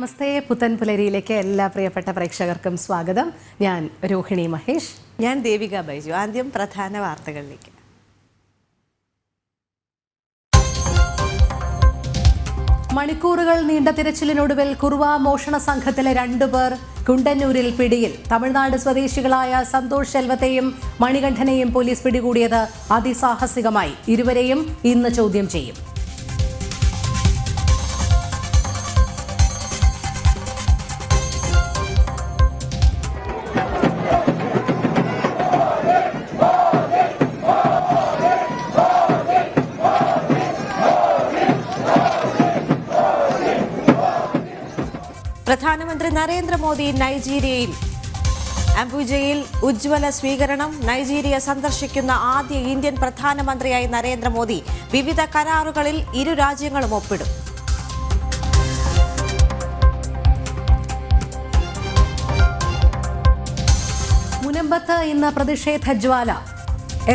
നമസ്തേ, പുത്തൻ പുലരിയിലേക്ക് എല്ലാ പ്രിയപ്പെട്ട പ്രേക്ഷകർക്കും സ്വാഗതം. ഞാൻ രോഹിണി മഹേഷ്. ഞാൻ ദേവിക ബൈജു. ആദ്യം പ്രധാന വാർത്തകളിലേക്ക്. മണിക്കൂറുകൾ നീണ്ട തിരച്ചിലിനൊടുവിൽ കുറുവ മോഷണ സംഘത്തിലെ 2 പേർ കുണ്ടന്നൂരിൽ പിടിയിൽ. തമിഴ്നാട് സ്വദേശികളായ സന്തോഷ് ശെൽവത്തെയും മണികണ്ഠനെയും പോലീസ് പിടികൂടിയത് അതിസാഹസികമായി. ഇരുവരെയും ഇന്ന് ചോദ്യം ചെയ്യും. പ്രധാനമന്ത്രി നരേന്ദ്രമോദി നൈജീരിയയിൽ. അംബുജയിൽ ഉജ്ജ്വല സ്വീകരണം. നൈജീരിയ സന്ദർശിക്കുന്ന ആദ്യ ഇന്ത്യൻ പ്രധാനമന്ത്രിയായി നരേന്ദ്രമോദി. വിവിധ കരാറുകളിൽ ഇരു രാജ്യങ്ങളും ഒപ്പിടും. മുനമ്പത്ത് ഇന്ന് പ്രതിഷേധ ജ്വാല.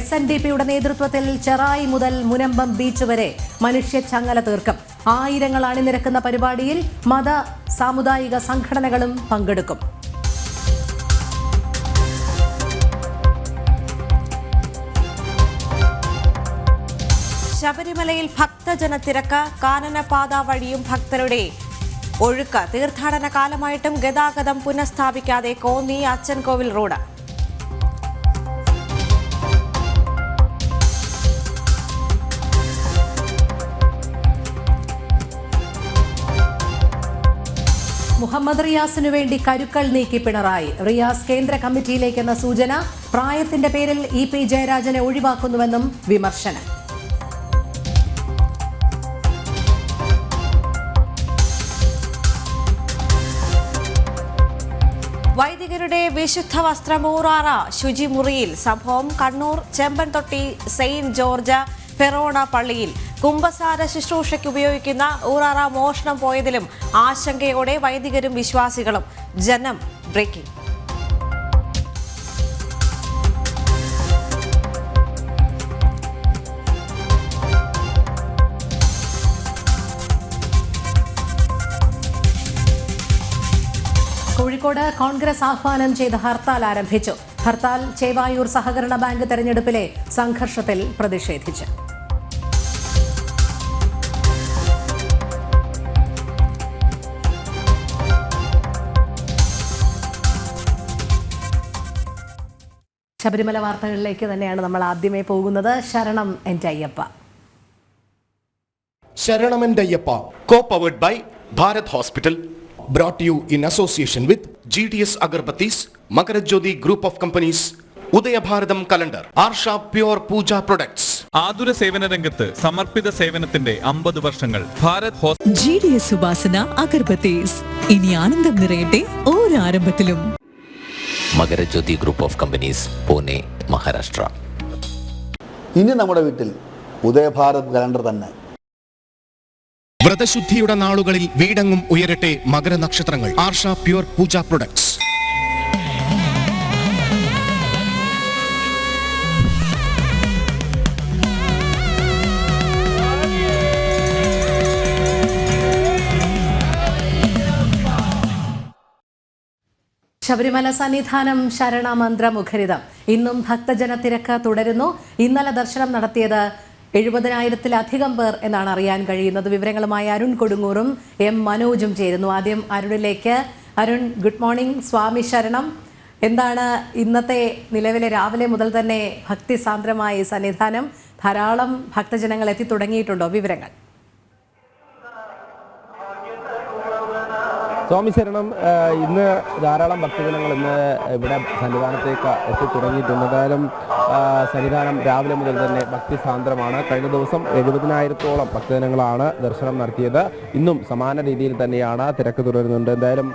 SNDPയുടെ നേതൃത്വത്തിൽ ചെറായി മുതൽ മുനമ്പം ബീച്ച് വരെ മനുഷ്യച്ചങ്ങല തീർക്കും. ആയിരങ്ങൾ അണിനിരക്കുന്ന പരിപാടിയിൽ മത സാമുദായിക സംഘടനകളും പങ്കെടുക്കും. ശബരിമലയിൽ ഭക്തജന തിരക്ക്. കാനനപാത വഴിയും ഭക്തരുടെ ഒഴുക്ക്. തീർത്ഥാടന കാലമായിട്ടും ഗതാഗതം പുനഃസ്ഥാപിക്കാതെ കോന്നി അച്ചൻകോവിൽ റോഡ്. മുഹമ്മദ് റിയാസിനു വേണ്ടി കരുക്കൾ നീക്കി പിണറായി. റിയാസ് കേന്ദ്ര കമ്മിറ്റിയിലേക്കെന്ന സൂചന. പ്രായത്തിന്റെ പേരിൽ EP ജയരാജനെ ഒഴിവാക്കുന്നുവെന്നും വിമർശനം. വൈദികരുടെ വിശുദ്ധ വസ്ത്രം ഊറാറ ശുചിമുറിയിൽ. സംഭവം Kannur Chembanthotti Saint George forane പള്ളിയിൽ. കുംഭസാര ശുശ്രൂഷയ്ക്ക് ഉപയോഗിക്കുന്ന ഊറാറ മോഷണം പോയതിലും ആശങ്കയോടെ വൈദികരും വിശ്വാസികളും. ജനം ബ്രേക്കിംഗ്. കോഴിക്കോട് കോൺഗ്രസ് ആഹ്വാനം ചെയ്ത ഹർത്താൽ ആരംഭിച്ചു. ഹർത്താൽ ചേവായൂർ സഹകരണ ബാങ്ക് തെരഞ്ഞെടുപ്പിലെ സംഘർഷത്തിൽ പ്രതിഷേധിച്ച്. ശബരിമല വാർത്തകളിലേക്ക് തന്നെയാണ് നമ്മൾ ആദ്യമേ പോകുന്നത്. ശരണം എൻ്റെ അയ്യപ്പ. ശരണം എൻ്റെ Ayyappa, co-powered by Bharat Hospital, brought to you in association with GDS Agarbattis, Makarajyoti Group of Companies, Udayabharatam calendar, Arsha pure Pooja products. ആതുര സേവന രംഗത്ത് സമർപ്പിത സേവനത്തിന്റെ 50 വർഷങ്ങൾ. ഭാരത് GDS ഉപാസന അഗർബത്തീസ്. ഇനി ആനന്ദം നിറയട്ടെ ഓരോ ആരംഭത്തിലും. Makarajyoti group of companies, Pune, Maharashtra. ഇനി നമ്മുടെ വീട്ടിൽ ഉദയഭാരത് കലണ്ടർ തന്നെ. വ്രതശുദ്ധിയുടെ നാളുകളിൽ വീടെങ്ങും ഉയരട്ടെ മകരനക്ഷത്രങ്ങൾ. Arsha pure Pooja products. ശബരിമല സന്നിധാനം ശരണമന്ത്ര മുഖരിതം. ഇന്നും ഭക്തജന തിരക്ക് തുടരുന്നു. ഇന്നലെ ദർശനം നടത്തിയത് 70,000-ലധികം പേർ എന്നാണ് അറിയാൻ കഴിയുന്നത്. വിവരങ്ങളുമായി അരുൺ കൊടുങ്ങൂറും M മനോജും ചേരുന്നു. ആദ്യം അരുണിലേക്ക്. Arun, good morning. സ്വാമി ശരണം. എന്താണ് ഇന്നത്തെ നിലവിലെ രാവിലെ മുതൽ തന്നെ ഭക്തിസാന്ദ്രമായി സന്നിധാനം? ധാരാളം ഭക്തജനങ്ങൾ എത്തി തുടങ്ങിയിട്ടുണ്ടോ? വിവരങ്ങൾ. സ്വാമി ശരണം, ഇന്ന് ധാരാളം ഭക്തജനങ്ങൾ ഇന്ന് ഇവിടെ സന്നിധാനത്തേക്ക് എത്തിത്തുടങ്ങിയിട്ടുണ്ട്. എന്തായാലും സന്നിധാനം രാവിലെ മുതൽ തന്നെ ഭക്തിസാന്ദ്രമാണ്. കഴിഞ്ഞ ദിവസം 70,000-ഓളം ഭക്തജനങ്ങളാണ് ദർശനം നടത്തിയത്. ഇന്നും സമാന രീതിയിൽ തന്നെയാണ് തിരക്ക് തുടരുന്നുണ്ട്. എന്തായാലും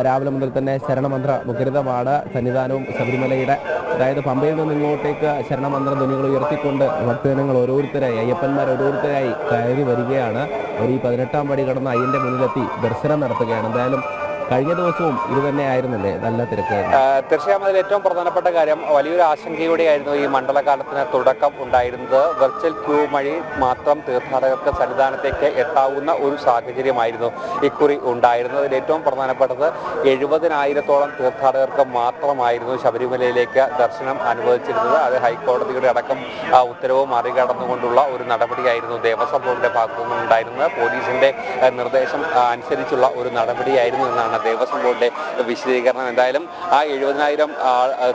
രാവിലെ മുതൽ തന്നെ ശരണമന്ത്ര മുഖരിതമാണ് സന്നിധാനവും. ശബരിമലയുടെ, അതായത് പമ്പയിൽ നിന്ന് ഇങ്ങോട്ടേക്ക് ശരണമന്ത്ര ധ്വനികൾ ഉയർത്തിക്കൊണ്ട് ഭക്തജനങ്ങൾ ഓരോരുത്തരായി, അയ്യപ്പന്മാർ ഓരോരുത്തരായി കയറി വരികയാണ്. അവർ ഈ 18-ാം പടി കടന്ന് അയ്യൻ്റെ മുന്നിലെത്തി ദർശനം നടത്തുകയാണ്. എന്തായാലും കഴിഞ്ഞ ദിവസവും ഇത് തന്നെ ആയിരുന്നില്ലേ നല്ല തിരക്ക്? തീർച്ചയായും അതിൽ ഏറ്റവും പ്രധാനപ്പെട്ട കാര്യം വലിയൊരു ആശങ്കയോടെയായിരുന്നു ഈ മണ്ഡലകാലത്തിന് തുടക്കം ഉണ്ടായിരുന്നത്. വെർച്വൽ ക്യൂ വഴി മാത്രം തീർത്ഥാടകർക്ക് സന്നിധാനത്തേക്ക് എത്താവുന്ന ഒരു സാഹചര്യമായിരുന്നു ഇക്കുറി ഉണ്ടായിരുന്നത്. അതിൽ ഏറ്റവും പ്രധാനപ്പെട്ടത് 70,000-ഓളം തീർത്ഥാടകർക്ക് മാത്രമായിരുന്നു ശബരിമലയിലേക്ക് ദർശനം അനുവദിച്ചിരുന്നത്. അത് ഹൈക്കോടതിയുടെ അടക്കം ഉത്തരവ് മറികടന്നുകൊണ്ടുള്ള ഒരു നടപടിയായിരുന്നു ദേവസ്വം ബോർഡിന്റെ ഭാഗത്തു നിന്നുണ്ടായിരുന്നത്. പോലീസിന്റെ നിർദ്ദേശം അനുസരിച്ചുള്ള ഒരു നടപടിയായിരുന്നു എന്നാണ് ദേവസ്വം ബോർഡിന്റെ വിശദീകരണം. എന്തായാലും ആ 70,000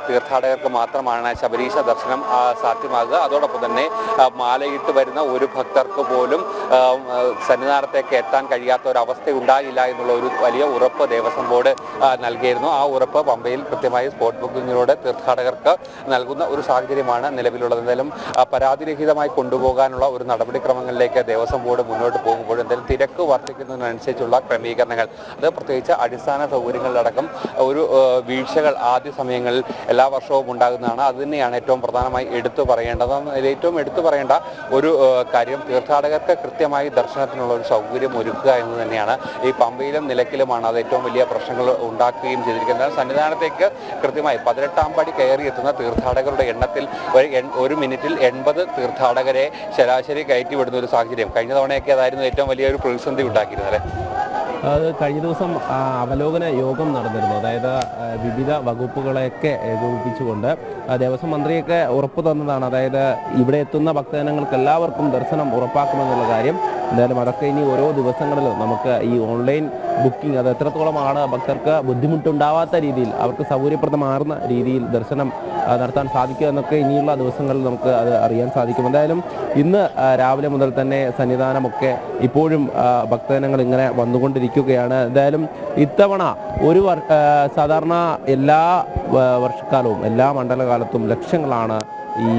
തീർത്ഥാടകർക്ക് മാത്രമാണ് ശബരീശ ദർശനം സാധ്യമാകുക. അതോടൊപ്പം തന്നെ മാലയിട്ട് വരുന്ന ഒരു ഭക്തർക്ക് പോലും സന്നിധാനത്തേക്ക് എത്താൻ കഴിയാത്ത ഒരു അവസ്ഥ ഉണ്ടാകില്ല എന്നുള്ള ഒരു വലിയ ഉറപ്പ് ദേവസ്വം ബോർഡ് നൽകിയിരുന്നു. ആ ഉറപ്പ് പമ്പയിൽ കൃത്യമായി സ്പോട്ട് ബുക്കിങ്ങിലൂടെ തീർത്ഥാടകർക്ക് നൽകുന്ന ഒരു സാഹചര്യമാണ് നിലവിലുള്ളത്. എന്തായാലും പരാതിരഹിതമായി കൊണ്ടുപോകാനുള്ള ഒരു നടപടിക്രമങ്ങളിലേക്ക് ദേവസ്വം ബോർഡ് മുന്നോട്ട് പോകുമ്പോൾ എന്തായാലും തിരക്ക് വർദ്ധിക്കുന്നതിനനുസരിച്ചുള്ള ക്രമീകരണങ്ങൾ, അത് പ്രത്യേകിച്ച് അടിസ്ഥാന സൗകര്യങ്ങളിലടക്കം ഒരു വീഴ്ചകൾ ആദ്യ സമയങ്ങളിൽ എല്ലാ വർഷവും ഉണ്ടാകുന്നതാണ്. അത് തന്നെയാണ് ഏറ്റവും പ്രധാനമായി എടുത്തു പറയേണ്ടത്. ഏറ്റവും എടുത്തു പറയേണ്ട ഒരു കാര്യം തീർത്ഥാടകർക്ക് കൃത്യമായി ദർശനത്തിനുള്ള ഒരു സൗകര്യം ഒരുക്കുക എന്ന് തന്നെയാണ്. ഈ പമ്പയിലും നിലയ്ക്കലുമാണ് അത് ഏറ്റവും വലിയ പ്രശ്നങ്ങൾ ഉണ്ടാക്കുകയും ചെയ്തിരിക്കുന്നത്. സന്നിധാനത്തേക്ക് കൃത്യമായി 18-ാം പടി കയറിയെത്തുന്ന തീർത്ഥാടകരുടെ എണ്ണത്തിൽ ഒരു മിനിറ്റിൽ 80 തീർത്ഥാടകരെ ശരാശരി കയറ്റിവിടുന്ന ഒരു സാഹചര്യം. കഴിഞ്ഞ തവണയൊക്കെ അതായിരുന്നു ഏറ്റവും വലിയൊരു പ്രതിസന്ധി ഉണ്ടാക്കിയിരുന്നത്. അത് കഴിഞ്ഞ ദിവസം അവലോകന യോഗം നടന്നിരുന്നു. അതായത് വിവിധ വകുപ്പുകളെയൊക്കെ ഏകോപിപ്പിച്ചുകൊണ്ട് ദേവസ്വം മന്ത്രിയൊക്കെ ഉറപ്പ് തന്നതാണ്. അതായത് ഇവിടെ എത്തുന്ന ഭക്തജനങ്ങൾക്ക് എല്ലാവർക്കും ദർശനം ഉറപ്പാക്കുമെന്നുള്ള കാര്യം. എന്തായാലും അതൊക്കെ ഇനി ഓരോ ദിവസങ്ങളിലും നമുക്ക് ഈ ഓൺലൈൻ ബുക്കിംഗ് അത് എത്രത്തോളമാണ് ഭക്തർക്ക് ബുദ്ധിമുട്ടുണ്ടാവാത്ത രീതിയിൽ അവർക്ക് സൗകര്യപ്രദമാർന്ന രീതിയിൽ ദർശനം നടത്താൻ സാധിക്കുക എന്നൊക്കെ ഇനിയുള്ള ദിവസങ്ങളിൽ നമുക്ക് അത് അറിയാൻ സാധിക്കും. എന്തായാലും ഇന്ന് രാവിലെ മുതൽ തന്നെ സന്നിധാനമൊക്കെ ഇപ്പോഴും ഭക്തജനങ്ങൾ ഇങ്ങനെ വന്നുകൊണ്ടിരിക്കുകയാണ്. എന്തായാലും ഇത്തവണ സാധാരണ എല്ലാ വർഷക്കാലവും എല്ലാ മണ്ഡലകാലത്തും ലക്ഷങ്ങളാണ് ഈ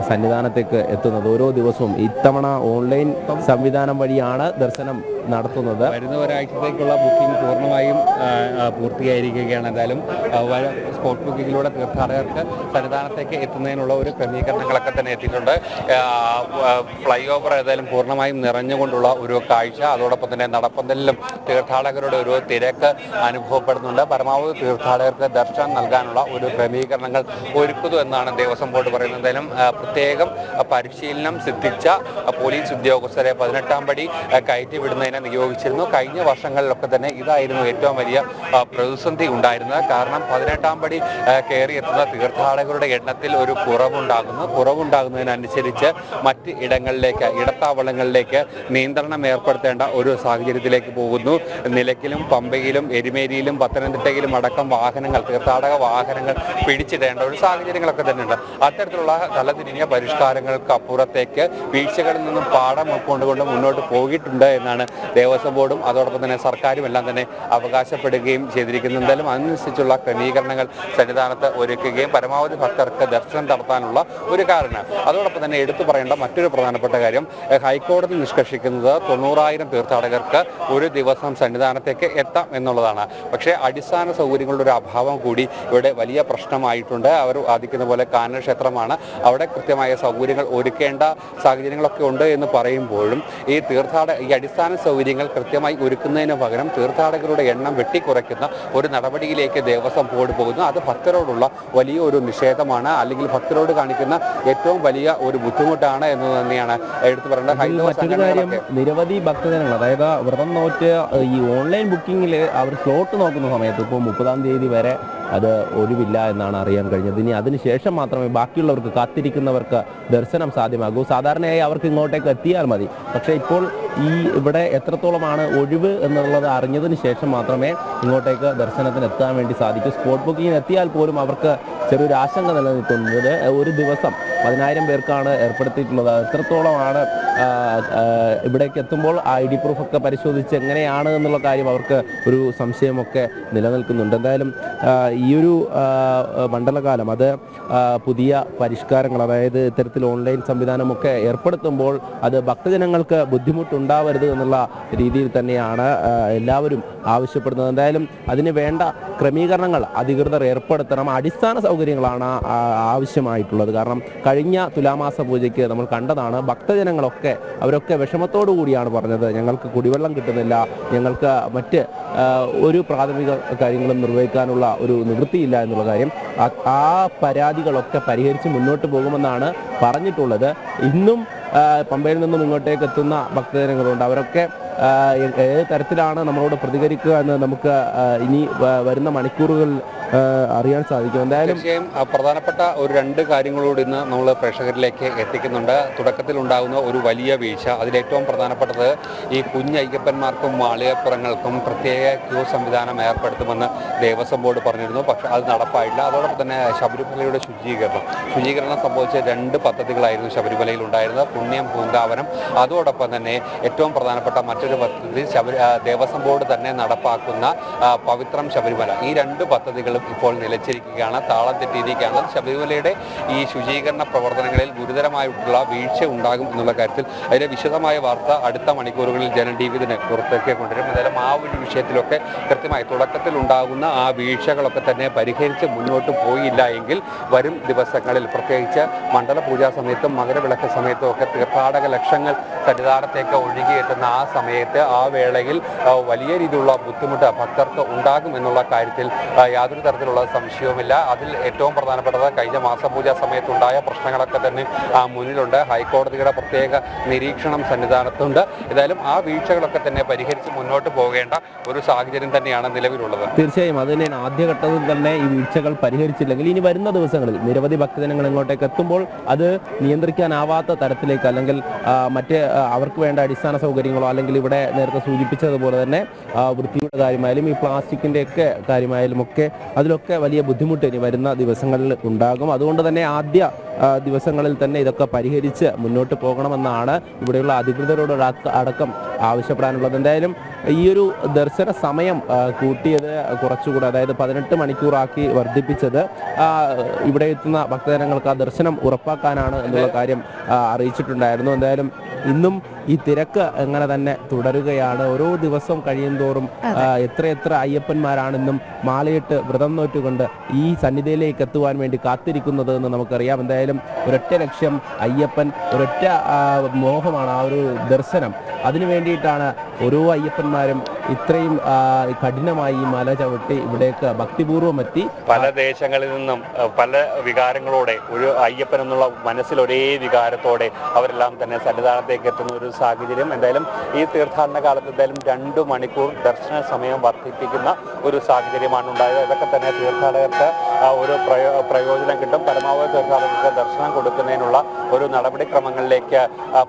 സന്നിധാനത്തേക്ക് എത്തുന്നത് ഓരോ ദിവസവും. ഇത്തവണ ഓൺലൈൻ സംവിധാനം വഴിയാണ് ദർശനം നടത്തുന്നത്. വരുന്ന ഒരാഴ്ചത്തേക്കുള്ള ബുക്കിംഗ് പൂർണ്ണമായും പൂർത്തിയായിരിക്കുകയാണ്. എന്തായാലും സ്പോട്ട് ബുക്കിങ്ങിലൂടെ തീർത്ഥാടകർക്ക് സന്നിധാനത്തേക്ക് എത്തുന്നതിനുള്ള ഒരു ക്രമീകരണങ്ങളൊക്കെ തന്നെ എത്തിയിട്ടുണ്ട്. ഫ്ലൈ ഓവർ ഏതായാലും പൂർണ്ണമായും നിറഞ്ഞുകൊണ്ടുള്ള ഒരു കാഴ്ച. അതോടൊപ്പം തന്നെ നടപ്പന്തലിലും തീർത്ഥാടകരുടെ ഒരു തിരക്ക് അനുഭവപ്പെടുന്നുണ്ട്. പരമാവധി തീർത്ഥാടകർക്ക് ദർശനം നൽകാനുള്ള ഒരു ക്രമീകരണങ്ങൾ ഒരുക്കുന്നു എന്നാണ് ദേവസ്വം ബോർഡ് പറയുന്നത്. എന്തായാലും പ്രത്യേകം പരിശീലനം സിദ്ധിച്ച പോലീസ് ഉദ്യോഗസ്ഥരെ 18-ാം പടി കയറ്റി വിടുന്നതിന് നിയോഗിച്ചിരുന്നു. കഴിഞ്ഞ വർഷങ്ങളിലൊക്കെ തന്നെ ഇതായിരുന്നു ഏറ്റവും വലിയ പ്രതിസന്ധി ഉണ്ടായിരുന്നത്. കാരണം 18-ാം പടി കയറിയെത്തുന്ന തീർത്ഥാടകരുടെ എണ്ണത്തിൽ ഒരു കുറവുണ്ടാകുന്നതിനനുസരിച്ച് മറ്റ് ഇടങ്ങളിലേക്ക്, ഇടത്താവളങ്ങളിലേക്ക് നിയന്ത്രണം ഏർപ്പെടുത്തേണ്ട ഒരു സാഹചര്യത്തിലേക്ക് പോകുന്നു. നിലയ്ക്കലും പമ്പയിലും എരുമേലിയിലും പത്തനംതിട്ടയിലും അടക്കം തീർത്ഥാടക വാഹനങ്ങൾ പിടിച്ചിടേണ്ട ഒരു സാഹചര്യങ്ങളൊക്കെ തന്നെയുണ്ട്. അത്തരത്തിലുള്ള തലതിരിഞ്ഞ പരിഷ്കാരങ്ങൾക്ക് അപ്പുറത്തേക്ക് വീഴ്ചകളിൽ നിന്നും പാഠം ഉൾക്കൊണ്ടുകൊണ്ട് മുന്നോട്ട് പോയിട്ടുണ്ട് എന്നാണ് ദേവസ്വം ബോർഡും അതോടൊപ്പം തന്നെ സർക്കാരും എല്ലാം തന്നെ അവകാശപ്പെടുകയും ചെയ്തിരിക്കുന്നത്. എന്തായാലും അതിനനുസരിച്ചുള്ള ക്രമീകരണങ്ങൾ സന്നിധാനത്ത് ഒരുക്കുകയും പരമാവധി ഭക്തർക്ക് ദർശനം നടത്താനുള്ള ഒരു കാരണം. അതോടൊപ്പം തന്നെ എടുത്തു പറയേണ്ട മറ്റൊരു പ്രധാനപ്പെട്ട കാര്യം, ഹൈക്കോടതി നിഷ്കർഷിക്കുന്നത് 90,000 തീർത്ഥാടകർക്ക് ഒരു ദിവസം സന്നിധാനത്തേക്ക് എത്താം എന്നുള്ളതാണ്. പക്ഷേ അടിസ്ഥാന സൗകര്യങ്ങളുടെ ഒരു അഭാവം കൂടി ഇവിടെ വലിയ പ്രശ്നമായിട്ടുണ്ട്. അവർ വാദിക്കുന്ന പോലെ കാനന ക്ഷേത്രമാണ്, അവിടെ കൃത്യമായ സൗകര്യങ്ങൾ ഒരുക്കേണ്ട സാഹചര്യങ്ങളൊക്കെ ഉണ്ട് എന്ന് പറയുമ്പോഴും ഈ അടിസ്ഥാന സൗകര്യങ്ങൾ കൃത്യമായി ഒരുക്കുന്നതിന് പകരം തീർത്ഥാടകരുടെ എണ്ണം വെട്ടിക്കുറയ്ക്കുന്ന ഒരു നടപടിയിലേക്ക് ദേവസ്വം ബോർഡ് പോകുന്നു. അത് ഭക്തരോടുള്ള വലിയ ഒരു നിഷേധമാണ്, അല്ലെങ്കിൽ ഭക്തരോട് കാണിക്കുന്ന ഏറ്റവും വലിയ ഒരു ബുദ്ധിമുട്ടാണ് എന്ന് തന്നെയാണ് എടുത്തു പറയേണ്ടത്. മറ്റൊരു കാര്യം, നിരവധി ഭക്തജനങ്ങൾ അതായത് വ്രതം നോറ്റ് ഈ ഓൺലൈൻ ബുക്കിങ്ങിൽ അവർ സ്ലോട്ട് നോക്കുന്ന സമയത്ത് ഇപ്പോൾ 30-ാം തീയതി വരെ അത് ഒഴിവില്ല എന്നാണ് അറിയാൻ കഴിഞ്ഞത്. ഇനി അതിനുശേഷം മാത്രമേ ബാക്കിയുള്ളവർക്ക്, കാത്തിരിക്കുന്നവർക്ക് ദർശനം സാധ്യമാകൂ. സാധാരണയായി അവർക്ക് ഇങ്ങോട്ടേക്ക് എത്തിയാൽ മതി. പക്ഷേ ഇപ്പോൾ ഇവിടെ എത്രത്തോളമാണ് ഒഴിവ് എന്നുള്ളത് അറിഞ്ഞതിന് ശേഷം മാത്രമേ ഇങ്ങോട്ടേക്ക് ദർശനത്തിന് എത്താൻ വേണ്ടി സാധിക്കൂ. സ്പോട്ട് ബുക്കിങ്ങിന് എത്തിയാൽ പോലും അവർക്ക് ചെറിയൊരു ആശങ്ക നിലനിൽക്കുന്നത്. ഒരു ദിവസം 10,000 പേർക്കാണ് ഏർപ്പെടുത്തിയിട്ടുള്ളത്. എത്രത്തോളമാണ് ഇവിടേക്ക് എത്തുമ്പോൾ ID പ്രൂഫൊക്കെ പരിശോധിച്ച് എങ്ങനെയാണ് എന്നുള്ള കാര്യം അവർക്ക് ഒരു സംശയമൊക്കെ നിലനിൽക്കുന്നുണ്ട്. എന്തായാലും ഈ ഒരു മണ്ഡലകാലം അത് പുതിയ പരിഷ്കാരങ്ങൾ, അതായത് ഇത്തരത്തിൽ ഓൺലൈൻ സംവിധാനമൊക്കെ ഏർപ്പെടുത്തുമ്പോൾ അത് ഭക്തജനങ്ങൾക്ക് ബുദ്ധിമുട്ടുണ്ടാവരുത് എന്നുള്ള രീതിയിൽ തന്നെയാണ് എല്ലാവരും ആവശ്യപ്പെടുന്നത്. എന്തായാലും അതിന് വേണ്ട ക്രമീകരണങ്ങൾ അധികൃതർ ഏർപ്പെടുത്തണം. അടിസ്ഥാന സൗകര്യങ്ങളാണ് ആവശ്യമായിട്ടുള്ളത്. കാരണം കഴിഞ്ഞ തുലാമാസ പൂജയ്ക്ക് നമ്മൾ കണ്ടതാണ്. ഭക്തജനങ്ങളൊക്കെ അവരൊക്കെ വിഷമത്തോടു കൂടിയാണ് പറഞ്ഞത്, ഞങ്ങൾക്ക് കുടിവെള്ളം കിട്ടുന്നില്ല, ഞങ്ങൾക്ക് മറ്റ് ഒരു പ്രാഥമിക കാര്യങ്ങളും നിർവഹിക്കാനുള്ള ഒരു നിവൃത്തിയില്ല എന്നുള്ള കാര്യം. ആ പരാതികളൊക്കെ പരിഹരിച്ച് മുന്നോട്ട് പോകുമെന്നാണ് പറഞ്ഞിട്ടുള്ളത്. ഇന്നും പമ്പയിൽ നിന്നും ഇങ്ങോട്ടേക്ക് എത്തുന്ന ഭക്തജനങ്ങളുണ്ട്. അവരൊക്കെ ഏത് തരത്തിലാണ് നമ്മളോട് പ്രതികരിക്കുക എന്ന് നമുക്ക് ഇനി വരുന്ന മണിക്കൂറുകളിൽ അറിയാൻ സാധിക്കും. എന്തായാലും തീർച്ചയായും പ്രധാനപ്പെട്ട ഒരു 2 കാര്യങ്ങളോട് ഇന്ന് നമ്മൾ പ്രേക്ഷകരിലേക്ക് എത്തിക്കുന്നുണ്ട്. തുടക്കത്തിൽ ഉണ്ടാകുന്ന ഒരു വലിയ വീഴ്ച, അതിലേറ്റവും പ്രധാനപ്പെട്ടത് ഈ കുഞ്ഞയ്യപ്പന്മാർക്കും മാളികപ്പുറങ്ങൾക്കും പ്രത്യേക ക്യൂ സംവിധാനം ഏർപ്പെടുത്തുമെന്ന് ദേവസ്വം ബോർഡ് പറഞ്ഞിരുന്നു. പക്ഷേ അത് നടപ്പായില്ല. അതോടൊപ്പം തന്നെ ശബരിമലയുടെ ശുചീകരണം സംബന്ധിച്ച 2 പദ്ധതികളായിരുന്നു ശബരിമലയിൽ ഉണ്ടായിരുന്നത്, പുണ്യം പൂങ്കാവനം. അതോടൊപ്പം തന്നെ ഏറ്റവും പ്രധാനപ്പെട്ട മറ്റൊരു പദ്ധതി ദേവസ്വം ബോർഡ് തന്നെ നടപ്പാക്കുന്ന പവിത്രം ശബരിമല. ഈ 2 പദ്ധതികളും ഇപ്പോൾ നിലച്ചിരിക്കുകയാണ്, താളം തെറ്റിയിരിക്കുകയാണ്. ശബരിമലയുടെ ഈ ശുചീകരണ പ്രവർത്തനങ്ങളിൽ ഗുരുതരമായിട്ടുള്ള വീഴ്ച ഉണ്ടാകും എന്നുള്ള കാര്യത്തിൽ അതിന്റെ വിശദമായ വാർത്ത അടുത്ത മണിക്കൂറുകളിൽ ജനം ടി വി തന്നെ പുറത്തേക്ക് കൊണ്ടുവരും. എന്തായാലും ആ ഒരു വിഷയത്തിലൊക്കെ കൃത്യമായി തുടക്കത്തിൽ ഉണ്ടാകുന്ന ആ വീഴ്ചകളൊക്കെ തന്നെ പരിഹരിച്ച് മുന്നോട്ട് പോയില്ല എങ്കിൽ വരും ദിവസങ്ങളിൽ പ്രത്യേകിച്ച് മണ്ഡല പൂജാ സമയത്തും മകരവിളക്ക് സമയത്തും ഒക്കെ തീർത്ഥാടക ലക്ഷങ്ങൾ സന്നിധാനത്തേക്ക് ഒഴുകിയെത്തുന്ന ആ സമയത്ത് ആ വേളയിൽ വലിയ രീതിയിലുള്ള ബുദ്ധിമുട്ട് ഭക്തർക്ക് ഉണ്ടാകും എന്നുള്ള കാര്യത്തിൽ യാതൊരു തരത്തിലുള്ള സംശയവുമില്ല. അതിൽ ഏറ്റവും പ്രധാനപ്പെട്ടത് കഴിഞ്ഞ മാസപൂജ സമയത്തുണ്ടായ പ്രശ്നങ്ങളൊക്കെ തന്നെ മുന്നിലുണ്ട്. ഹൈക്കോടതിയുടെ പ്രത്യേക നിരീക്ഷണം സന്നിധാനത്തുണ്ട്. ഏതായാലും ആ വീഴ്ചകളൊക്കെ തന്നെ പരിഹരിച്ച് മുന്നോട്ട് പോകേണ്ട ഒരു സാഹചര്യം തന്നെയാണ് നിലവിലുള്ളത്. തീർച്ചയായും അത് തന്നെയാണ്. ആദ്യഘട്ടത്തിൽ തന്നെ ഈ വീഴ്ചകൾ പരിഹരിച്ചില്ലെങ്കിൽ ഇനി വരുന്ന ദിവസങ്ങളിൽ നിരവധി ഭക്തജനങ്ങൾ ഇങ്ങോട്ടേക്ക് എത്തുമ്പോൾ അത് നിയന്ത്രിക്കാനാവാത്ത തരത്തിലേക്ക്, അല്ലെങ്കിൽ മറ്റ് അവർക്ക് വേണ്ട അടിസ്ഥാന സൗകര്യങ്ങളോ, അല്ലെങ്കിൽ ഇവിടെ നേരത്തെ സൂചിപ്പിച്ചതുപോലെ തന്നെ വൃത്തിയുടെ കാര്യമായാലും ഈ പ്ലാസ്റ്റിക്കിൻ്റെ ഒക്കെ കാര്യമായാലും ഒക്കെ അതിലൊക്കെ വലിയ ബുദ്ധിമുട്ട് ഇനി വരുന്ന ദിവസങ്ങളിൽ ഉണ്ടാകും. അതുകൊണ്ട് തന്നെ ആദ്യ ദിവസങ്ങളിൽ തന്നെ ഇതൊക്കെ പരിഹരിച്ച് മുന്നോട്ട് പോകണമെന്നാണ് ഇവിടെയുള്ള അധികൃതരോട് അടക്കം ആവശ്യപ്പെടാനുള്ളത്. എന്തായാലും ഈ ഒരു ദർശന സമയം കൂട്ടിയത് കുറച്ചുകൂടെ, അതായത് 18 മണിക്കൂറാക്കി വർദ്ധിപ്പിച്ചത് ഇവിടെ എത്തുന്ന ഭക്തജനങ്ങൾക്ക് ആ ദർശനം ഉറപ്പാക്കാനാണ് എന്നുള്ള കാര്യം അറിയിച്ചിട്ടുണ്ടായിരുന്നു. എന്തായാലും ഇന്നും ഈ തിരക്ക് എങ്ങനെ തന്നെ തുടരുകയാണ്. ഓരോ ദിവസം കഴിയുന്തോറും എത്ര അയ്യപ്പന്മാരാണ് ഇന്നും മാലയിട്ട് വ്രതം നോറ്റുകൊണ്ട് ഈ സന്നിധിയിലേക്ക് എത്തുവാൻ വേണ്ടി കാത്തിരിക്കുന്നത് എന്ന് നമുക്കറിയാം. എന്തായാലും ഒരൊറ്റ ലക്ഷ്യം അയ്യപ്പൻ, ഒരൊറ്റ മോഹമാണ് ആ ഒരു ദർശനം. അതിനു വേണ്ടിയിട്ടാണ് ഓരോ അയ്യപ്പന്മാരും ഇത്രയും കഠിനമായി ഈ മല ചവിട്ടി ഇവിടേക്ക് ഭക്തിപൂർവ്വം എത്തി. പല ദേശങ്ങളിൽ നിന്നും പല വികാരങ്ങളോടെ ഒരു അയ്യപ്പൻ എന്നുള്ള മനസ്സിൽ ഒരേ വികാരത്തോടെ അവരെല്ലാം തന്നെ സന്നിധാനത്തേക്ക് എത്തുന്ന ഒരു സാഹചര്യം. എന്തായാലും ഈ തീർത്ഥാടന കാലത്ത് എന്തായാലും 2 മണിക്കൂർ ദർശന സമയം വർദ്ധിപ്പിക്കുന്ന ഒരു സാഹചര്യമാണ് ഉണ്ടായത്. ഇതൊക്കെ തന്നെ തീർത്ഥാടകർക്ക് ഒരു പ്രയോജനം കിട്ടും. പരമാവധി തീർത്ഥാടകർക്ക് ദർശനം കൊടുക്കുന്നതിനുള്ള ഒരു നടപടിക്രമങ്ങളിലേക്ക്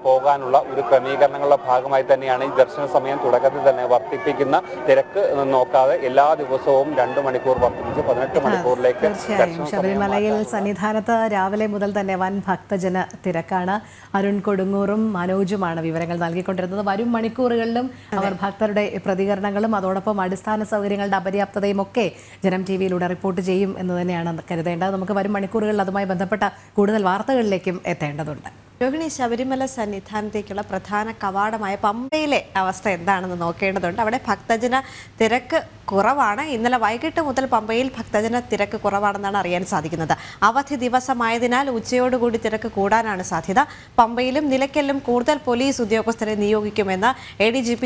പോകാനുള്ള ഒരു ക്രമീകരണങ്ങളുടെ ഭാഗമായി തന്നെയാണ് ഈ ദർശന സമയം തുടക്കത്തിൽ തന്നെ വർദ്ധിപ്പിക്കുന്ന തിരക്ക് നോക്കാതെ എല്ലാ ദിവസവും 2 മണിക്കൂർ വർദ്ധിപ്പിച്ച് 18 മണിക്കൂറിലേക്ക്. ശബരിമലയിൽ സന്നിധാനത്ത് രാവിലെ മുതൽ തന്നെ വൻ ഭക്തജന തിരക്കാണ്. അരുൺ കൊടുങ്ങൂറും മനോജുമാണ് വിവരങ്ങൾ നൽകിക്കൊണ്ടിരുന്നത്. വരും മണിക്കൂറുകളിലും അവർ ഭക്തരുടെ പ്രതികരണങ്ങളും അതോടൊപ്പം അടിസ്ഥാന സൗകര്യങ്ങളുടെ അപര്യാപ്തതയും ഒക്കെ ജനം ടി വിയിലൂടെ റിപ്പോർട്ട് ചെയ്യും എന്ന് തന്നെയാണ് കരുതേണ്ടത്. നമുക്ക് വരും മണിക്കൂറുകളിൽ അതുമായി ബന്ധപ്പെട്ട കൂടുതൽ വാർത്തകളിലേക്കും എത്തേണ്ടതുണ്ട്. രോഹിണി, ശബരിമല സന്നിധാനത്തേക്കുള്ള പ്രധാന കവാടമായ പമ്പയിലെ അവസ്ഥ എന്താണെന്ന് നോക്കേണ്ടതുണ്ട്. അവിടെ ഭക്തജന തിരക്ക് കുറവാണ്. ഇന്നലെ വൈകിട്ട് മുതൽ പമ്പയിൽ ഭക്തജന തിരക്ക് കുറവാണെന്നാണ് അറിയാൻ സാധിക്കുന്നത്. അവധി ദിവസമായതിനാൽ ഉച്ചയോടുകൂടി തിരക്ക് കൂടാനാണ് സാധ്യത. പമ്പയിലും നിലയ്ക്കലിലും കൂടുതൽ പോലീസ് ഉദ്യോഗസ്ഥരെ നിയോഗിക്കുമെന്ന് ADGP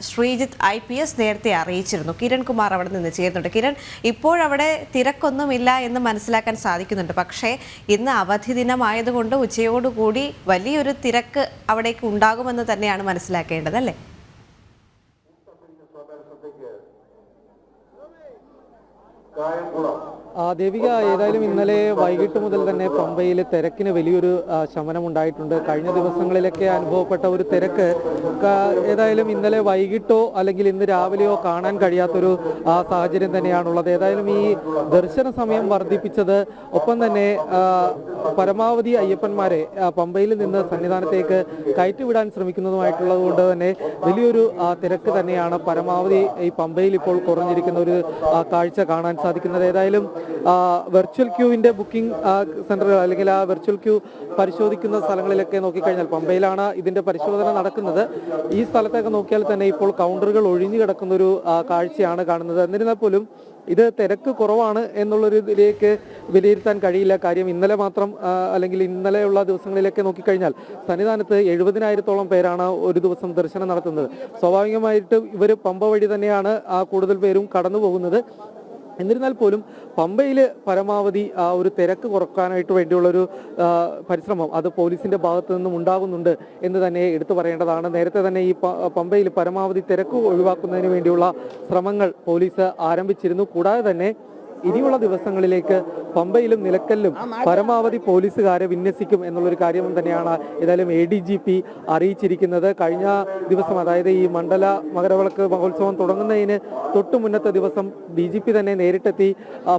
ശ്രീജിത്ത് IPS നേരത്തെ അറിയിച്ചിരുന്നു. കിരൺകുമാർ അവിടെ നിന്ന് ചേരുന്നുണ്ട്. കിരൺ, ഇപ്പോഴവിടെ തിരക്കൊന്നുമില്ല എന്ന് മനസ്സിലാക്കാൻ സാധിക്കുന്നുണ്ട്. പക്ഷേ ഇന്ന് അവധി ദിനമായതുകൊണ്ട് ഉച്ചയോടുകൂടി വലിയൊരു തിരക്ക് അവിടേക്ക് ഉണ്ടാകുമെന്ന് തന്നെയാണ് മനസ്സിലാക്കേണ്ടത്, അല്ലേ? ദേവിക, ഏതായാലും ഇന്നലെ വൈകിട്ട് മുതൽ തന്നെ പമ്പയിൽ തിരക്കിന് വലിയൊരു ശമനമുണ്ടായിട്ടുണ്ട്. കഴിഞ്ഞ ദിവസങ്ങളിലൊക്കെ അനുഭവപ്പെട്ട ഒരു തിരക്ക് ഏതായാലും ഇന്നലെ വൈകിട്ടോ അല്ലെങ്കിൽ ഇന്ന് രാവിലെയോ കാണാൻ കഴിയാത്തൊരു സാഹചര്യം തന്നെയാണുള്ളത്. ഏതായാലും ഈ ദർശന സമയം വർദ്ധിപ്പിച്ചത്, ഒപ്പം തന്നെ പരമാവധി അയ്യപ്പന്മാരെ പമ്പയിൽ നിന്ന് സന്നിധാനത്തേക്ക് കയറ്റിവിടാൻ ശ്രമിക്കുന്നതുമായിട്ടുള്ളത് കൊണ്ട് തന്നെ വലിയൊരു തിരക്ക് തന്നെയാണ് പരമാവധി ഈ പമ്പയിൽ ഇപ്പോൾ കുറഞ്ഞിരിക്കുന്ന ഒരു കാഴ്ച കാണാൻ സാധിക്കുന്നത്. ഏതായാലും വെർച്വൽ ക്യൂവിൻ്റെ ബുക്കിംഗ് സെൻ്ററുകൾ അല്ലെങ്കിൽ ആ വെർച്വൽ ക്യൂ പരിശോധിക്കുന്ന സ്ഥലങ്ങളിലൊക്കെ നോക്കിക്കഴിഞ്ഞാൽ പമ്പയിലാണ് ഇതിൻ്റെ പരിശോധന നടക്കുന്നത്. ഈ സ്ഥലത്തൊക്കെ നോക്കിയാൽ തന്നെ ഇപ്പോൾ കൗണ്ടറുകൾ ഒഴിഞ്ഞു കിടക്കുന്ന ഒരു കാഴ്ചയാണ് കാണുന്നത്. എന്നിരുന്നാൽ പോലും ഇത് തിരക്ക് കുറവാണ് എന്നുള്ളൊരു ഇതിലേക്ക് വിലയിരുത്താൻ കഴിയില്ല. കാര്യം ഇന്നലെ മാത്രം അല്ലെങ്കിൽ ഇന്നലെയുള്ള ദിവസങ്ങളിലൊക്കെ നോക്കിക്കഴിഞ്ഞാൽ സന്നിധാനത്ത് 70,000-ഓളം പേരാണ് ഒരു ദിവസം ദർശനം നടത്തുന്നത്. സ്വാഭാവികമായിട്ട് ഇവർ പമ്പ വഴി തന്നെയാണ് കൂടുതൽ പേരും കടന്നു പോകുന്നത്. എന്നിരുന്നാൽ പോലും പമ്പയിൽ പരമാവധി ഒരു തിരക്ക് കുറക്കാനായിട്ട് വേണ്ടിയുള്ളൊരു പരിശ്രമം അത് പോലീസിന്റെ ഭാഗത്തു നിന്നും ഉണ്ടാകുന്നുണ്ട് എന്ന് തന്നെ എടുത്തു പറയേണ്ടതാണ്. നേരത്തെ തന്നെ ഈ പമ്പയിൽ പരമാവധി തിരക്ക് ഒഴിവാക്കുന്നതിന് വേണ്ടിയുള്ള ശ്രമങ്ങൾ പോലീസ് ആരംഭിച്ചിരുന്നു. കൂടാതെ തന്നെ ഇനിയുള്ള ദിവസങ്ങളിലേക്ക് പമ്പയിലും നിലക്കലിലും പരമാവധി പോലീസുകാരെ വിന്യസിക്കും എന്നുള്ളൊരു കാര്യം തന്നെയാണ് ഏതായാലും ADGP അറിയിച്ചിരിക്കുന്നത്. കഴിഞ്ഞ ദിവസം അതായത് ഈ മണ്ഡല മകരവിളക്ക് മഹോത്സവം തുടങ്ങുന്നതിന് തൊട്ടു മുന്നത്തെ ദിവസം DGP തന്നെ നേരിട്ടെത്തി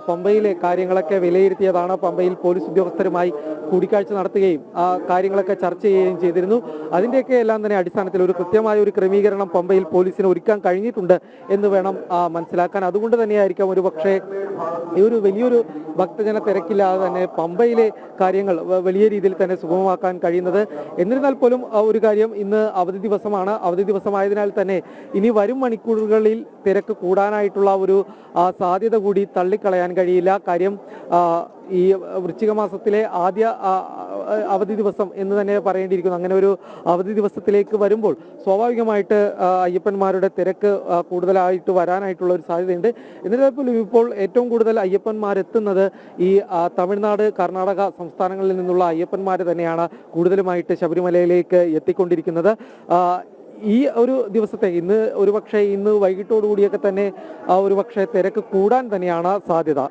പമ്പയിലെ കാര്യങ്ങളൊക്കെ വിലയിരുത്തിയതാണ്. പമ്പയിൽ പോലീസ് ഉദ്യോഗസ്ഥരുമായി കൂടിക്കാഴ്ച നടത്തുകയും കാര്യങ്ങളൊക്കെ ചർച്ച ചെയ്യുകയും ചെയ്തിരുന്നു. അതിൻ്റെയൊക്കെ എല്ലാം തന്നെ അടിസ്ഥാനത്തിൽ ഒരു കൃത്യമായ ഒരു ക്രമീകരണം പമ്പയിൽ പോലീസിന് ഒരുക്കാൻ കഴിഞ്ഞിട്ടുണ്ട് എന്ന് വേണം മനസ്സിലാക്കാൻ. അതുകൊണ്ട് തന്നെയായിരിക്കാം ഒരു പക്ഷേ ഈ ഒരു വലിയൊരു ഭക്തജന തിരക്കില്ലാതെ തന്നെ പമ്പയിലെ കാര്യങ്ങൾ വലിയ രീതിയിൽ തന്നെ സുഗമമാക്കാൻ കഴിയുന്നത്. എന്നിരുന്നാൽ പോലും ഒരു കാര്യം, ഇന്ന് അവധി ദിവസമാണ്. അവധി ദിവസമായതിനാൽ തന്നെ ഇനി വരും മണിക്കൂറുകളിൽ തിരക്ക് കൂടാനായിട്ടുള്ള ഒരു സാധ്യത കൂടി തള്ളിക്കളയാൻ കഴിയില്ല. കാര്യം ഈ വൃശ്ചിക മാസത്തിലെ ആദ്യ അവധി ദിവസം എന്ന് തന്നെ പറയേണ്ടിയിരിക്കുന്നു. അങ്ങനെ ഒരു അവധി ദിവസത്തിലേക്ക് വരുമ്പോൾ സ്വാഭാവികമായിട്ട് അയ്യപ്പന്മാരുടെ തിരക്ക് കൂടുതലായിട്ട് വരാനായിട്ടുള്ള ഒരു സാധ്യതയുണ്ട്. എന്നിരുന്നാൽ പോലും ഇപ്പോൾ ഏറ്റവും കൂടുതൽ അയ്യപ്പന്മാരെത്തുന്നത് ഈ തമിഴ്നാട്, കർണാടക സംസ്ഥാനങ്ങളിൽ നിന്നുള്ള അയ്യപ്പന്മാർ തന്നെയാണ് കൂടുതലുമായിട്ട് ശബരിമലയിലേക്ക് എത്തിക്കൊണ്ടിരിക്കുന്നത്. ഈ ഒരു ദിവസത്തെ ഇന്ന് ഒരുപക്ഷെ ഇന്ന് വൈകിട്ടോടുകൂടിയൊക്കെ തന്നെ ഒരുപക്ഷെ തിരക്ക് കൂടാൻ തന്നെയാണ് സാധ്യത.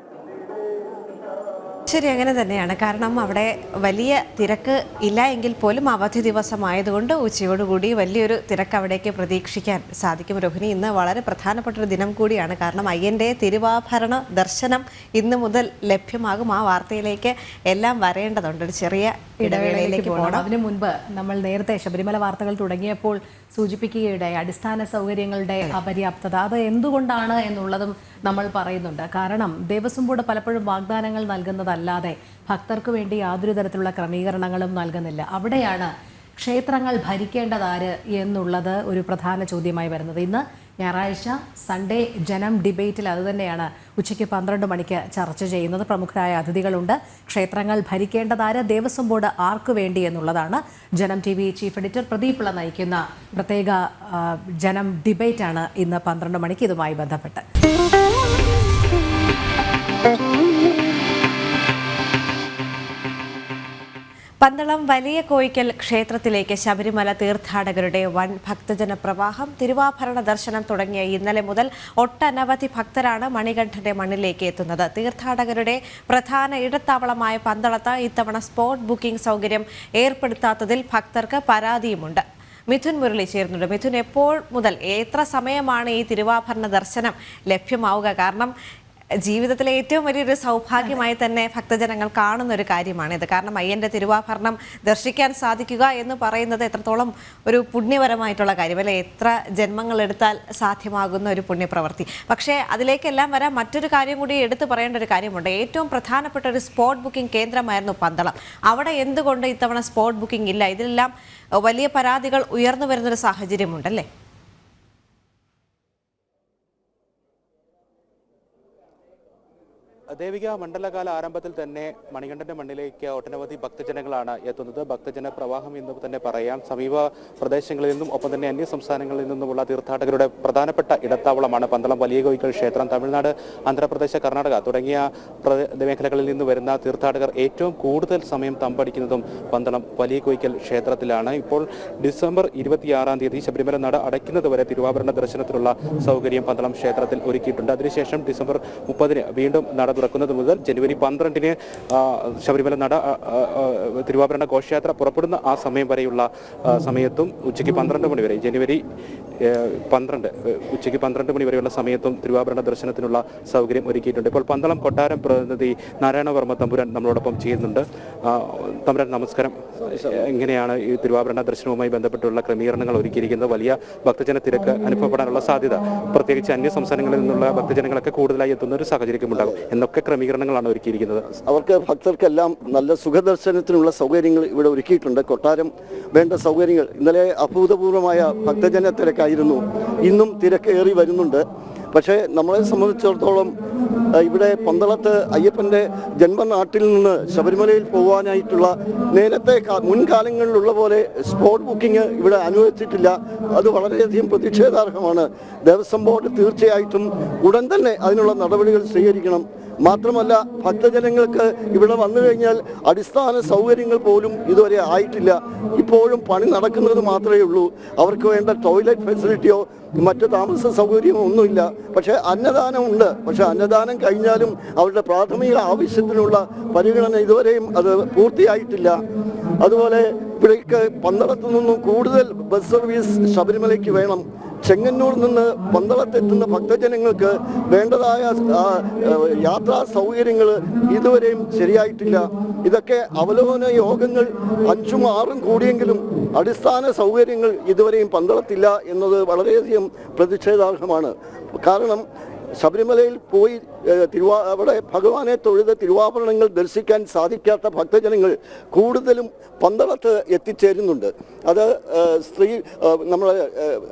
ശരി, അങ്ങനെ തന്നെയാണ്. കാരണം അവിടെ വലിയ തിരക്ക് ഇല്ല എങ്കിൽ പോലും അവധി ദിവസമായതുകൊണ്ട് ഉച്ചയോടുകൂടി വലിയൊരു തിരക്ക് അവിടേക്ക് പ്രതീക്ഷിക്കാൻ സാധിക്കും. രോഹിണി, ഇന്ന് വളരെ പ്രധാനപ്പെട്ടൊരു ദിനം കൂടിയാണ്. കാരണം അയ്യൻ്റെ തിരുവാഭരണ ദർശനം ഇന്ന് മുതൽ ലഭ്യമാകും. ആ വാർത്തയിലേക്ക് എല്ലാം വരേണ്ടതുണ്ട്. ഒരു ചെറിയ ഇടവേളയിലേക്ക് പോകണം. അതിനു മുൻപ് നമ്മൾ നേരത്തെ ശബരിമല വാർത്തകൾ തുടങ്ങിയപ്പോൾ സൂചിപ്പിക്കുകയുണ്ടായി അടിസ്ഥാന സൗകര്യങ്ങളുടെ അപര്യാപ്തത. അത് എന്തുകൊണ്ടാണ് എന്നുള്ളതും നമ്മൾ പറയുന്നുണ്ട്. കാരണം ദേവസ്വം ബോർഡ് പലപ്പോഴും വാഗ്ദാനങ്ങൾ നൽകുന്നതല്ലാതെ ഭക്തർക്ക് വേണ്ടി യാതൊരു തരത്തിലുള്ള ക്രമീകരണങ്ങളും നൽകുന്നില്ല. അവിടെയാണ് ക്ഷേത്രങ്ങൾ ഭരിക്കേണ്ടതാര് എന്നുള്ളത് ഒരു പ്രധാന ചോദ്യമായി വരുന്നത്. ഇന്ന് ഞായറാഴ്ച സൺഡേ ജനം ഡിബേറ്റിൽ അതുതന്നെയാണ് ഉച്ചയ്ക്ക് 12 മണിക്ക് ചർച്ച ചെയ്യുന്നത്. പ്രമുഖരായ അതിഥികളുണ്ട്. ക്ഷേത്രങ്ങൾ ഭരിക്കേണ്ടതാര്, ദേവസ്വം ബോർഡ് ആർക്കു വേണ്ടി എന്നുള്ളതാണ്. ജനം TV chief editor Pradeep Pillai നയിക്കുന്ന പ്രത്യേക ജനം ഡിബേറ്റാണ് ഇന്ന് 12 മണിക്ക് ഇതുമായി ബന്ധപ്പെട്ട്. പന്തളം വലിയ കോയിക്കൽ ക്ഷേത്രത്തിലേക്ക് ശബരിമല തീർത്ഥാടകരുടെ വൻ ഭക്തജന പ്രവാഹം. തിരുവാഭരണ ദർശനം തുടങ്ങിയ ഇന്നലെ മുതൽ ഒട്ടനവധി ഭക്തരാണ് മണികണ്ഠന്റെ മണ്ണിലേക്ക് എത്തുന്നത്. തീർത്ഥാടകരുടെ പ്രധാന ഇടത്താവളമായ പന്തളത്ത് ഇത്തവണ സ്പോട്ട് ബുക്കിംഗ് സൗകര്യം ഏർപ്പെടുത്താത്തതിൽ ഭക്തർക്ക് പരാതിയുമുണ്ട്. മിഥുൻ മുരളി ചേർന്നുണ്ട്. മിഥുൻ, എപ്പോൾ മുതൽ എത്ര സമയമാണ് ഈ തിരുവാഭരണ ദർശനം ലഭ്യമാവുക? കാരണം ജീവിതത്തിലെ ഏറ്റവും വലിയൊരു സൗഭാഗ്യമായി തന്നെ ഭക്തജനങ്ങൾ കാണുന്ന ഒരു കാര്യമാണിത്. കാരണം അയ്യൻ്റെ തിരുവാഭരണം ദർശിക്കാൻ സാധിക്കുക എന്ന് പറയുന്നത് എത്രത്തോളം ഒരു പുണ്യപരമായിട്ടുള്ള കാര്യം, അല്ലെ? എത്ര ജന്മങ്ങളെടുത്താൽ സാധ്യമാകുന്ന ഒരു പുണ്യപ്രവൃത്തി. പക്ഷേ അതിലേക്കെല്ലാം വരാൻ മറ്റൊരു കാര്യം കൂടി എടുത്തു പറയേണ്ട ഒരു കാര്യമുണ്ട്. ഏറ്റവും പ്രധാനപ്പെട്ട ഒരു സ്പോട്ട് ബുക്കിംഗ് കേന്ദ്രമായിരുന്നു പന്തളം. അവിടെ എന്തുകൊണ്ട് ഇത്തവണ സ്പോട്ട് ബുക്കിംഗ് ഇല്ല? ഇതിലെല്ലാം വലിയ പരാതികൾ ഉയർന്നു വരുന്നൊരു സാഹചര്യമുണ്ടല്ലേ? ദേവിക, മണ്ഡലകാല ആരംഭത്തിൽ തന്നെ മണികണ്ഠന്റെ മണ്ണിലേക്ക് ഒട്ടനവധി ഭക്തജനങ്ങളാണ് എത്തുന്നത്. ഭക്തജന പ്രവാഹം എന്ന് തന്നെ പറയാം. സമീപ പ്രദേശങ്ങളിൽ നിന്നും ഒപ്പം തന്നെ അന്യ സംസ്ഥാനങ്ങളിൽ നിന്നുമുള്ള തീർത്ഥാടകരുടെ പ്രധാനപ്പെട്ട ഇടത്താവളമാണ് പന്തളം വലിയ കോയിക്കൽ ക്ഷേത്രം. തമിഴ്നാട്, ആന്ധ്രാപ്രദേശ്, കർണാടക തുടങ്ങിയ മേഖലകളിൽ നിന്ന് വരുന്ന തീർത്ഥാടകർ ഏറ്റവും കൂടുതൽ സമയം തമ്പടിക്കുന്നതും പന്തളം വലിയ കോയിക്കൽ ക്ഷേത്രത്തിലാണ്. ഇപ്പോൾ ഡിസംബർ 26-ാം തീയതി ശബരിമല നട അടയ്ക്കുന്നത് വരെ തിരുവാഭരണ ദർശനത്തിനുള്ള സൗകര്യം പന്തളം ക്ഷേത്രത്തിൽ ഒരുക്കിയിട്ടുണ്ട്. അതിനുശേഷം ഡിസംബർ 30-ന് വീണ്ടും നട തുറക്കുന്നത് മുതൽ ജനുവരി 12-ന് ശബരിമല നട തിരുവാഭരണ ഘോഷയാത്ര പുറപ്പെടുന്ന ആ സമയം വരെയുള്ള സമയത്തും ഉച്ചയ്ക്ക് 12 മണി വരെ, ജനുവരി 12 ഉച്ചയ്ക്ക് 12 മണി വരെയുള്ള സമയത്തും തിരുവാഭരണ ദർശനത്തിനുള്ള സൗകര്യം ഒരുക്കിയിട്ടുണ്ട്. ഇപ്പോൾ പന്തളം കൊട്ടാരം പ്രതിനിധി നാരായണവർമ്മ തമ്പുരാൻ നമ്മളോടൊപ്പം ചെയ്യുന്നുണ്ട്. തമ്പുരാൻ, നമസ്കാരം. എങ്ങനെയാണ് ഈ തിരുവാഭരണ ദർശനവുമായി ബന്ധപ്പെട്ടുള്ള ക്രമീകരണങ്ങൾ ഒരുക്കിയിരിക്കുന്നത്? വലിയ ഭക്തജന തിരക്ക് അനുഭവപ്പെടാനുള്ള സാധ്യത, പ്രത്യേകിച്ച് അന്യ സംസ്ഥാനങ്ങളിൽ നിന്നുള്ള ഭക്തജനങ്ങളൊക്കെ കൂടുതലായി എത്തുന്ന ഒരു സാഹചര്യം ഉണ്ടാകും. എന്നൊക്കെ എന്തൊക്കെ ക്രമീകരണങ്ങളാണ് ഒരുക്കിയിരിക്കുന്നത്? അവർക്ക് ഭക്തർക്കെല്ലാം നല്ല സുഖദർശനത്തിനുള്ള സൗകര്യങ്ങൾ ഇവിടെ ഒരുക്കിയിട്ടുണ്ട്. കൊട്ടാരം വേണ്ട സൗകര്യങ്ങൾ. ഇന്നലെ അഭൂതപൂർവമായ ഭക്തജന തിരക്കായിരുന്നു. ഇന്നും തിരക്കേറി വരുന്നുണ്ട്. പക്ഷേ നമ്മളെ സംബന്ധിച്ചിടത്തോളം ഇവിടെ പന്തളത്ത് അയ്യപ്പൻ്റെ ജന്മനാട്ടിൽ നിന്ന് ശബരിമലയിൽ പോകാനായിട്ടുള്ള നേരത്തെ മുൻകാലങ്ങളിലുള്ള പോലെ സ്പോട്ട് ബുക്കിംഗ് ഇവിടെ അനുവദിച്ചിട്ടില്ല. അത് വളരെയധികം പ്രതിഷേധാർഹമാണ്. ദേവസ്വം ബോർഡ് തീർച്ചയായിട്ടും ഉടൻ തന്നെ അതിനുള്ള നടപടികൾ സ്വീകരിക്കണം. മാത്രമല്ല, ഭക്തജനങ്ങൾക്ക് ഇവിടെ വന്നു കഴിഞ്ഞാൽ അടിസ്ഥാന സൗകര്യങ്ങൾ പോലും ഇതുവരെ ആയിട്ടില്ല. ഇപ്പോഴും പണി നടക്കുന്നത് മാത്രമേ ഉള്ളൂ. അവർക്ക് വേണ്ട ടോയ്ലറ്റ് ഫെസിലിറ്റിയോ മറ്റ് താമസ സൗകര്യമോ ഒന്നുമില്ല. പക്ഷേ അന്നദാനമുണ്ട്. പക്ഷേ അന്നദാനം കഴിഞ്ഞാലും അവരുടെ പ്രാഥമിക ആവശ്യത്തിനുള്ള പരിഗണന ഇതുവരെയും അത് പൂർത്തിയായിട്ടില്ല. അതുപോലെ ഇവിടേക്ക് പന്തളത്തു നിന്നും കൂടുതൽ ബസ് സർവീസ് ശബരിമലയ്ക്ക് വേണം. ചെങ്ങന്നൂർ നിന്ന് പന്തളത്തെത്തുന്ന ഭക്തജനങ്ങൾക്ക് വേണ്ടതായ യാത്രാ സൗകര്യങ്ങൾ ഇതുവരെയും ശരിയായിട്ടില്ല. ഇതൊക്കെ അവലോകന യോഗങ്ങൾ 5ഉം 6ഉം കൂടിയെങ്കിലും അടിസ്ഥാന സൗകര്യങ്ങൾ ഇതുവരെയും പന്തളത്തില്ല എന്നത് വളരെയധികം പ്രതിഷേധാർഹമാണ്. കാരണം ശബരിമലയിൽ പോയി അവിടെ ഭഗവാനെ തൊഴുത് തിരുവാഭരണങ്ങൾ ദർശിക്കാൻ സാധിക്കാത്ത ഭക്തജനങ്ങൾ കൂടുതലും പന്തളത്ത് എത്തിച്ചേരുന്നുണ്ട്. അത് സ്ത്രീ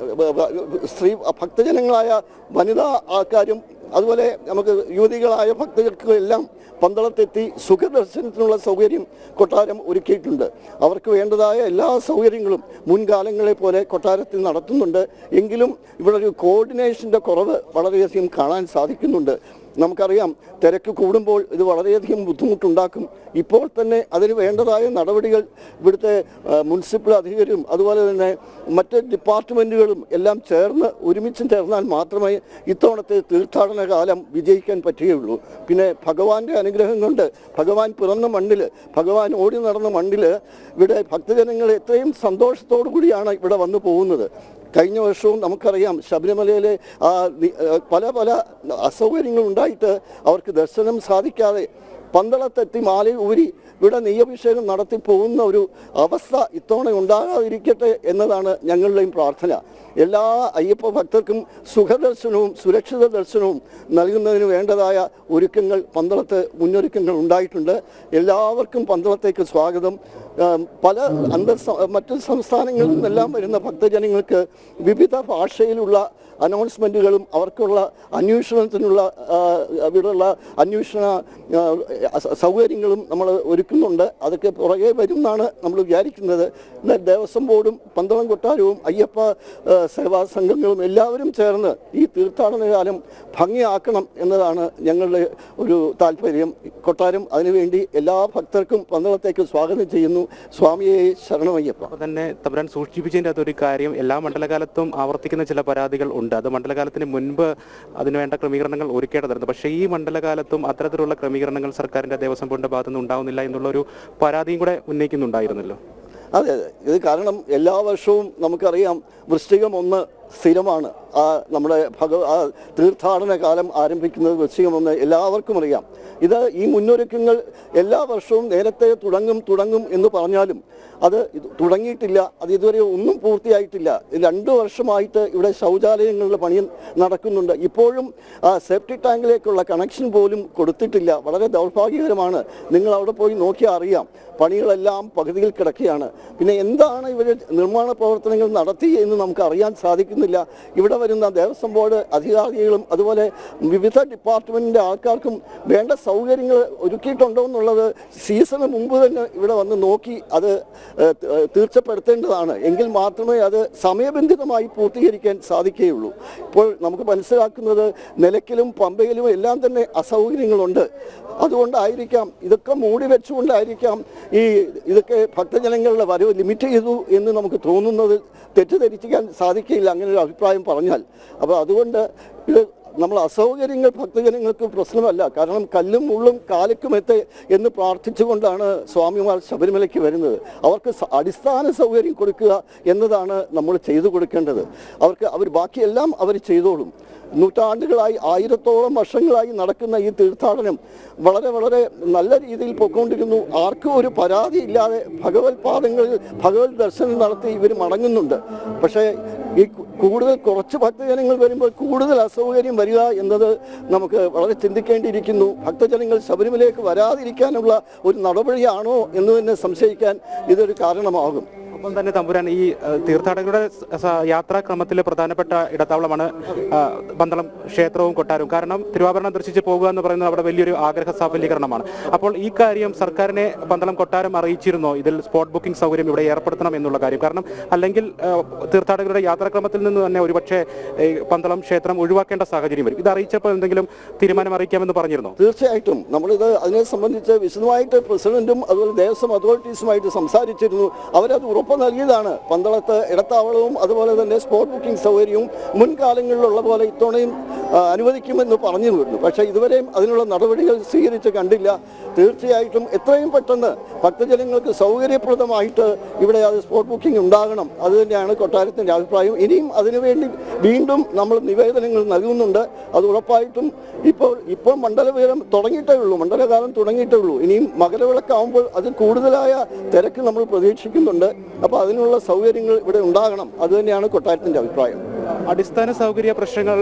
ഭക്തജനങ്ങളായ വനിതാ ആൾക്കാരും അതുപോലെ നമുക്ക് യുവതികളായ ഭക്തർക്കും എല്ലാം പന്തളത്തെത്തി സുഖദർശനത്തിനുള്ള സൗകര്യം കൊട്ടാരം ഒരുക്കിയിട്ടുണ്ട്. അവർക്ക് വേണ്ടതായ എല്ലാ സൗകര്യങ്ങളും മുൻകാലങ്ങളെ പോലെ കൊട്ടാരത്തിൽ നടത്തുന്നുണ്ട്. എങ്കിലും ഇവിടെ ഒരു കോർഡിനേഷൻ്റെ കുറവ് വളരെയധികം കാണാൻ സാധിക്കുന്നുണ്ട്. നമുക്കറിയാം, തിരക്ക് കൂടുമ്പോൾ ഇത് വളരെയധികം ബുദ്ധിമുട്ടുണ്ടാക്കും. ഇപ്പോൾ തന്നെ അതിന് വേണ്ടതായ നടപടികൾ ഇവിടുത്തെ മുനിസിപ്പൽ അധികൃതരും അതുപോലെ തന്നെ മറ്റ് ഡിപ്പാർട്ട്മെൻറ്റുകളും എല്ലാം ഒരുമിച്ച് ചേർന്നാൽ മാത്രമേ ഇത്തവണത്തെ തീർത്ഥാടന കാലം വിജയിക്കാൻ പറ്റുകയുള്ളൂ. പിന്നെ ഭഗവാന്റെ അനുഗ്രഹം കൊണ്ട് ഭഗവാൻ പിറന്ന മണ്ണിൽ, ഭഗവാൻ ഓടി നടന്ന മണ്ണിൽ ഇവിടെ ഭക്തജനങ്ങൾ എത്രയും സന്തോഷത്തോടു കൂടിയാണ് ഇവിടെ വന്നു പോകുന്നത്. കഴിഞ്ഞ വർഷവും നമുക്കറിയാം, ശബരിമലയിലെ പല അസൗകര്യങ്ങൾ ഉണ്ടായിട്ട് അവർക്ക് ദർശനം സാധിക്കാതെ പന്തളത്തെത്തി മാല ഊരി ഇവിടെ നെയ്യഭിഷേകം നടത്തി പോകുന്ന ഒരു അവസ്ഥ ഇത്തവണ ഉണ്ടാകാതിരിക്കട്ടെ എന്നതാണ് ഞങ്ങളുടെയും പ്രാർത്ഥന. എല്ലാ അയ്യപ്പ ഭക്തർക്കും സുഖദർശനവും സുരക്ഷിത ദർശനവും നൽകുന്നതിന് വേണ്ടതായ ഒരുക്കങ്ങൾ പന്തളത്ത് മുന്നൊരുക്കങ്ങൾ ഉണ്ടായിട്ടുണ്ട്. എല്ലാവർക്കും പന്തളത്തേക്ക് സ്വാഗതം. മറ്റ് സംസ്ഥാനങ്ങളിൽ നിന്നെല്ലാം വരുന്ന ഭക്തജനങ്ങൾക്ക് വിവിധ ഭാഷയിലുള്ള അനൗൺസ്മെൻറ്റുകളും അവർക്കുള്ള അന്വേഷണത്തിനുള്ള ഇവിടെയുള്ള അന്വേഷണ സൗകര്യങ്ങളും നമ്മൾ ഒരുക്കുന്നുണ്ട്. അതൊക്കെ പുറകെ വരും എന്നാണ് നമ്മൾ വിചാരിക്കുന്നത്. ദേവസ്വം ബോർഡും പന്തളം കൊട്ടാരവും അയ്യപ്പ സേവാ സംഘങ്ങളും എല്ലാവരും ചേർന്ന് ഈ തീർത്ഥാടന കാലം ഭംഗിയാക്കണം എന്നതാണ് ഞങ്ങളുടെ ഒരു താല്പര്യം. കൊട്ടാരം അതിനുവേണ്ടി എല്ലാ ഭക്തർക്കും പന്തളത്തേക്ക് സ്വാഗതം ചെയ്യുന്നു. സ്വാമിയെ ശരണമയ്യപ്പ. അപ്പോൾ തന്നെ തമ്പുരാൻ സൂചിപ്പിച്ചതിൻ്റെ അതൊരു കാര്യം, എല്ലാ മണ്ഡലകാലത്തും ആവർത്തിക്കുന്ന ചില പരാതികൾ ഉണ്ട്. അത് മണ്ഡലകാലത്തിന് മുൻപ് അതിനുവേണ്ട ക്രമീകരണങ്ങൾ ഒരുക്കേണ്ടതായിരുന്നു. പക്ഷേ ഈ മണ്ഡലകാലത്തും അത്തരത്തിലുള്ള ക്രമീകരണങ്ങൾ സർക്കാരിൻ്റെ ദേവസ്വം ബോർഡിൻ്റെ ഭാഗത്തുനിന്ന് ഉണ്ടാവുന്നില്ല എന്നുള്ളൊരു പരാതിയും കൂടെ ഉന്നയിക്കുന്നുണ്ടായിരുന്നല്ലോ. അതെ, ഇത് കാരണം എല്ലാ വർഷവും നമുക്കറിയാം വൃശ്ചികം 1 സ്ഥിരമാണ്. നമ്മുടെ തീർത്ഥാടന കാലം ആരംഭിക്കുന്നത് വൃശ്ചികം 1 എല്ലാവർക്കും അറിയാം. ഈ മുന്നൊരുക്കങ്ങൾ എല്ലാ വർഷവും നേരത്തെ തുടങ്ങും എന്ന് പറഞ്ഞാലും അത് തുടങ്ങിയിട്ടില്ല. അത് ഇതുവരെ ഒന്നും പൂർത്തിയായിട്ടില്ല. 2 വർഷമായിട്ട് ഇവിടെ ശൗചാലയങ്ങളുടെ പണി നടക്കുന്നുണ്ട്. ഇപ്പോഴും സേഫ്റ്റി ടാങ്കിലേക്കുള്ള കണക്ഷൻ പോലും കൊടുത്തിട്ടില്ല. വളരെ ദൗർഭാഗ്യകരമാണ്. നിങ്ങൾ അവിടെ പോയി നോക്കിയാൽ അറിയാം, പണികളെല്ലാം പകുതിയിൽ കിടക്കുകയാണ്. പിന്നെ എന്താണ് ഇവർ നിർമ്മാണ പ്രവർത്തനങ്ങൾ നടത്തി എന്ന് നമുക്ക് അറിയാൻ സാധിക്കുന്നില്ല. ഇവിടെ വരുന്ന ദേവസ്വം ബോർഡ് അധികാരികളും അതുപോലെ വിവിധ ഡിപ്പാർട്ട്മെൻറ്റിൻ്റെ ആൾക്കാർക്കും വേണ്ട സൗകര്യങ്ങൾ ഒരുക്കിയിട്ടുണ്ടോ എന്നുള്ളത് സീസണ് മുമ്പ് തന്നെ ഇവിടെ വന്ന് നോക്കി അത് തീർച്ചപ്പെടുത്തേണ്ടതാണ്. എങ്കിൽ മാത്രമേ അത് സമയബന്ധിതമായി പൂർത്തീകരിക്കാൻ സാധിക്കുകയുള്ളൂ. ഇപ്പോൾ നമുക്ക് മനസ്സിലാക്കുന്നത് നിലയ്ക്കലും പമ്പയിലും എല്ലാം തന്നെ അസൗകര്യങ്ങളുണ്ട്. അതുകൊണ്ടായിരിക്കാം, ഇതൊക്കെ മൂടി വെച്ചുകൊണ്ടായിരിക്കാം ഇതൊക്കെ ഭക്തജനങ്ങളുടെ വരവ് ലിമിറ്റ് ചെയ്തു എന്ന് നമുക്ക് തോന്നുന്നത്. തെറ്റിദ്ധരിക്കാൻ സാധിക്കില്ല അങ്ങനെ ഒരു അഭിപ്രായം പറഞ്ഞാൽ. അപ്പോൾ അതുകൊണ്ട് ഇത് നമ്മൾ അസൗകര്യങ്ങൾ ഭക്തജനങ്ങൾക്ക് പ്രശ്നമല്ല. കാരണം കല്ലും മുള്ളും കാലക്കുമെത്തെ എന്ന് പ്രാർത്ഥിച്ചുകൊണ്ടാണ് സ്വാമിമാർ ശബരിമലയ്ക്ക് വരുന്നത്. അവർക്ക് അടിസ്ഥാന സൗകര്യം കൊടുക്കുക എന്നതാണ് നമ്മൾ ചെയ്തു കൊടുക്കേണ്ടത്. അവർ ബാക്കിയെല്ലാം അവർ ചെയ്തോളും. നൂറ്റാണ്ടുകളായി 1000-ഓളം വർഷങ്ങളായി നടക്കുന്ന ഈ തീർത്ഥാടനം വളരെ വളരെ നല്ല രീതിയിൽ പൊയ്ക്കൊണ്ടിരുന്നു. ആർക്കും ഒരു പരാതിയില്ലാതെ ഭഗവത് ദർശനം നടത്തി ഇവർ മടങ്ങുന്നുണ്ട്. പക്ഷേ ഈ കുറച്ച് ഭക്തജനങ്ങൾ വരുമ്പോൾ കൂടുതൽ അസൗകര്യം വരിക എന്നത് നമുക്ക് വളരെ ചിന്തിക്കേണ്ടിയിരിക്കുന്നു. ഭക്തജനങ്ങൾ ശബരിമലയിലേക്ക് വരാതിരിക്കാനുള്ള ഒരു നടപടിയാണോ എന്ന് തന്നെ സംശയിക്കാൻ ഇതൊരു കാരണമാകും. ഒപ്പം തന്നെ തമ്പുരാൻ, ഈ തീർത്ഥാടകരുടെ യാത്രാക്രമത്തിൽ പ്രധാനപ്പെട്ട ഇടത്താവളമാണ് പന്തളം ക്ഷേത്രവും കൊട്ടാരവും. കാരണം തിരുവാഭരണം ദർശിച്ച് പോകുക എന്ന് പറയുന്നത് അവിടെ വലിയൊരു ആഗ്രഹ സാഫല്യീകരണമാണ്. അപ്പോൾ ഈ കാര്യം സർക്കാരിനെ പന്തളം കൊട്ടാരം അറിയിച്ചിരുന്നോ, ഇതിൽ സ്പോട്ട് ബുക്കിംഗ് സൗകര്യം ഇവിടെ ഏർപ്പെടുത്തണം എന്നുള്ള കാര്യം? കാരണം അല്ലെങ്കിൽ തീർത്ഥാടകരുടെ യാത്രാക്രമത്തിൽ നിന്ന് തന്നെ ഒരുപക്ഷെ പന്തളം ക്ഷേത്രം ഒഴിവാക്കേണ്ട സാഹചര്യം വരും. ഇത് അറിയിച്ചപ്പോൾ എന്തെങ്കിലും തീരുമാനം അറിയിക്കാമെന്ന് പറഞ്ഞിരുന്നോ? തീർച്ചയായിട്ടും നമ്മളിത് അതിനെ സംബന്ധിച്ച് വിശദമായിട്ട് പ്രസിഡന്റും അതുപോലെ ദേവസ്വം അതോറിറ്റീസുമായിട്ട് സംസാരിച്ചിരുന്നു. അവരത് ഉറപ്പ് നൽകിയതാണ്. പന്തളത്ത് ഇടത്താവളവും അതുപോലെ തന്നെ സ്പോട്ട് ബുക്കിംഗ് സൗകര്യവും മുൻകാലങ്ങളിലുള്ള പോലെ ഇത്തവണയും അനുവദിക്കുമെന്ന് പറഞ്ഞു വരുന്നു. പക്ഷേ ഇതുവരെയും അതിനുള്ള നടപടികൾ സ്വീകരിച്ച് കണ്ടില്ല. തീർച്ചയായിട്ടും എത്രയും പെട്ടെന്ന് ഭക്തജനങ്ങൾക്ക് സൗകര്യപ്രദമായിട്ട് ഇവിടെ അത് സ്പോട്ട് ബുക്കിംഗ് ഉണ്ടാകണം. അതുതന്നെയാണ് കൊട്ടാരത്തിൻ്റെ അഭിപ്രായം. ഇനിയും അതിനുവേണ്ടി വീണ്ടും നമ്മൾ നിവേദനങ്ങൾ നൽകുന്നുണ്ട്. അത് ഉറപ്പായിട്ടും ഇപ്പോൾ മണ്ഡലകാലം തുടങ്ങിയിട്ടേ ഉള്ളൂ. ഇനിയും മകരവിളക്കാവുമ്പോൾ അത് കൂടുതലായ തിരക്ക് നമ്മൾ പ്രതീക്ഷിക്കുന്നുണ്ട്. അപ്പോൾ അതിനുള്ള സൗകര്യങ്ങൾ ഇവിടെ ഉണ്ടാകണം. അതുതന്നെയാണ് കൊട്ടാരത്തിൻ്റെ അഭിപ്രായം. അടിസ്ഥാന സൗകര്യ പ്രശ്നങ്ങൾ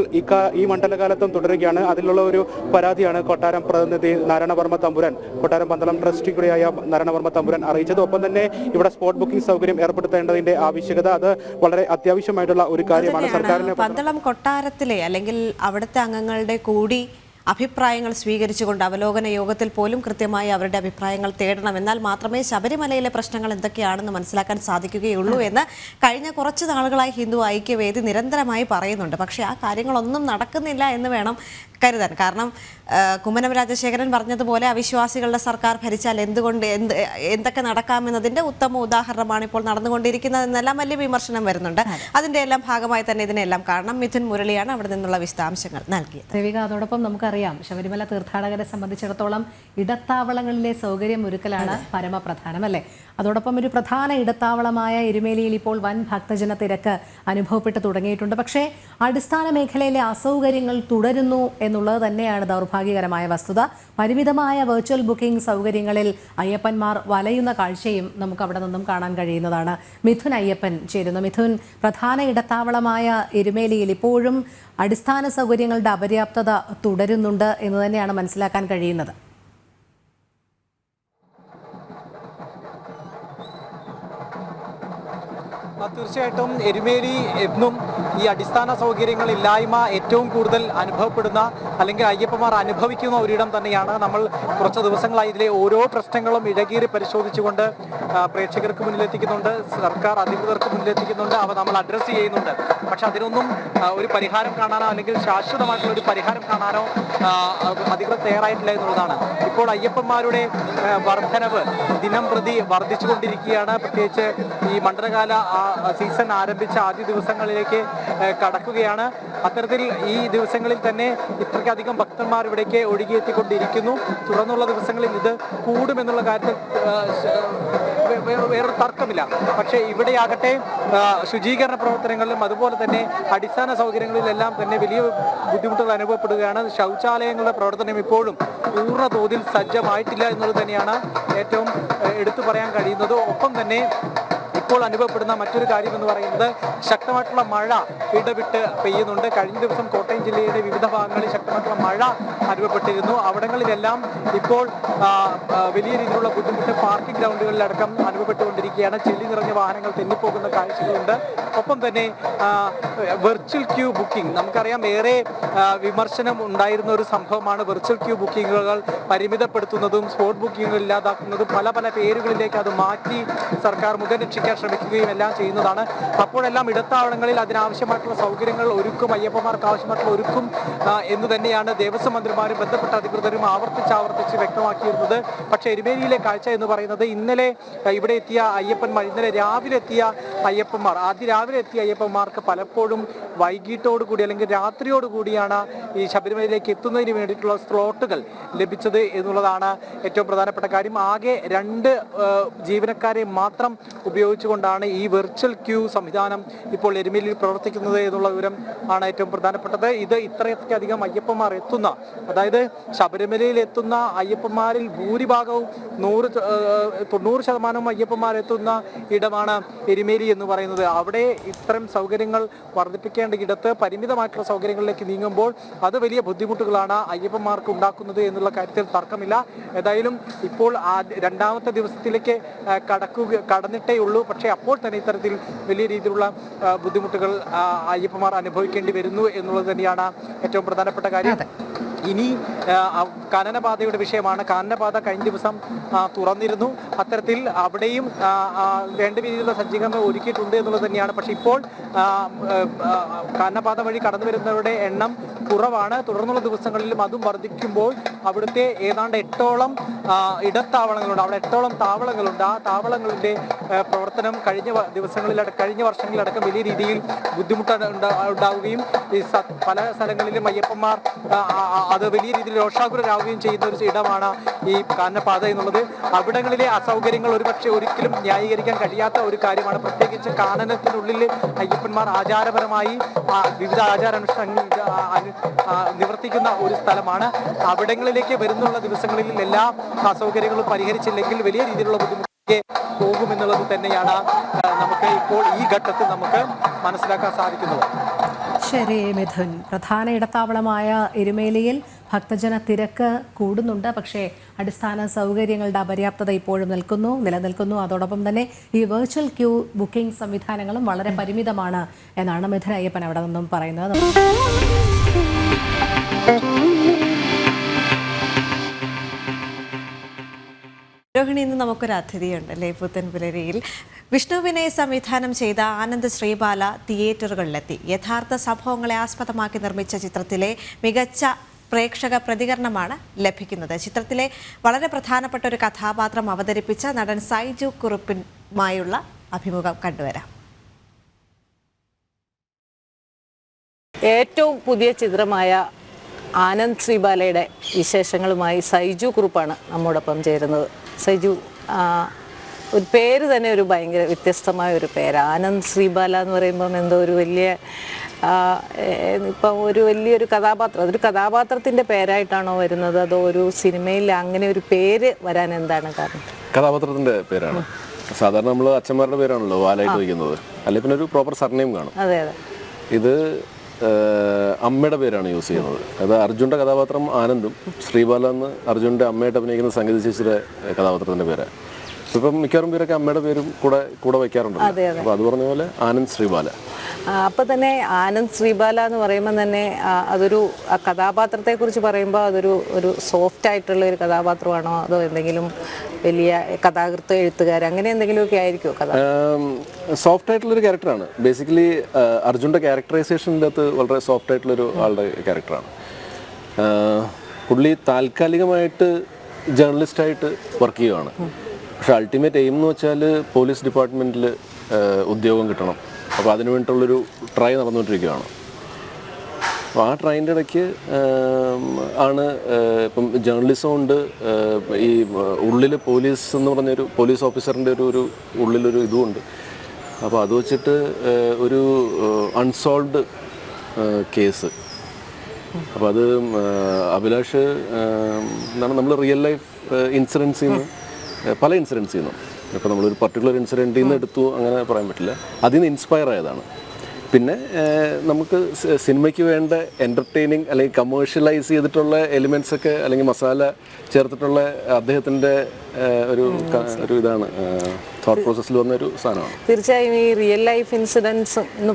ഈ മണ്ഡലകാലത്തും തുടരുകയാണ്. അതിലുള്ള ഒരു പരാതിയാണ് കൊട്ടാരം പ്രതിനിധി നാരായണവർമ്മ തമ്പുരാൻ, കൊട്ടാരം പന്തളം ട്രസ്റ്റി കൂടിയായ നാരായണവർമ്മ തമ്പുരാൻ അറിയിച്ചത്. ഒപ്പം തന്നെ ഇവിടെ സ്പോട്ട് ബുക്കിംഗ് സൗകര്യം ഏർപ്പെടുത്തേണ്ടതിന്റെ ആവശ്യകത, അത് വളരെ അത്യാവശ്യമായിട്ടുള്ള ഒരു കാര്യമാണ്. സർക്കാരിന് പന്തളം കൊട്ടാരത്തിലെ അല്ലെങ്കിൽ അവിടുത്തെ അംഗങ്ങളുടെ കൂടി അഭിപ്രായങ്ങൾ സ്വീകരിച്ചുകൊണ്ട് അവലോകന യോഗത്തിൽ പോലും കൃത്യമായി അവരുടെ അഭിപ്രായങ്ങൾ തേടണം. എന്നാൽ മാത്രമേ ശബരിമലയിലെ പ്രശ്നങ്ങൾ എന്തൊക്കെയാണെന്ന് മനസ്സിലാക്കാൻ സാധിക്കുകയുള്ളൂ എന്ന് കഴിഞ്ഞ കുറച്ച് നാളുകളായി ഹിന്ദു ഐക്യവേദി നിരന്തരമായി പറയുന്നുണ്ട്. പക്ഷേ ആ കാര്യങ്ങളൊന്നും നടക്കുന്നില്ല എന്ന് വേണം കരുതാൻ. കാരണം കുമ്മനം രാജശേഖരൻ പറഞ്ഞതുപോലെ അവിശ്വാസികളുടെ സർക്കാർ ഭരിച്ചാൽ എന്തൊക്കെ നടക്കാമെന്നതിൻ്റെ ഉത്തമ ഉദാഹരണമാണ് ഇപ്പോൾ നടന്നുകൊണ്ടിരിക്കുന്നതെന്നെല്ലാം വലിയ വിമർശനം വരുന്നുണ്ട്. അതിൻ്റെ എല്ലാം ഭാഗമായി തന്നെ ഇതിനെല്ലാം കാരണം മിഥുൻ മുരളിയാണ് അവിടെ നിന്നുള്ള വിശദാംശങ്ങൾ നൽകിയത്. ദേവിക, അതോടൊപ്പം നമുക്കറിയാം ശബരിമല തീർത്ഥാടകരെ സംബന്ധിച്ചിടത്തോളം ഇടത്താവളങ്ങളിലെ സൗകര്യം ഒരുക്കലാണ് പരമപ്രധാനം, അല്ലേ? അതോടൊപ്പം ഒരു പ്രധാന ഇടത്താവളമായ എരുമേലിയിൽ ഇപ്പോൾ വൻ ഭക്തജന തിരക്ക് അനുഭവപ്പെട്ടു തുടങ്ങിയിട്ടുണ്ട്. പക്ഷേ അടിസ്ഥാന മേഖലയിലെ അസൗകര്യങ്ങൾ തുടരുന്നു എന്നുള്ളത് തന്നെയാണ് ദൗർഭാഗ്യകരമായ വസ്തുത. പരിമിതമായ വെർച്വൽ ബുക്കിംഗ് സൗകര്യങ്ങളിൽ അയ്യപ്പന്മാർ വലയുന്ന കാഴ്ചയും നമുക്ക് അവിടെ നിന്നും കാണാൻ കഴിയുന്നതാണ്. മിഥുൻ അയ്യപ്പൻ ചേരുന്നു. മിഥുൻ, പ്രധാന ഇടത്താവളമായ എരുമേലിയിൽ ഇപ്പോഴും അടിസ്ഥാന സൗകര്യങ്ങളുടെ അപര്യാപ്തത തുടരുന്നുണ്ട് എന്ന് തന്നെയാണ് മനസ്സിലാക്കാൻ കഴിയുന്നത്. തീർച്ചയായിട്ടും എരുമേലി എന്നും ഈ അടിസ്ഥാന സൗകര്യങ്ങളില്ലായ്മ ഏറ്റവും കൂടുതൽ അനുഭവപ്പെടുന്ന അല്ലെങ്കിൽ അയ്യപ്പന്മാർ അനുഭവിക്കുന്ന ഒരിടം തന്നെയാണ്. നമ്മൾ കുറച്ച് ദിവസങ്ങളായി ഇതിലെ ഓരോ പ്രശ്നങ്ങളും ഇഴകീറി പരിശോധിച്ചുകൊണ്ട് പ്രേക്ഷകർക്ക് മുന്നിലെത്തിക്കുന്നുണ്ട്, സർക്കാർ അധികൃതർക്ക് മുന്നിലെത്തിക്കുന്നുണ്ട്, അവ നമ്മൾ അഡ്രസ്സ് ചെയ്യുന്നുണ്ട്. പക്ഷെ അതിനൊന്നും ഒരു പരിഹാരം കാണാനോ അല്ലെങ്കിൽ ശാശ്വതമായിട്ടുള്ള ഒരു പരിഹാരം കാണാനോ അധികൃതർ തയ്യാറായിട്ടില്ല എന്നുള്ളതാണ്. ഇപ്പോൾ അയ്യപ്പന്മാരുടെ വർധനവ് ദിനം പ്രതി വർദ്ധിച്ചുകൊണ്ടിരിക്കുകയാണ്. പ്രത്യേകിച്ച് ഈ മണ്ഡലകാല സീസൺ ആരംഭിച്ച ആദ്യ ദിവസങ്ങളിലേക്ക് കടക്കുകയാണ്. അത്തരത്തിൽ ഈ ദിവസങ്ങളിൽ തന്നെ ഇത്രയ്ക്കധികം ഭക്തന്മാർ ഇവിടേക്ക് ഒഴുകിയെത്തിക്കൊണ്ടിരിക്കുന്നു. തുടർന്നുള്ള ദിവസങ്ങളിൽ ഇത് കൂടുമെന്നുള്ള കാര്യത്തിൽ വേറൊരു തർക്കമില്ല. പക്ഷേ ഇവിടെയാകട്ടെ ശുചീകരണ പ്രവർത്തനങ്ങളിലും അതുപോലെ തന്നെ അടിസ്ഥാന സൗകര്യങ്ങളിലെല്ലാം തന്നെ വലിയ ബുദ്ധിമുട്ടുകൾ അനുഭവപ്പെടുകയാണ്. ശൗചാലയങ്ങളുടെ പ്രവർത്തനം ഇപ്പോഴും പൂർണ്ണ തോതിൽ സജ്ജമായിട്ടില്ല എന്നുള്ളത് തന്നെയാണ് ഏറ്റവും എടുത്തു പറയാൻ കഴിയുന്നത്. ഒപ്പം തന്നെ ഇപ്പോൾ അനുഭവപ്പെടുന്ന മറ്റൊരു കാര്യം എന്ന് പറയുന്നത് ശക്തമായിട്ടുള്ള മഴ ഇടവിട്ട് പെയ്യുന്നുണ്ട്. കഴിഞ്ഞ ദിവസം കോട്ടയം ജില്ലയുടെ വിവിധ ഭാഗങ്ങളിൽ ശക്തമായിട്ടുള്ള മഴ അനുഭവപ്പെട്ടിരുന്നു. അവിടങ്ങളിലെല്ലാം ഇപ്പോൾ വലിയ രീതിയിലുള്ള ബുദ്ധിമുട്ട് പാർക്കിംഗ് ഗ്രൗണ്ടുകളിലടക്കം അനുഭവപ്പെട്ടുകൊണ്ടിരിക്കുകയാണ്. ചെളി നിറഞ്ഞ വാഹനങ്ങൾ തെന്നിപ്പോകുന്ന കാഴ്ചകളുണ്ട്. ഒപ്പം തന്നെ വെർച്വൽ ക്യൂ ബുക്കിംഗ്, നമുക്കറിയാം ഏറെ വിമർശനം ഉണ്ടായിരുന്ന ഒരു സംഭവമാണ് വെർച്വൽ ക്യൂ ബുക്കിങ്ങുകൾ പരിമിതപ്പെടുത്തുന്നതും സ്പോട്ട് ബുക്കിങ്ങുകൾ ഇല്ലാതാക്കുന്നതും പല പേരുകളിലേക്ക് അത് മാറ്റി സർക്കാർ മുഖം രക്ഷിക്കാൻ ശ്രമിക്കുകയും എല്ലാം ചെയ്യുന്നതാണ്. അപ്പോഴെല്ലാം ഇടത്താവളങ്ങളിൽ അതിനാവശ്യമായിട്ടുള്ള സൗകര്യങ്ങൾ ഒരുക്കും, അയ്യപ്പന്മാർക്ക് ആവശ്യമായിട്ടുള്ള ഒരുക്കും എന്ന് തന്നെയാണ് ദേവസ്വം മന്ത്രിമാരും ബന്ധപ്പെട്ട അധികൃതരും ആവർത്തിച്ച് വ്യക്തമാക്കിയിരുന്നത്. പക്ഷേ എരുമേലിയിലെ കാഴ്ച എന്ന് പറയുന്നത് ഇന്നലെ ഇവിടെ എത്തിയ അയ്യപ്പന്മാർ, ഇന്നലെ രാവിലെ എത്തിയ അയ്യപ്പന്മാർ, രാവിലെ എത്തിയ അയ്യപ്പന്മാർക്ക് പലപ്പോഴും വൈകിട്ടോടുകൂടി അല്ലെങ്കിൽ രാത്രിയോടുകൂടിയാണ് ഈ ശബരിമലയിലേക്ക് എത്തുന്നതിന് വേണ്ടിയിട്ടുള്ള സ്ലോട്ടുകൾ ലഭിച്ചത് എന്നുള്ളതാണ് ഏറ്റവും പ്രധാനപ്പെട്ട കാര്യം. ആകെ 2 ജീവനക്കാരെ മാത്രം ഉപയോഗിച്ചുകൊണ്ട് വെച്ചുകൊണ്ടാണ് ഈ വെർച്വൽ ക്യൂ സംവിധാനം ഇപ്പോൾ എരുമേലിയിൽ പ്രവർത്തിക്കുന്നത് എന്നുള്ള വിവരം ആണ് ഏറ്റവും പ്രധാനപ്പെട്ടത്. ഇത് ഇത്രയധികം അയ്യപ്പന്മാർ എത്തുന്ന, അതായത് ശബരിമലയിൽ എത്തുന്ന അയ്യപ്പന്മാരിൽ ഭൂരിഭാഗവും 90% അയ്യപ്പന്മാരെത്തുന്ന ഇടമാണ് എരുമേലി എന്ന് പറയുന്നത്. അവിടെ ഇത്തരം സൗകര്യങ്ങൾ വർദ്ധിപ്പിക്കേണ്ട ഇടത്ത് പരിമിതമായിട്ടുള്ള സൗകര്യങ്ങളിലേക്ക് നീങ്ങുമ്പോൾ അത് വലിയ ബുദ്ധിമുട്ടുകളാണ് അയ്യപ്പന്മാർക്ക് ഉണ്ടാക്കുന്നത് എന്നുള്ള കാര്യത്തിൽ തർക്കമില്ല. ഏതായാലും ഇപ്പോൾ രണ്ടാമത്തെ ദിവസത്തിലേക്ക് കടന്നിട്ടേ ഉള്ളൂ. പക്ഷേ അപ്പോൾ തന്നെ ഇത്തരത്തിൽ വലിയ രീതിയിലുള്ള ബുദ്ധിമുട്ടുകൾ അയ്യപ്പന്മാർ അനുഭവിക്കേണ്ടി വരുന്നു എന്നുള്ളത് തന്നെയാണ് ഏറ്റവും പ്രധാനപ്പെട്ട കാര്യം. ഇനി കാനനപാതയുടെ വിഷയമാണ്. കാനനപാത കഴിഞ്ഞ ദിവസം തുറന്നിരുന്നു. അത്തരത്തിൽ അവിടെയും വേണ്ട രീതിയിലുള്ള സജ്ജീകരണം ഒരുക്കിയിട്ടുണ്ട് എന്നുള്ളത് തന്നെയാണ്. പക്ഷേ ഇപ്പോൾ കാനനപാത വഴി കടന്നു വരുന്നവരുടെ എണ്ണം കുറവാണ്. തുടർന്നുള്ള ദിവസങ്ങളിലും അതും വർദ്ധിക്കുമ്പോൾ അവിടുത്തെ ഏതാണ്ട് 8ഓളം ഇടത്താവളങ്ങളുണ്ട്. അവിടെ 8ഓളം താവളങ്ങളുണ്ട്. ആ താവളങ്ങളുടെ പ്രവർത്തനം കഴിഞ്ഞ വർഷങ്ങളിലടക്കം വലിയ രീതിയിൽ ബുദ്ധിമുട്ട് ഉണ്ടാവുകയും പല സ്ഥലങ്ങളിലും അയ്യപ്പന്മാർ അത് വലിയ രീതിയിൽ രോഷാകുലരാകുകയും ചെയ്യുന്ന ഒരു ഇടമാണ് ഈ കാനനപാത എന്നുള്ളത്. അവിടങ്ങളിലെ അസൗകര്യങ്ങൾ ഒരിക്കലും ന്യായീകരിക്കാൻ കഴിയാത്ത ഒരു കാര്യമാണ്. പ്രത്യേകിച്ച് കാനനത്തിനുള്ളിൽ അയ്യപ്പന്മാർ ആചാരപരമായി വിവിധ ആചാരാനുഷ്ഠാനങ്ങൾ നിവർത്തിക്കുന്ന ഒരു സ്ഥലമാണ്. അവിടങ്ങളിലേക്ക് വരുന്നുള്ള ദിവസങ്ങളിൽ എല്ലാ അസൗകര്യങ്ങളും പരിഹരിച്ചില്ലെങ്കിൽ വലിയ രീതിയിലുള്ള ബുദ്ധിമുട്ടിലേക്ക് പോകുമെന്നുള്ളത് തന്നെയാണ് നമുക്ക് ഇപ്പോൾ ഈ ഘട്ടത്തിൽ നമുക്ക് മനസ്സിലാക്കാൻ സാധിക്കുന്നത്. ശരി മിഥുൻ, പ്രധാന ഇടത്താവളമായ എരുമേലിയിൽ ഭക്തജന തിരക്ക് കൂടുന്നുണ്ട്. പക്ഷേ അടിസ്ഥാന സൗകര്യങ്ങളുടെ അപര്യാപ്തത ഇപ്പോഴും നിലനിൽക്കുന്നു. അതോടൊപ്പം തന്നെ ഈ വെർച്വൽ ക്യൂ ബുക്കിംഗ് സംവിധാനങ്ങളും വളരെ പരിമിതമാണ് എന്നാണ് മിഥുൻ അയ്യപ്പൻ അവിടെ നിന്നും പറയുന്നത്. രോഹിണി, ഇന്ന് നമുക്കൊരു അതിഥിയുണ്ടല്ലേ പുത്തൻപുലരിയിൽ. വിഷ്ണുവിനെ സംവിധാനം ചെയ്ത ആനന്ദ് ശ്രീബാല തിയേറ്ററുകളിലെത്തി. യഥാർത്ഥ സംഭവങ്ങളെ ആസ്പദമാക്കി നിർമ്മിച്ച ചിത്രത്തിലെ മികച്ച പ്രേക്ഷക പ്രതികരണമാണ് ലഭിക്കുന്നത്. ചിത്രത്തിലെ വളരെ പ്രധാനപ്പെട്ട ഒരു കഥാപാത്രം അവതരിപ്പിച്ച നടൻ സൈജു കുറുപ്പിനുമായുള്ള അഭിമുഖം കണ്ടുവരാം. ഏറ്റവും പുതിയ ചിത്രമായ ആനന്ദ് ശ്രീബാലയുടെ വിശേഷങ്ങളുമായി സൈജു കുറുപ്പാണ് നമ്മോടൊപ്പം ചേരുന്നത്. സൈജു, ഒരു പേര് തന്നെ ഒരു ഭയങ്കര വ്യത്യസ്തമായ ഒരു പേര്. ആനന്ദ് ശ്രീബാല എന്ന് പറയുമ്പം എന്തോ ഒരു വലിയൊരു കഥാപാത്രം, അതൊരു കഥാപാത്രത്തിൻ്റെ പേരായിട്ടാണോ വരുന്നത്, അതോ ഒരു സിനിമയിൽ അങ്ങനെ ഒരു പേര് വരാൻ എന്താണ് കാരണം? കഥാപാത്രത്തിൻ്റെ പേരാണ്. സാധാരണ നമ്മൾ അച്ഛന്മാരുടെ പേരാണല്ലോ വാലായിട്ട് വയ്ക്കുന്നത്, അല്ലെങ്കിൽ പിന്നെ ഒരു പ്രോപ്പർ സർനെയിം കാണും. അതെ അതെ. ഇത് അമ്മയുടെ പേരാണ് യൂസ് ചെയ്യുന്നത്. അത് അർജുൻ്റെ കഥാപാത്രം ആനന്ദും, ശ്രീബാല എന്ന് അർജുൻ്റെ അമ്മയായിട്ട് അഭിനയിക്കുന്ന സംഗീത ചേച്ചിയുടെ കഥാപാത്രത്തിൻ്റെ പേരാണ്. ഇപ്പം മിക്കവാറും പേരൊക്കെ അമ്മയുടെ പേരും കൂടെ വയ്ക്കാറുണ്ട്. അപ്പോൾ അത് പറഞ്ഞ പോലെ ആനന്ദ് ശ്രീബാല. അപ്പം തന്നെ ആനന്ദ് ശ്രീബാല എന്ന് പറയുമ്പോൾ തന്നെ അതൊരു കഥാപാത്രത്തെക്കുറിച്ച് പറയുമ്പോൾ അതൊരു സോഫ്റ്റ് ആയിട്ടുള്ള ഒരു കഥാപാത്രമാണോ, അതോ എന്തെങ്കിലും വലിയ കഥാകൃത്ത് എഴുത്തുകാർ അങ്ങനെ എന്തെങ്കിലുമൊക്കെ ആയിരിക്കുമോ കഥ? സോഫ്റ്റ് ആയിട്ടുള്ളൊരു ക്യാരക്ടറാണ്. ബേസിക്കലി അർജുൻ്റെ ക്യാരക്ടറൈസേഷൻ്റെ അകത്ത് വളരെ സോഫ്റ്റ് ആയിട്ടുള്ളൊരു ആളുടെ ക്യാരക്ടറാണ്. പുള്ളി താൽക്കാലികമായിട്ട് ജേർണലിസ്റ്റായിട്ട് വർക്ക് ചെയ്യുകയാണ്. പക്ഷെ അൾട്ടിമേറ്റ് എയിം എന്ന് വെച്ചാൽ പോലീസ് ഡിപ്പാർട്ട്മെൻറ്റിൽ ഉദ്യോഗം കിട്ടണം. അപ്പോൾ അതിനു വേണ്ടിയിട്ടുള്ളൊരു ട്രൈ നടന്നുകൊണ്ടിരിക്കുകയാണ്. അപ്പോൾ ആ ട്രൈൻ്റെ ഇടയ്ക്ക് ആണ് ഇപ്പം ജേർണലിസം ഉണ്ട്, ഈ ഉള്ളിൽ പോലീസ് എന്ന് പറഞ്ഞൊരു പോലീസ് ഓഫീസറിൻ്റെ ഒരു ഉള്ളിലൊരു ഇതുമുണ്ട്. അപ്പോൾ അത് വെച്ചിട്ട് ഒരു അൺസോൾവ്ഡ് കേസ്. അപ്പോൾ അത് അഭിലാഷ് എന്താണ്, നമ്മൾ റിയൽ ലൈഫ് ഇൻസിഡൻസിൽ നിന്ന് പല ഇൻസിഡൻസിൽ നിന്നും, ഇപ്പോൾ നമ്മളൊരു പർട്ടിക്കുലർ ഇൻസിഡൻറ്റിൽ നിന്ന് എടുത്തു അങ്ങനെ പറയാൻ പറ്റില്ല, അതിൽ നിന്ന് ഇൻസ്പയർ ആയതാണ്. പിന്നെ നമുക്ക് സിനിമയ്ക്ക് വേണ്ട എൻ്റർടൈനിങ് അല്ലെങ്കിൽ കമേഴ്ഷ്യലൈസ് ചെയ്തിട്ടുള്ള എലിമെൻറ്റ്സ് ഒക്കെ അല്ലെങ്കിൽ മസാല ചേർത്തിട്ടുള്ള അദ്ദേഹത്തിൻ്റെ ഒരു ഇതാണ് തോട്ട് പ്രോസസ്സിൽ വന്നൊരു സാധനമാണ്. തീർച്ചയായും ഈ റിയൽ ലൈഫ് ഇൻസിഡൻറ്റ് എന്ന്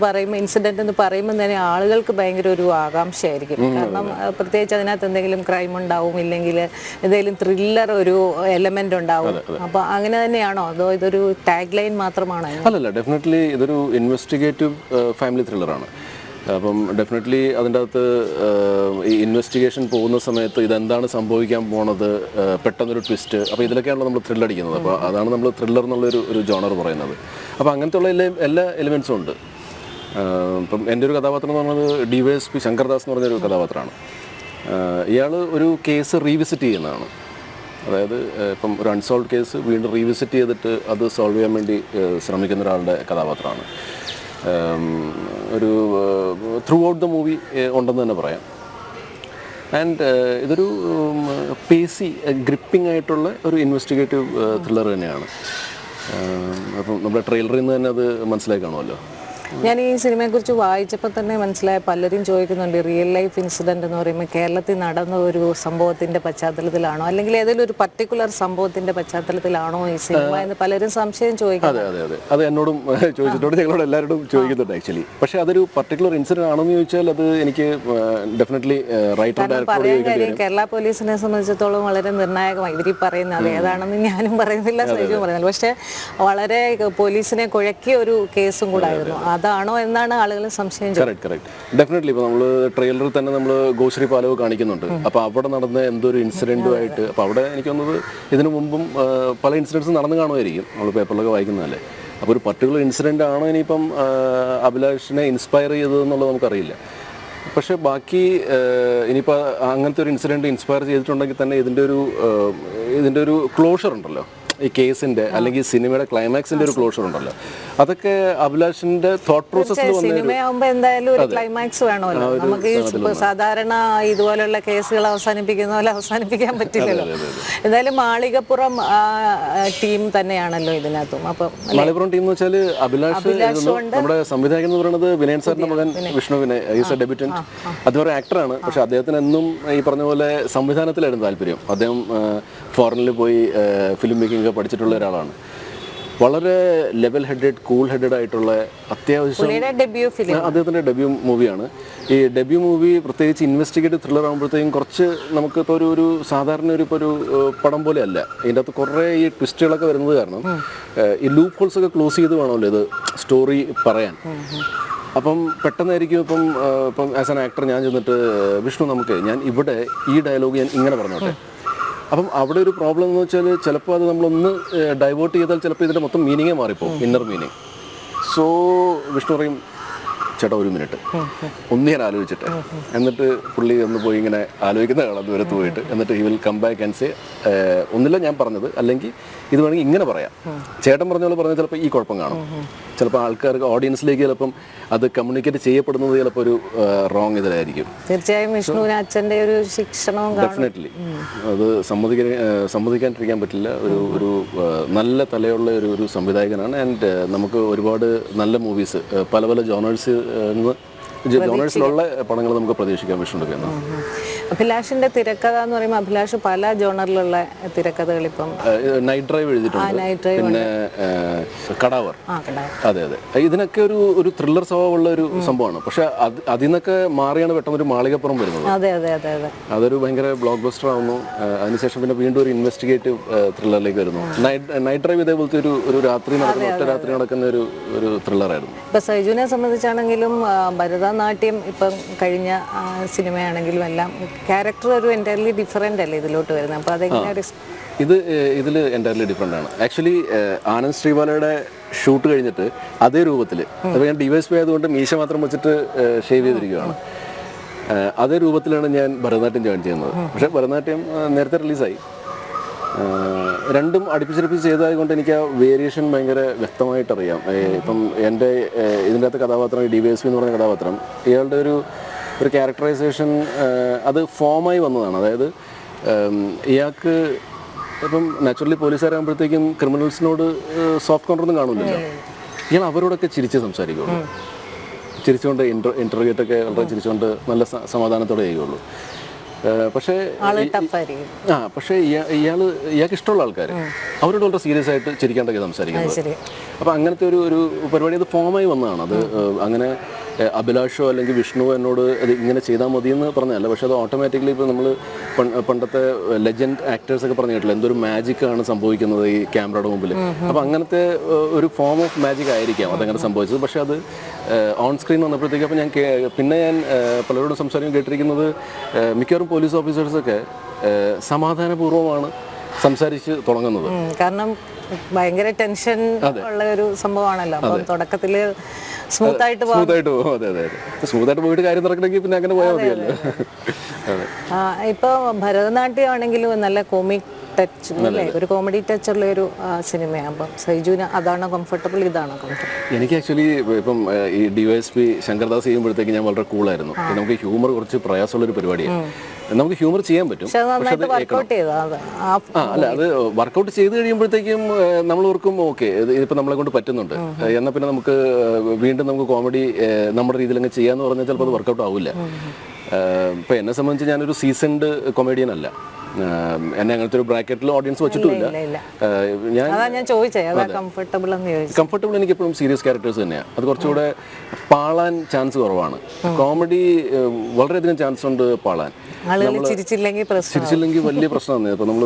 പറയുമ്പോൾ തന്നെ ആളുകൾക്ക് ഭയങ്കര ഒരു ആകാംക്ഷയായിരിക്കും. കാരണം പ്രത്യേകിച്ച് അതിനകത്ത് എന്തെങ്കിലും ക്രൈം ഉണ്ടാവും, ഇല്ലെങ്കിൽ എന്തെങ്കിലും ത്രില്ലർ ഒരു എലമെൻ്റ് ഉണ്ടാവും. അപ്പോൾ അങ്ങനെ തന്നെയാണോ, അതോ ഇതൊരു ടാഗ് ലൈൻ മാത്രമാണോ? അല്ലല്ല, ഡെഫിനറ്റ്ലി ഇതൊരു ഇൻവെസ്റ്റിഗേറ്റീവ് ഫാമിലി ത്രില്ലറാണ്. അപ്പം ഡെഫിനറ്റ്ലി അതിൻ്റെ അകത്ത് ഈ ഇൻവെസ്റ്റിഗേഷൻ പോകുന്ന സമയത്ത് ഇതെന്താണ് സംഭവിക്കാൻ പോണത്, പെട്ടെന്നൊരു ട്വിസ്റ്റ്, അപ്പോൾ ഇതിലൊക്കെയാണല്ലോ നമ്മൾ ത്രില്ലടിക്കുന്നത്. അപ്പോൾ അതാണ് നമ്മൾ ത്രില്ലർ എന്നുള്ളൊരു ജോണർ പറയുന്നത്. അപ്പോൾ അങ്ങനത്തെ ഉള്ള എല്ലാ എലിമെൻസും ഉണ്ട്. ഇപ്പം എൻ്റെ ഒരു കഥാപാത്രം എന്ന് പറഞ്ഞത് DYSP ശങ്കർദാസ് എന്ന് പറഞ്ഞൊരു കഥാപാത്രമാണ്. ഇയാൾ ഒരു കേസ് റീവിസിറ്റ് ചെയ്യുന്നതാണ്. അതായത് ഇപ്പം ഒരു അൺസോൾവ് കേസ് വീണ്ടും റീവിസിറ്റ് ചെയ്തിട്ട് അത് സോൾവ് ചെയ്യാൻ വേണ്ടി ശ്രമിക്കുന്ന ഒരാളുടെ കഥാപാത്രമാണ്. ഒരു ത്രൂ ഔട്ട് ദ മൂവി ഉണ്ടെന്ന് തന്നെ പറയാം. ആൻഡ് ഇതൊരു പേസി ഗ്രിപ്പിംഗ് ആയിട്ടുള്ള ഒരു ഇൻവെസ്റ്റിഗേറ്റീവ് ത്രില്ലർ തന്നെയാണ്. അപ്പം നമ്മുടെ ട്രെയിലറിൽ നിന്ന് തന്നെ അത് മനസ്സിലായി കാണുമല്ലോ. ഞാൻ ഈ സിനിമയെക്കുറിച്ച് വായിച്ചപ്പോൾ തന്നെ മനസ്സിലായ, പലരും ചോദിക്കുന്നുണ്ട് റിയൽ ലൈഫ് ഇൻസിഡന്റ് എന്ന് പറയുമ്പോൾ കേരളത്തിൽ നടന്ന ഒരു സംഭവത്തിന്റെ പശ്ചാത്തലത്തിലാണോ അല്ലെങ്കിൽ ഏതെങ്കിലും ഒരു പർട്ടിക്കുലർ സംഭവത്തിന്റെ പശ്ചാത്തലത്തിലാണോ ഈ സിനിമ എന്ന് പലരും സംശയം ചോദിക്കുന്നു. അതെ അത് എന്നോടും ചോദിച്ചിട്ടുണ്ട്, ഞങ്ങളോട് എല്ലാവരോടും ചോദിക്കുന്നുണ്ട് ആക്ച്വലി. പക്ഷേ അതൊരു പർട്ടിക്കുലർ ഇൻസിഡന്റ് ആണോ എന്ന് ചോദിച്ചാൽ അത് എനിക്ക് ഡെഫിനറ്റ്ലി റൈറ്റർ ഡയറക്ടർ. കേരള പോലീസിനെ സംബന്ധിച്ചിടത്തോളം വളരെ നിർണായകമായി ഇവർ പറയുന്നത് അത് ഏതാണെന്ന് ഞാനും പറയുന്നില്ല, സൈജും പറയുന്നില്ല. പക്ഷേ വളരെ പോലീസിനെ കുഴക്കിയ ഒരു കേസും കൂടായിരുന്നു. അതാണോ എന്നാണ് ആളുകൾ സംശയം. Correct definitely. ഇപ്പോൾ നമ്മൾ ട്രെയിലറിൽ തന്നെ നമ്മൾ ഗോശ്രീ പാലവ് കാണിക്കുന്നുണ്ട്. അപ്പോൾ അവിടെ നടന്ന എന്തൊരു ഇൻസിഡൻറ്റുമായിട്ട്, അപ്പോൾ അവിടെ എനിക്ക് തോന്നുന്നത് ഇതിനു മുമ്പും പല ഇൻസിഡൻറ്റ്സ് നടന്നു കാണുമായിരിക്കും, നമ്മൾ പേപ്പറിലൊക്കെ വായിക്കുന്നതല്ലേ. അപ്പോൾ ഒരു പർട്ടിക്കുലർ ഇൻസിഡൻ്റ് ആണോ ഇനിയിപ്പം അഭിലാഷിനെ ഇൻസ്പയർ ചെയ്തതെന്നുള്ളത് നമുക്കറിയില്ല. പക്ഷേ ബാക്കി ഇനിയിപ്പോൾ അങ്ങനത്തെ ഒരു ഇൻസിഡൻറ്റ് ഇൻസ്പയർ ചെയ്തിട്ടുണ്ടെങ്കിൽ തന്നെ ഇതിൻ്റെ ഒരു ക്ലോഷർ ഉണ്ടല്ലോ, ഈ കേസിന്റെ അല്ലെങ്കിൽ സിനിമയുടെ ക്ലൈമാക്സിന്റെ ഒരു ക്ലോഷർ ഉണ്ടല്ലോ, അതൊക്കെ അഭിലാഷിന്റെ തോട്ട് പ്രോസസ്സിൽ സിനിമയാകുമ്പോൾ എന്തായാലും ഒരു ക്ലൈമാക്സ് വേണമല്ലോ. നമുക്ക് സാധാരണ ഇതുപോലുള്ള കേസുകൾ അവസാനിപ്പിക്കുന്ന പോലെ അവസാനിപ്പിക്കാൻ പറ്റില്ലല്ലോ. എന്തായാലും മാളികപ്പുറം ടീം തന്നെയാണല്ലോ ഇതിനകത്തും. അപ്പൊ മാളികപ്പുറം ടീം എന്ന് വെച്ചാൽ അഭിലാഷ്, നമ്മുടെ സംവിധായകൻ എന്ന് പറയുന്നത് വിനയൻ സാറിന്റെ മകൻ വിഷ്ണുവിനെ, ഈസ് എ ഡെബ്യൂട്ടന്റ്. അദ്ദേഹം ഒരു ആക്ടറാണ്. പക്ഷെ അദ്ദേഹത്തിന് എന്നും ഈ പറഞ്ഞ പോലെ സംവിധാനത്തിലായിരുന്നു താല്പര്യം. അദ്ദേഹം ഫോറിനിൽ പോയി ഫിലിം മേക്കിംഗ് പഠിച്ചിട്ടുള്ള ഒരാളാണ്. വളരെ ലെവൽ ഹെഡഡ്, കൂൾ ഹെഡഡ് ആയിട്ടുള്ള അത്യാവശ്യം അദ്ദേഹത്തിൻ്റെ ഡെബ്യൂ മൂവിയാണ്. ഈ ഡെബ്യൂ മൂവി പ്രത്യേകിച്ച് ഇൻവെസ്റ്റിഗേറ്റീവ് ത്രില്ലർ ആകുമ്പോഴത്തേക്കും കുറച്ച് നമുക്കിപ്പോൾ ഒരു സാധാരണ ഇപ്പോൾ ഒരു പടം പോലെ അല്ല. ഇതിൻ്റെ അകത്ത് കുറേ ഈ ട്വിസ്റ്റുകളൊക്കെ വരുന്നത് കാരണം ഈ ലൂപ്പ് ഹോൾസ് ഒക്കെ ക്ലോസ് ചെയ്ത് വേണമല്ലോ ഇത് സ്റ്റോറി പറയാൻ. അപ്പം പെട്ടെന്നായിരിക്കും ഇപ്പം ആസ് ആൻ ആക്ടർ ഞാൻ ചെന്നിട്ട് വിഷ്ണു ഞാൻ ഇവിടെ ഈ ഡയലോഗ് ഞാൻ ഇങ്ങനെ പറഞ്ഞോട്ടെ. അപ്പം അവിടെ ഒരു പ്രോബ്ലം എന്ന് വെച്ചാൽ ചിലപ്പോൾ അത് നമ്മളൊന്ന് ഡൈവേർട്ട് ചെയ്താൽ ചിലപ്പോൾ ഇതിൻ്റെ മൊത്തം മീനിങ്ങേ മാറിപ്പോകും, ഇന്നർ മീനിങ്. സോ വിഷ്ണു പറയും, ചേട്ടാ ഒരു മിനിറ്റ് ഒന്ന് ഞാൻ ആലോചിച്ചിട്ട്, എന്നിട്ട് പുള്ളി ഒന്ന് പോയി ഇങ്ങനെ ആലോചിക്കുന്ന കാണാം ദൂരത്ത് പോയിട്ട്, എന്നിട്ട് he will come back and say ഒന്നില്ല ഞാൻ പറഞ്ഞത്, അല്ലെങ്കിൽ ഇത് വേണമെങ്കിൽ ഇങ്ങനെ പറയാം. ചേട്ടൻ പറഞ്ഞ പോലെ പറഞ്ഞാൽ ചിലപ്പോൾ ഈ കുഴപ്പം കാണും. ചിലപ്പോൾ ആൾക്കാർക്ക് ഓഡിയൻസിലേക്ക് ചിലപ്പം അത് കമ്മ്യൂണിക്കേറ്റ് ചെയ്യപ്പെടുന്നത് ചിലപ്പോൾ ഒരു റോങ് ഇതിലായിരിക്കും. തീർച്ചയായും വിഷ്ണുവിന് അച്ഛൻ്റെ ഒരു ശിക്ഷണവും ഡെഫിനറ്റ്ലി അത് സമ്മതിക്കാണ്ടിരിക്കാൻ പറ്റില്ല. ഒരു നല്ല തലയുള്ള ഒരു സംവിധായകനാണ്. ആൻഡ് നമുക്ക് ഒരുപാട് നല്ല മൂവീസ് പല ജോണേഴ്സിലുള്ള പടങ്ങൾ നമുക്ക് പ്രതീക്ഷിക്കാൻ വിഷ്ണുണ്ട്. അഭിലാഷിന്റെ തിരക്കഥ എന്ന് പറയുമ്പോൾ അഭിലാഷ് പല ജോണറിലുള്ള തിരക്കഥകൾ ഇപ്പം നൈറ്റ് ഡ്രൈവ് എഴുതിയിട്ടുണ്ട്, പിന്നെ കടാവർ. അതെ ഇതിനൊക്കെ ഒരു ത്രില്ലർ സ്വഭാവമുള്ള ഒരു സംഭവമാണ്. പക്ഷെ അതിൽ നിന്നൊക്കെ മാറിയാണ് പെട്ടെന്ന് ഒരു മാളികപ്പുറം വരുന്നത്. അതൊരു ഭയങ്കര ബ്ലോക്ക് ബസ്റ്റർ ആവുന്നു. അതിനുശേഷം പിന്നെ വീണ്ടും ഒരു ഇൻവെസ്റ്റിഗേറ്റീവ് ത്രില്ലറിലേക്ക് വരുന്നു. നൈറ്റ് ഡ്രൈവ് ഇതേപോലത്തെ ഒരു രാത്രി നടക്കുന്ന ഒരു ത്രില്ലറായിരുന്നു. ഇപ്പൊ സൈജുവിനെ സംബന്ധിച്ചാണെങ്കിലും ഭരതനാട്യം ഇപ്പം കഴിഞ്ഞ സിനിമയാണെങ്കിലും എല്ലാം ക്യാരക്ടർ ഒരു എൻറ്റയർലി ഡിഫറെൻ്റ് അല്ലേ ഇതിലോട്ട് വരുന്നത്. അപ്പോൾ അതെങ്ങനെ ഇതിൽ എൻറ്റയർലി ഡിഫറെൻ്റ് ആണ്. ആക്ച്വലി ആനന്ദ് ശ്രീബാലയുടെ ഷൂട്ട് കഴിഞ്ഞിട്ട് അതേ രൂപത്തിൽ, അപ്പോൾ ഞാൻ ഡിവൈസ് ആയതുകൊണ്ട് മീശ മാത്രം വെച്ചിട്ട് ഷേവ് ചെയ്തിരിക്കുകയാണ്. അതേ രൂപത്തിലാണ് ഞാൻ ഭരതനാട്യം ജോയിൻ ചെയ്യുന്നത്. പക്ഷേ ഭരതനാട്യം നേരത്തെ റിലീസായി. രണ്ടും അടുപ്പിച്ചടുപ്പിച്ച് ചെയ്തതായതുകൊണ്ട് എനിക്ക് ആ വേരിയേഷൻ ഭയങ്കര വ്യക്തമായിട്ടറിയാം. ഇപ്പം എൻ്റെ ഇതിൻ്റെ അകത്ത് കഥാപാത്രം DYSP എന്ന് പറഞ്ഞ കഥാപാത്രം, ഇയാളുടെ ഒരു ക്യാരക്ടറൈസേഷൻ അത് ഫോമായി വന്നതാണ്. അതായത് ഇയാൾക്ക് ഇപ്പം നാച്ചുറലി പോലീസുകാരാകുമ്പോഴത്തേക്കും ക്രിമിനൽസിനോട് സോഫ്റ്റ് കോർണറൊന്നും കാണില്ലല്ലോ. ഇയാൾ അവരോടൊക്കെ ചിരിച്ച് സംസാരിക്കുള്ളൂ, ചിരിച്ചുകൊണ്ട് ഇൻ്റർവ്യൂട്ടൊക്കെ വളരെ ചിരിച്ചുകൊണ്ട് നല്ല സമാധാനത്തോടെ ചെയ്യുള്ളൂ. പക്ഷേ ഇയാൾക്ക് ഇഷ്ടമുള്ള ആൾക്കാർ അവരോട് വളരെ സീരിയസ് ആയിട്ട് ചിരിക്കാണ്ടൊക്കെ സംസാരിക്കുന്നത്. അപ്പോൾ അങ്ങനത്തെ ഒരു പരിപാടി അത് ഫോമായി വന്നതാണ്. അത് അങ്ങനെ അഭിലാഷോ അല്ലെങ്കിൽ വിഷ്ണുവോ എന്നോട് അത് ഇങ്ങനെ ചെയ്താൽ മതി എന്ന് പറഞ്ഞതല്ല. പക്ഷേ അത് ഓട്ടോമാറ്റിക്കലി ഇപ്പോൾ നമ്മൾ പണ്ടത്തെ ലെജൻഡ് ആക്ടേഴ്സൊക്കെ പറഞ്ഞു കേട്ടില്ല, എന്തൊരു മാജിക്കാണ് സംഭവിക്കുന്നത് ഈ ക്യാമറയുടെ മുമ്പിൽ. അപ്പോൾ അങ്ങനത്തെ ഒരു ഫോം ഓഫ് മാജിക് ആയിരിക്കാം അതങ്ങനെ സംഭവിച്ചത്. പക്ഷേ അത് ഓൺ സ്ക്രീൻ വന്നപ്പോഴത്തേക്കും അപ്പോൾ ഞാൻ പലരോടും സംസാരിക്കാൻ കേട്ടിരിക്കുന്നത് മിക്കവാറും പോലീസ് ഓഫീസേഴ്സൊക്കെ സമാധാനപൂർവ്വമാണ് സംസാരിച്ച് തുടങ്ങുന്നത്. കാരണം ഭയങ്കര ടെൻഷൻ ഉള്ള ഒരു സംഭവമാണല്ലോ. അപ്പം തുടക്കത്തിൽ സ്മൂത്തായിട്ട് പോകും. അതെ സ്മൂത്തായിട്ട് പോയിട്ട് കാര്യം നടക്കണമെങ്കിൽ പിന്നെ അങ്ങനെ പോയാൽ മതിയല്ലോ. ഇപ്പോൾ ഭരതനാട്യം ആണെങ്കിലും നല്ല കോമിക് ടച്ച് അല്ലേ, ഒരു കോമഡി ടച്ചുള്ള ഒരു സിനിമയാണ്. അപ്പം സൈജുവിന് അതാണോ കംഫർട്ടബിൾ, ഇതാണോ കംഫർട്ടബിൾ? എനിക്ക് ആക്ച്വലി ഇപ്പം ഈ DYSP ശങ്കർദാസ് ചെയ്യുമ്പോഴത്തേക്ക് ഞാൻ വളരെ കൂളായിരുന്നു. നമുക്ക് ഹ്യൂമർ കുറച്ച് പ്രയാസമുള്ളൊരു പരിപാടിയാണ്. നമുക്ക് ഹ്യൂമർ ചെയ്യാൻ പറ്റും, അല്ല അത് വർക്കൗട്ട് ചെയ്ത് കഴിയുമ്പോഴത്തേക്കും നമ്മൾ ഓർക്കും ഓക്കെ ഇതിപ്പോൾ നമ്മളെ കൊണ്ട് പറ്റുന്നുണ്ട്, എന്നാൽ പിന്നെ നമുക്ക് വീണ്ടും നമുക്ക് കോമഡി നമ്മുടെ രീതിയിൽ അങ്ങ് ചെയ്യാന്ന് പറഞ്ഞാൽ ചിലപ്പോൾ അത് വർക്കൗട്ട് ആവില്ല. ഇപ്പം എന്നെ സംബന്ധിച്ച് ഞാനൊരു സീസൺഡ് കൊമേഡിയൻ അല്ല. എന്നെ അങ്ങനത്തെ ഒരു ബ്രാക്കറ്റിൽ ഓഡിയൻസ് വെച്ചിട്ടില്ല. ഞാൻ കംഫർട്ടബിൾ എനിക്ക് എപ്പോഴും സീരിയസ് ക്യാരക്ടേഴ്സ് തന്നെയാണ്. അത് കുറച്ചുകൂടെ പാളാൻ ചാൻസ് കുറവാണ്. കോമഡി വളരെയധികം ചാൻസ് ഉണ്ട് പാളാൻ. ചിരിച്ചില്ലെങ്കിൽ വലിയ പ്രശ്നമാണ്. ഇപ്പം നമ്മൾ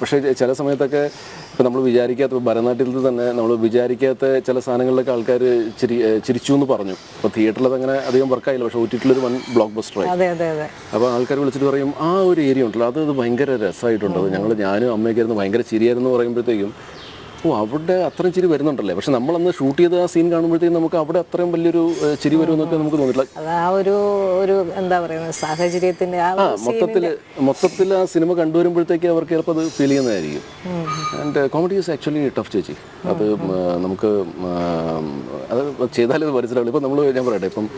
പക്ഷേ ചില സമയത്തൊക്കെ ഇപ്പം നമ്മൾ വിചാരിക്കാത്ത ഭരതനാട്യത്തിൽ തന്നെ നമ്മൾ വിചാരിക്കാത്ത ചില സാധനങ്ങളിലൊക്കെ ആൾക്കാർ ചിരിച്ചു എന്ന് പറഞ്ഞു. അപ്പോൾ തിയേറ്ററിൽ അങ്ങനെ അധികം വർക്കായില്ല, പക്ഷേ OTT-ൽ ഒരു വൺ ബ്ലോക്ക് ബസ്റ്ററായി. അപ്പോൾ ആൾക്കാർ വിളിച്ചിട്ട് പറയും ആ ഒരു ഏരിയ ഉണ്ടല്ലോ അത് ഭയങ്കര രസമായിട്ടുണ്ട്, ഞാനും അമ്മയൊക്കെ ആയിരുന്നു ഭയങ്കര ചിരിയായിരുന്നു പറയുമ്പോഴത്തേക്കും അവിടെ അത്രയും ചിരി വരുന്നുണ്ടല്ലേ. പക്ഷെ നമ്മളന്ന് ഷൂട്ട് ചെയ്ത ആ സീൻ കാണുമ്പോഴത്തേക്കും നമുക്ക് അവിടെ അത്രയും വലിയൊരു ചിരി വരുമെന്നൊക്കെ നമുക്ക് തോന്നില്ല. എന്താ പറയുക സാഹചര്യത്തിന്റെ മൊത്തത്തിൽ ആ സിനിമ കണ്ടുവരുമ്പോഴത്തേക്ക് അവർക്ക് ചിലപ്പോൾ അത് ഫീൽ ചെയ്യുന്നതായിരിക്കും. And comedy is actually tough ചേച്ചി. അത് നമുക്ക് അത് ചെയ്താലത് മനസ്സിലാവില്ല. ഇപ്പം ഞാൻ പറയട്ടെ, ഇപ്പം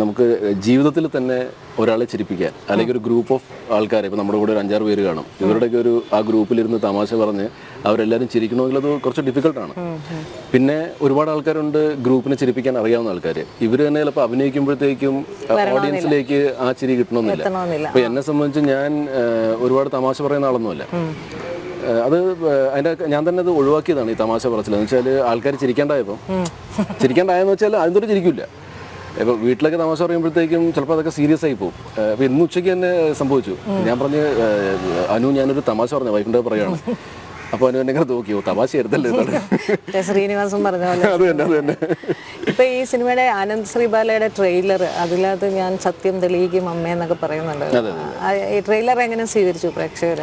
നമുക്ക് ജീവിതത്തിൽ തന്നെ ഒരാളെ ചിരിപ്പിക്കാൻ അല്ലെങ്കിൽ ഒരു ഗ്രൂപ്പ് ഓഫ് ആൾക്കാരെ ഇപ്പം നമ്മുടെ കൂടെ ഒരു 5-6 പേര് കാണും, ഇവരുടെയൊക്കെ ആ ഗ്രൂപ്പിലിരുന്ന് തമാശ പറഞ്ഞ് അവരെല്ലാവരും ചിരിക്കണമെങ്കിൽ അത് കുറച്ച് ഡിഫിക്കൽട്ടാണ്. പിന്നെ ഒരുപാട് ആൾക്കാരുണ്ട് ഗ്രൂപ്പിനെ ചിരിപ്പിക്കാൻ അറിയാവുന്ന ആൾക്കാർ, ഇവർ തന്നെ ചിലപ്പോൾ അഭിനയിക്കുമ്പോഴത്തേക്കും ഓഡിയൻസിലേക്ക് ആ ചിരി കിട്ടണമെന്നില്ല. അപ്പോൾ എന്നെ സംബന്ധിച്ച് ഞാൻ ഒരുപാട് തമാശ പറയുന്ന ആളൊന്നുമല്ല. അത് ഞാൻ തന്നെ അത് ഒഴിവാക്കിയതാണ് ഈ തമാശ പറച്ചിൽ. എന്ന് വെച്ചാൽ ആൾക്കാർ ചിരിക്കാണ്ടായെന്ന് വെച്ചാൽ അതിൻ്റെ ചിരിക്കില്ല. ഇപ്പോൾ വീട്ടിലൊക്കെ തമാശ പറയുമ്പോഴത്തേക്കും ചിലപ്പോൾ അതൊക്കെ സീരിയസ് ആയി പോകും. അപ്പോൾ ഇന്ന് ഉച്ചയ്ക്ക് തന്നെ സംഭവിച്ചു. ഞാൻ പറഞ്ഞ് ഞാനൊരു തമാശ പറഞ്ഞു വൈഫിൻ്റെ പറയുകയാണ്. അപ്പോൾ അനു എന്നെ നോക്കിയോ തമാശ എടുത്തല്ലേ ശ്രീനിവാസൻ പറഞ്ഞ പോലെ. ഇപ്പൊ ഈ സിനിമയുടെ ആനന്ദ് ശ്രീബാലയുടെ ട്രെയിലർ, അതിനകത്ത് ഞാൻ സത്യം തെളിയിക്കും അമ്മയെന്നൊക്കെ പറയുന്നുണ്ട്. ഈ ട്രെയിലർ എങ്ങനെ സ്വീകരിച്ചു പ്രേക്ഷകർ?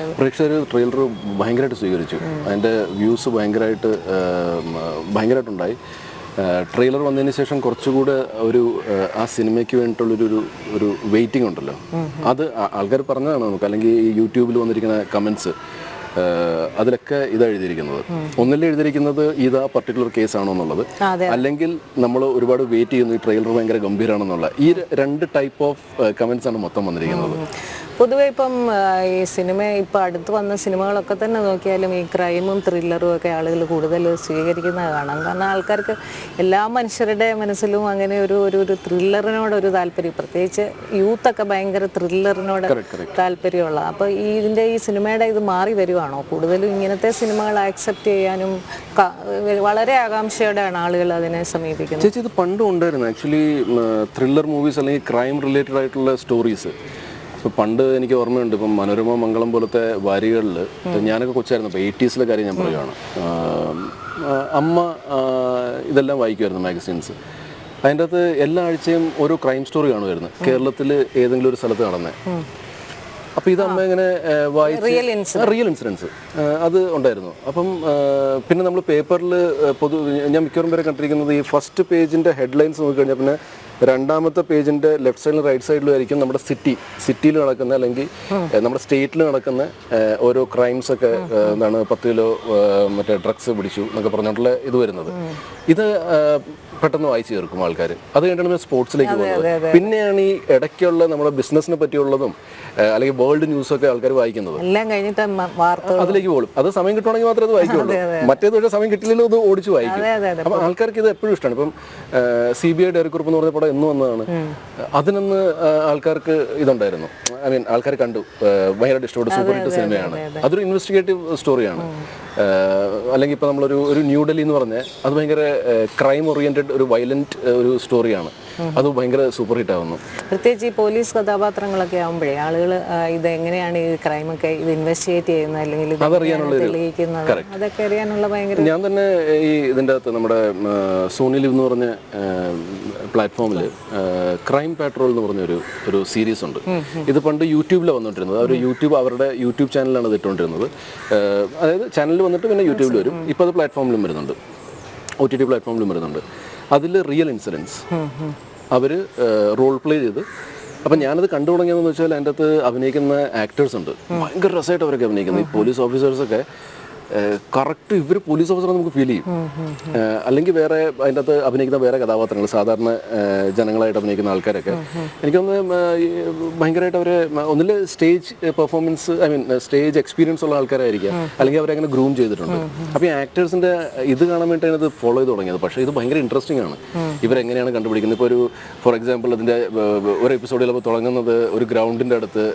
ട്രെയിലർ ഭയങ്കരമായിട്ട് സ്വീകരിച്ചു. അതിൻ്റെ വ്യൂസ് ഭയങ്കരമായിട്ടുണ്ടായി. ട്രെയിലർ വന്നതിന് ശേഷം കുറച്ചുകൂടെ ആ സിനിമയ്ക്ക് വേണ്ടിയിട്ടുള്ളൊരു വെയിറ്റിംഗ് ഉണ്ടല്ലോ, അത് ആൾക്കാർ പറഞ്ഞതാണ് നമുക്ക്. അല്ലെങ്കിൽ ഈ യൂട്യൂബിൽ വന്നിരിക്കുന്ന കമൻസ് അതിലൊക്കെ ഇതാ എഴുതിയിരിക്കുന്നത്. ഒന്നിൽ എഴുതിയിരിക്കുന്നത് ഇതാ പർട്ടിക്കുലർ കേസാണോ എന്നുള്ളത്, അല്ലെങ്കിൽ നമ്മൾ ഒരുപാട് വെയിറ്റ് ചെയ്യുന്നു ഈ ട്രെയിലർ ഭയങ്കര ഗംഭീരമാണെന്നുള്ള ഈ 2 ടൈപ്പ് ഓഫ് കമൻസ് ആണ് മൊത്തം വന്നിരിക്കുന്നത്. പൊതുവെ ഇപ്പം ഈ ഇപ്പം അടുത്ത് വന്ന സിനിമകളൊക്കെ തന്നെ നോക്കിയാലും ഈ ക്രൈമും ത്രില്ലറും ഒക്കെ ആളുകൾ കൂടുതൽ സ്വീകരിക്കുന്നത് കാണാം. കാരണം ആൾക്കാർക്ക് എല്ലാ മനുഷ്യരുടെ മനസ്സിലും അങ്ങനെ ഒരു ത്രില്ലറിനോടൊരു താല്പര്യം, പ്രത്യേകിച്ച് യൂത്തൊക്കെ ഭയങ്കര ത്രില്ലറിനോട് താല്പര്യമുള്ള. അപ്പോൾ ഈ സിനിമയുടെ ഇത് മാറി വരുവാണോ? കൂടുതലും ഇങ്ങനത്തെ സിനിമകൾ ആക്സെപ്റ്റ് ചെയ്യാനും വളരെ ആകാംക്ഷയോടെയാണ് ആളുകൾ അതിനെ സമീപിക്കുന്നത്. ചേച്ചി, ഇത് പണ്ടും ഉണ്ടായിരുന്നു ആക്ച്വലി ത്രില്ലർ മൂവീസ് അല്ലെങ്കിൽ ക്രൈം റിലേറ്റഡ് ആയിട്ടുള്ള സ്റ്റോറീസ്. ഇപ്പോൾ പണ്ട് എനിക്ക് ഓർമ്മയുണ്ട്, ഇപ്പം മനോരമ മംഗളം പോലത്തെ വാരികളിൽ ഞാനൊക്കെ കൊച്ചായിരുന്നു, ഇപ്പോൾ 80s കാര്യം ഞാൻ പറയുകയാണ്, അമ്മ ഇതെല്ലാം വായിക്കുമായിരുന്നു മാഗസീൻസ്. അതിൻ്റെ അകത്ത് എല്ലാ ആഴ്ചയും ഓരോ ക്രൈം സ്റ്റോറി കാണുമായിരുന്നു, കേരളത്തിൽ ഏതെങ്കിലും ഒരു സ്ഥലത്ത് നടന്നത്. അപ്പോൾ ഇത് അമ്മ ഇങ്ങനെ വായിച്ച് റിയൽ ഇൻസിഡൻസ് അത് ഉണ്ടായിരുന്നു. അപ്പം പിന്നെ നമ്മൾ പേപ്പറിൽ ഞാൻ മിക്കവാറും വരെ കണ്ടിരിക്കുന്നത് ഈ ഫസ്റ്റ് പേജിൻ്റെ ഹെഡ്ലൈൻസ് നോക്കിക്കഴിഞ്ഞാൽ പിന്നെ രണ്ടാമത്തെ പേജിൻ്റെ ലെഫ്റ്റ് സൈഡിലും റൈറ്റ് സൈഡിലും ആയിരിക്കും നമ്മുടെ സിറ്റിയിൽ നടക്കുന്ന അല്ലെങ്കിൽ നമ്മുടെ സ്റ്റേറ്റിൽ നടക്കുന്ന ഓരോ ക്രൈംസ് ഒക്കെ എന്താണ് 10 കിലോ മറ്റേ ഡ്രഗ്സ് പിടിച്ചു എന്നൊക്കെ പറഞ്ഞിട്ടുള്ള ഇത് വരുന്നത്. ഇത് പെട്ടെന്ന് വായിച്ചു ചേർക്കും ആൾക്കാർ. അത് കഴിഞ്ഞിട്ടാണ് സ്പോർട്സിലേക്ക് പോകുന്നത്. പിന്നെയാണ് ഈ ഇടയ്ക്കുള്ള നമ്മുടെ ബിസിനസ്സിനെ പറ്റിയുള്ളതും അല്ലെങ്കിൽ വേൾഡ് ന്യൂസൊക്കെ ആൾക്കാർ വായിക്കുന്നത്. അതിലേക്ക് പോകും. അത് സമയം കിട്ടുവാണെങ്കിൽ മാത്രമേ അത് വായിക്കുള്ളൂ. മറ്റേത് പക്ഷേ സമയം കിട്ടില്ലെങ്കിലും അത് ഓടിച്ച് വായിക്കും. അപ്പം ആൾക്കാർക്ക് ഇത് എപ്പോഴും ഇഷ്ടമാണ്. ഇപ്പം CBI ഡയറിക്കുറിപ്പ് എന്ന് പറഞ്ഞ പടം എന്ന് വന്നതാണ്. അതിനൊന്ന് ആൾക്കാർക്ക് ഇതുണ്ടായിരുന്നു. ആൾക്കാർ കണ്ടു, ഭയങ്കരമായിട്ട് ഇഷ്ടപ്പെട്ടു, സൂപ്പർ ഹിറ്റ് സിനിമയാണ്. അതൊരു ഇൻവെസ്റ്റിഗേറ്റീവ് സ്റ്റോറിയാണ്. അല്ലെങ്കിൽ ഇപ്പോൾ നമ്മളൊരു ന്യൂഡൽഹി എന്ന് പറഞ്ഞാൽ അത് ഭയങ്കര ക്രൈം ഓറിയൻറ്റഡ് ഒരു വയലന്റ് ഒരു സ്റ്റോറിയാണ്. അത് ഭയങ്കര സൂപ്പർ ഹിറ്റ് ആവുന്നു. പ്രത്യേകിച്ച് ഈ പോലീസ് കഥാപാത്രങ്ങളൊക്കെ ആകുമ്പോഴേ ആളുകൾ ഇത് എങ്ങനെയാണ് ഈ ക്രൈമൊക്കെ ഇത് ഇൻവെസ്റ്റിഗേറ്റ് ചെയ്യുന്നത് അല്ലെങ്കിൽ അതൊക്കെ അറിയാനുള്ള ഭയങ്കര. ഞാൻ തന്നെ ഈ ഇതിൻ്റെ അകത്ത് നമ്മുടെ സോണി ലിവ് എന്ന് പറഞ്ഞ പ്ലാറ്റ്ഫോമിൽ ക്രൈം പാട്രോൾ എന്ന് പറഞ്ഞൊരു സീരീസ് ഉണ്ട്. ഇത് പണ്ട് യൂട്യൂബിലാണ് വന്നിട്ടിരുന്നത്. അവരുടെ യൂട്യൂബ് ചാനലാണ് ഇത് ഇട്ടുകൊണ്ടിരുന്നത്. അതായത് ചാനലിൽ വന്നിട്ട് പിന്നെ യൂട്യൂബിൽ വരും. ഇപ്പോൾ അത് പ്ലാറ്റ്ഫോമിലും വരുന്നുണ്ട്, OTT പ്ലാറ്റ്ഫോമിലും വരുന്നുണ്ട്. അതിൽ റിയൽ ഇൻസിഡൻസ് അവർ റോൾ പ്ലേ ചെയ്ത് അപ്പം ഞാനത് കണ്ടു തുടങ്ങിയതെന്ന് വെച്ചാൽ അതിൻ്റെ അകത്ത് അഭിനയിക്കുന്ന ആക്ടേഴ്സ് ഉണ്ട്, ഭയങ്കര രസമായിട്ട് അവരൊക്കെ അഭിനയിക്കുന്നത്. ഈ പോലീസ് ഓഫീസേഴ്സൊക്കെ കറക്റ്റ് ഇവർ പോലീസ് ഓഫീസറെ നമുക്ക് ഫീൽ ചെയ്യും. അല്ലെങ്കിൽ വേറെ അതിൻ്റെ അകത്ത് അഭിനയിക്കുന്ന വേറെ കഥാപാത്രങ്ങൾ, സാധാരണ ജനങ്ങളായിട്ട് അഭിനയിക്കുന്ന ആൾക്കാരൊക്കെ എനിക്കൊന്ന് ഭയങ്കരമായിട്ട് അവർ ഒന്നിൽ stage performance, I mean stage experience ഉള്ള ആൾക്കാരായിരിക്കാം, അല്ലെങ്കിൽ അവരങ്ങനെ ഗ്രൂം ചെയ്തിട്ടുണ്ട്. അപ്പോൾ ഈ ആക്ടേഴ്സിൻ്റെ ഇത് കാണാൻ വേണ്ടിയിട്ടാണ് ഇത് ഫോളോ ചെയ്ത് തുടങ്ങിയത്. പക്ഷേ ഇത് ഭയങ്കര ഇൻട്രസ്റ്റിംഗ് ആണ്, ഇവരെങ്ങനെയാണ് കണ്ടുപിടിക്കുന്നത്. ഇപ്പോൾ ഒരു ഫോർ എക്സാമ്പിൾ അതിൻ്റെ ഒരു എപ്പിസോഡിൽ അപ്പോൾ തുടങ്ങുന്നത് ഒരു ഗ്രൗണ്ടിൻ്റെ അടുത്ത്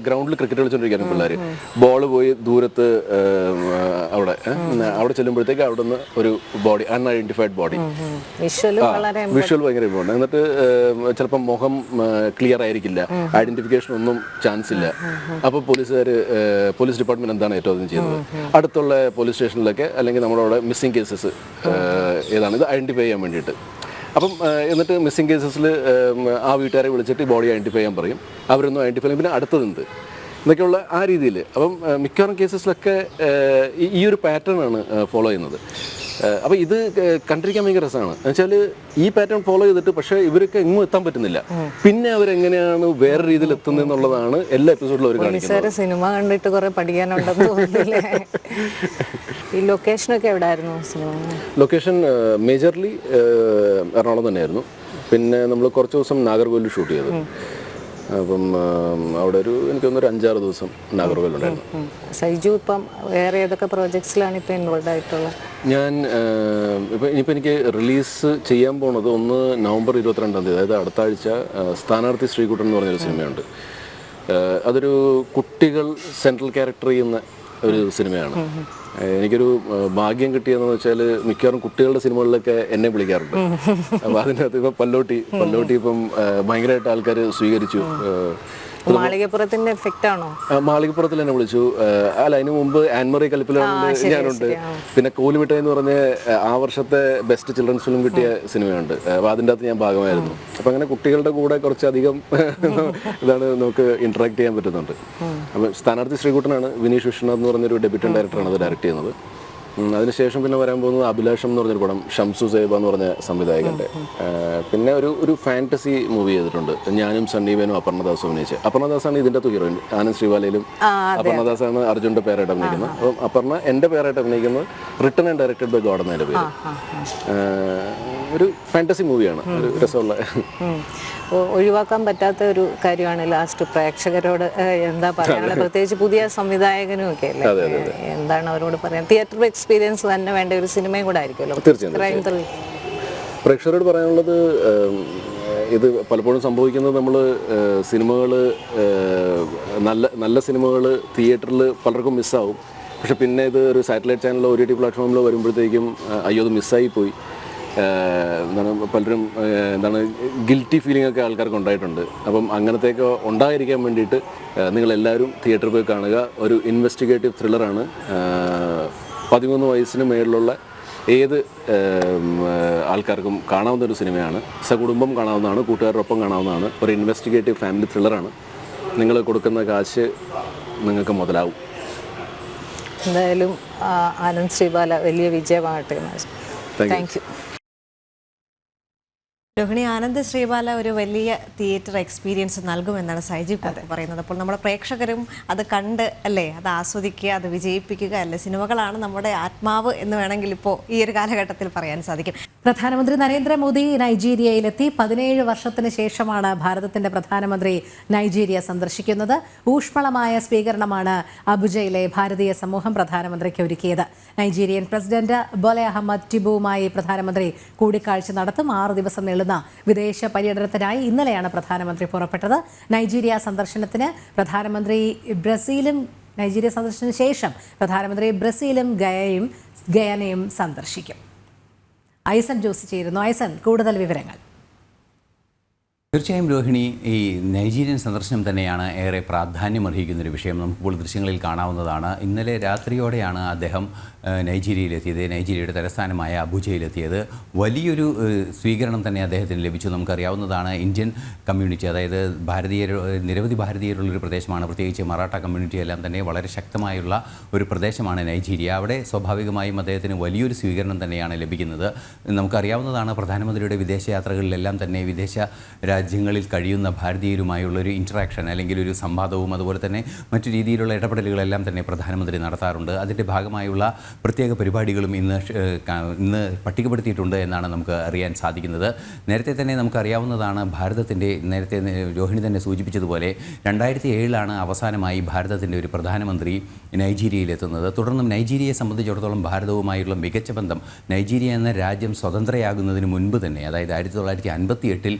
ഗ്രൗണ്ടിൽ ക്രിക്കറ്റ് കളിച്ചുകൊണ്ടിരിക്കുകയാണ് പിള്ളേർ. ബോൾ പോയി ദൂരത്ത് അവിടെ ചെല്ലുമ്പോഴത്തേക്ക് അവിടെ നിന്ന് ഒരു ബോഡി, അൺഐഡന്റിഫൈഡ് ബോഡി, വിഷ്വൽ ഭയങ്കര ഇമ്പോർട്ടൻ്റ്. എന്നിട്ട് ചിലപ്പോൾ മുഖം ക്ലിയർ ആയിരിക്കില്ല, ഐഡന്റിഫിക്കേഷൻ ഒന്നും ചാൻസ് ഇല്ല. അപ്പോൾ പോലീസ് ഡിപ്പാർട്ട്മെന്റ് എന്താണ് ഏറ്റവും ആദ്യം ചെയ്യുന്നത്, അടുത്തുള്ള പോലീസ് സ്റ്റേഷനിലൊക്കെ അല്ലെങ്കിൽ നമ്മുടെ അവിടെ മിസ്സിംഗ് കേസസ് ഏതാണ് ഇത് ഐഡന്റിഫൈ ചെയ്യാൻ വേണ്ടിയിട്ട്. അപ്പം എന്നിട്ട് മിസ്സിംഗ് കേസസിൽ ആ വീട്ടുകാരെ വിളിച്ചിട്ട് ബോഡി ഐഡന്റിഫൈ ചെയ്യാൻ പറയും. അവരൊന്നും ഐഡന്റിഫൈ ചെയ്യും, പിന്നെ അടുത്തതെന്ത് എന്നൊക്കെയുള്ള ആ രീതിയിൽ. അപ്പം മിക്കവാറും കേസസിലൊക്കെ ഈ ഒരു പാറ്റേൺ ആണ് ഫോളോ ചെയ്യുന്നത്. അപ്പോൾ ഇത് കണ്ടിരിക്കാൻ ഭയങ്കര രസമാണ്. എന്നുവെച്ചാൽ ഈ പാറ്റേൺ ഫോളോ ചെയ്തിട്ട് പക്ഷേ ഇവർക്ക് എങ്ങും എത്താൻ പറ്റുന്നില്ല. പിന്നെ അവരെങ്ങനെയാണ് വേറെ രീതിയിൽ എത്തുന്നത് എന്നുള്ളതാണ് എല്ലാ എപ്പിസോഡിലും അവർ കാണിക്കുന്നത്. സിനിമ കണ്ടിട്ട് കുറെ പഠിക്കാനുണ്ടെന്ന് തോന്നുന്നില്ലേ? ഈ ലൊക്കേഷനൊക്കെ എവിടെയായിരുന്നു സിനിമ? ലൊക്കേഷൻ മേജർലി എറണാകുളം തന്നെയായിരുന്നു. പിന്നെ നമ്മൾ കുറച്ച് ദിവസം നാഗർകോവിലിൽ ഷൂട്ട് ചെയ്തു. അപ്പം അവിടെ എനിക്കൊന്ന് 5-6 ദിവസം നാഗർകോവിലുണ്ടായിരുന്നു. സൈജു ഇപ്പം വേറെ ഏതൊക്കെ പ്രോജക്ട്സിലാണ് ഇപ്പോൾ ഇൻവോൾവ് ആയിട്ടുള്ളത്? ഞാൻ ഇനിയിപ്പോൾ എനിക്ക് റിലീസ് ചെയ്യാൻ പോണത് ഒന്ന് നവംബർ 22-ാം തീയതി, അതായത് അടുത്ത ആഴ്ച സ്ഥാനാർത്ഥി ശ്രീകുട്ടൻ എന്ന് പറഞ്ഞൊരു സിനിമയുണ്ട്. അതൊരു കുട്ടികൾ സെൻട്രൽ ക്യാരക്ടർ ചെയ്യുന്ന ഒരു സിനിമയാണ്. എനിക്കൊരു ഭാഗ്യം കിട്ടിയതെന്ന് വെച്ചാൽ മിക്കവാറും കുട്ടികളുടെ സിനിമകളിലൊക്കെ എന്നെ വിളിക്കാറുണ്ട്. അപ്പോൾ അതിൻ്റെ അകത്ത് ഇപ്പം പല്ലോട്ടി ഇപ്പം ഭയങ്കരമായിട്ട് ആൾക്കാർ സ്വീകരിച്ചു. മാളികപ്പുറത്തിന്റെ എഫക്റ്റ് ആണോ? മാളികപ്പുറത്തിൽ എന്നെ വിളിച്ചു. അല്ല, അതിന് മുമ്പ് ആൻമറി കലിപ്പിലാണ്ട് ഞാനുണ്ട്. പിന്നെ കോലുമിട്ടായി എന്ന് പറഞ്ഞ ആ വർഷത്തെ ബെസ്റ്റ് ചിൽഡ്രൻസ് ഫിലിം കിട്ടിയ സിനിമയുണ്ട്. അപ്പോൾ അതിൻ്റെ അകത്ത് ഞാൻ ഭാഗമായിരുന്നു. അപ്പം അങ്ങനെ കുട്ടികളുടെ കൂടെ കുറച്ചധികം ഇതാണ് നമുക്ക് ഇന്ററാക്ട് ചെയ്യാൻ പറ്റുന്നുണ്ട്. അപ്പം സ്ഥാനാർത്ഥി ശ്രീകുട്ടനാണ്. വിനീഷ് വിശ്വനാഥ് എന്ന് പറഞ്ഞൊരു ഡെബ്യൂട്ടൻ ഡയറക്ടറാണ് അത് ഡയറക്ട് ചെയ്യുന്നത്. അതിനുശേഷം പിന്നെ വരാൻ പോകുന്നത് അഭിലാഷം എന്ന് പറഞ്ഞൊരു പടം, ഷംസു സേബ എന്ന് പറഞ്ഞ സംവിധായകൻ്റെ. പിന്നെ ഒരു ഫാൻറ്റസി മൂവി ചെയ്തിട്ടുണ്ട്, ഞാനും സണ്ണീവേനും അപർണദാസും അഭിനയിച്ച്. അപർണദാസാണ് ഇതിൻ്റെ അകത്ത് ഹീറോയിൻ. ആനന്ദ് ശ്രീവാലയിലും അപർണദാസാണ് അർജുൻ്റെ പേരായിട്ട് അഭിനയിക്കുന്നത്. അപ്പം അപർണ എൻ്റെ പേരായിട്ട് അഭിനയിക്കുന്നത് written and directed by God എന്നതിൻ്റെ പേര്. ഒരു ഫാൻറ്റസി മൂവിയാണ്, ഒരു രസമുള്ള. ഒഴിവാക്കാൻ പറ്റാത്ത ഒരു കാര്യമാണ് ലാസ്റ്റ് പ്രേക്ഷകരോട് എന്താ പറയാനുള്ളത്, പ്രത്യേകിച്ച് പുതിയ സംവിധായകനും ഒക്കെ അല്ലേ, എന്താണ് അവരോട് പറയാൻ? തിയേറ്റർ എക്സ്പീരിയൻസ് തന്നെ വേണ്ട ഒരു സിനിമയും കൂടെ ആയിരിക്കുമല്ലോ. തീർച്ചയായും പ്രേക്ഷകരോട് പറയാനുള്ളത്, ഇത് പലപ്പോഴും സംഭവിക്കുന്നത് നമ്മൾ സിനിമകൾ നല്ല സിനിമകൾ തിയേറ്ററിൽ പലർക്കും മിസ്സാവും. പക്ഷെ പിന്നെ ഇത് ഒരു സാറ്റലൈറ്റ് ചാനലിലോ OTT പ്ലാറ്റ്ഫോമിലോ വരുമ്പോഴത്തേക്കും അയ്യോ അത് മിസ്സായി പോയി, പലരും ഗിൽറ്റി ഫീലിംഗ് ഒക്കെ ആൾക്കാർക്ക് ഉണ്ടായിട്ടുണ്ട്. അപ്പം അങ്ങനത്തെയൊക്കെ ഉണ്ടായിരിക്കാൻ വേണ്ടിയിട്ട് നിങ്ങളെല്ലാവരും തിയേറ്ററിൽ പോയി കാണുക. ഒരു ഇൻവെസ്റ്റിഗേറ്റീവ് ത്രില്ലറാണ്. 13 വയസ്സിന് മേളിലുള്ള ഏത് ആൾക്കാർക്കും കാണാവുന്ന ഒരു സിനിമയാണ്. സകുടുംബം കാണാവുന്നതാണ്, കൂട്ടുകാരോടൊപ്പം കാണാവുന്നതാണ്. ഒരു ഇൻവെസ്റ്റിഗേറ്റീവ് ഫാമിലി ത്രില്ലറാണ്. നിങ്ങൾ കൊടുക്കുന്ന കാശ് നിങ്ങൾക്ക് മുതലാവും. എന്തായാലും ആനന്ദ് ശ്രീബാല വലിയ വിജയമാകട്ടെ. Thank you. രോഹിണി, ആനന്ദ് ശ്രീബാല ഒരു വലിയ തിയേറ്റർ എക്സ്പീരിയൻസ് നൽകുമെന്നാണ് സൈജു പറയുന്നത്. അപ്പോൾ നമ്മുടെ പ്രേക്ഷകരും അത് കണ്ട് അല്ലേ, അത് ആസ്വദിക്കുക, അത് വിജയിപ്പിക്കുക അല്ലേ. സിനിമകളാണ് നമ്മുടെ ആത്മാവ് എന്ന് വേണമെങ്കിൽ ഇപ്പോൾ ഈ ഒരു കാലഘട്ടത്തിൽ പറയാൻ സാധിക്കും. പ്രധാനമന്ത്രി നരേന്ദ്രമോദി നൈജീരിയയിലെത്തി. 17 വർഷത്തിന് ശേഷമാണ് ഭാരതത്തിന്റെ പ്രധാനമന്ത്രി നൈജീരിയ സന്ദർശിക്കുന്നത്. ഊഷ്മളമായ സ്വീകരണമാണ് അബുജയിലെ ഭാരതീയ സമൂഹം പ്രധാനമന്ത്രിക്ക് ഒരുക്കിയത്. നൈജീരിയൻ പ്രസിഡന്റ് ബോലെ അഹമ്മദ് ടിബുവുമായി പ്രധാനമന്ത്രി കൂടിക്കാഴ്ച നടത്തും. 6 ദിവസം നീളുന്ന വിദേശ പര്യടനത്തിനായി ഇന്നലെയാണ് പ്രധാനമന്ത്രി പുറപ്പെട്ടത്. നൈജീരിയ സന്ദർശനത്തിന് നൈജീരിയ സന്ദർശനത്തിന് ശേഷം പ്രധാനമന്ത്രി ബ്രസീലും ഗയാനയും സന്ദർശിക്കും. ഐസൻ ജോസി ചേരുന്നു. ഐസൻ, കൂടുതൽ വിവരങ്ങൾ. തീർച്ചയായും രോഹിണി, ഈ നൈജീരിയൻ സന്ദർശനം തന്നെയാണ് ഏറെ പ്രാധാന്യമർഹിക്കുന്നൊരു വിഷയം. നമുക്കിപ്പോൾ ദൃശ്യങ്ങളിൽ കാണാവുന്നതാണ്. ഇന്നലെ രാത്രിയോടെയാണ് അദ്ദേഹം നൈജീരിയയിലെത്തിയത്. നൈജീരിയയുടെ തലസ്ഥാനമായ അബുജയിലെത്തിയത്. വലിയൊരു സ്വീകരണം തന്നെ അദ്ദേഹത്തിന് ലഭിച്ചു. നമുക്കറിയാവുന്നതാണ്, ഇന്ത്യൻ കമ്മ്യൂണിറ്റി, അതായത് നിരവധി ഭാരതീയരുള്ളൊരു പ്രദേശമാണ്. പ്രത്യേകിച്ച് മറാഠ കമ്മ്യൂണിറ്റി എല്ലാം തന്നെ വളരെ ശക്തമായുള്ള ഒരു പ്രദേശമാണ് നൈജീരിയ. അവിടെ സ്വാഭാവികമായും അദ്ദേഹത്തിന് വലിയൊരു സ്വീകരണം തന്നെയാണ് ലഭിക്കുന്നത്. നമുക്കറിയാവുന്നതാണ്, പ്രധാനമന്ത്രിയുടെ വിദേശയാത്രകളിലെല്ലാം തന്നെ വിദേശ രാജ്യങ്ങളിൽ കഴിയുന്ന ഭാരതീയരുമായുള്ളൊരു ഇൻറ്ററാക്ഷൻ അല്ലെങ്കിൽ ഒരു സംവാദവും അതുപോലെ തന്നെ മറ്റു രീതിയിലുള്ള ഇടപെടലുകളെല്ലാം തന്നെ പ്രധാനമന്ത്രി നടത്താറുണ്ട്. അതിൻ്റെ ഭാഗമായുള്ള പ്രത്യേക പരിപാടികളും ഇന്ന് പട്ടികപ്പെടുത്തിയിട്ടുണ്ട് എന്നാണ് നമുക്ക് അറിയാൻ സാധിക്കുന്നത്. നേരത്തെ തന്നെ നമുക്കറിയാവുന്നതാണ് ഭാരതത്തിൻ്റെ, നേരത്തെ രോഹിണി തന്നെ സൂചിപ്പിച്ചതുപോലെ 2007 അവസാനമായി ഭാരതത്തിൻ്റെ ഒരു പ്രധാനമന്ത്രി നൈജീരിയയിലെത്തുന്നത്. തുടർന്നും നൈജീരിയയെ സംബന്ധിച്ചിടത്തോളം ഭാരതവുമായുള്ള മികച്ച ബന്ധം, നൈജീരിയ എന്ന രാജ്യം സ്വതന്ത്രയാകുന്നതിന് മുൻപ് തന്നെ, അതായത് 1958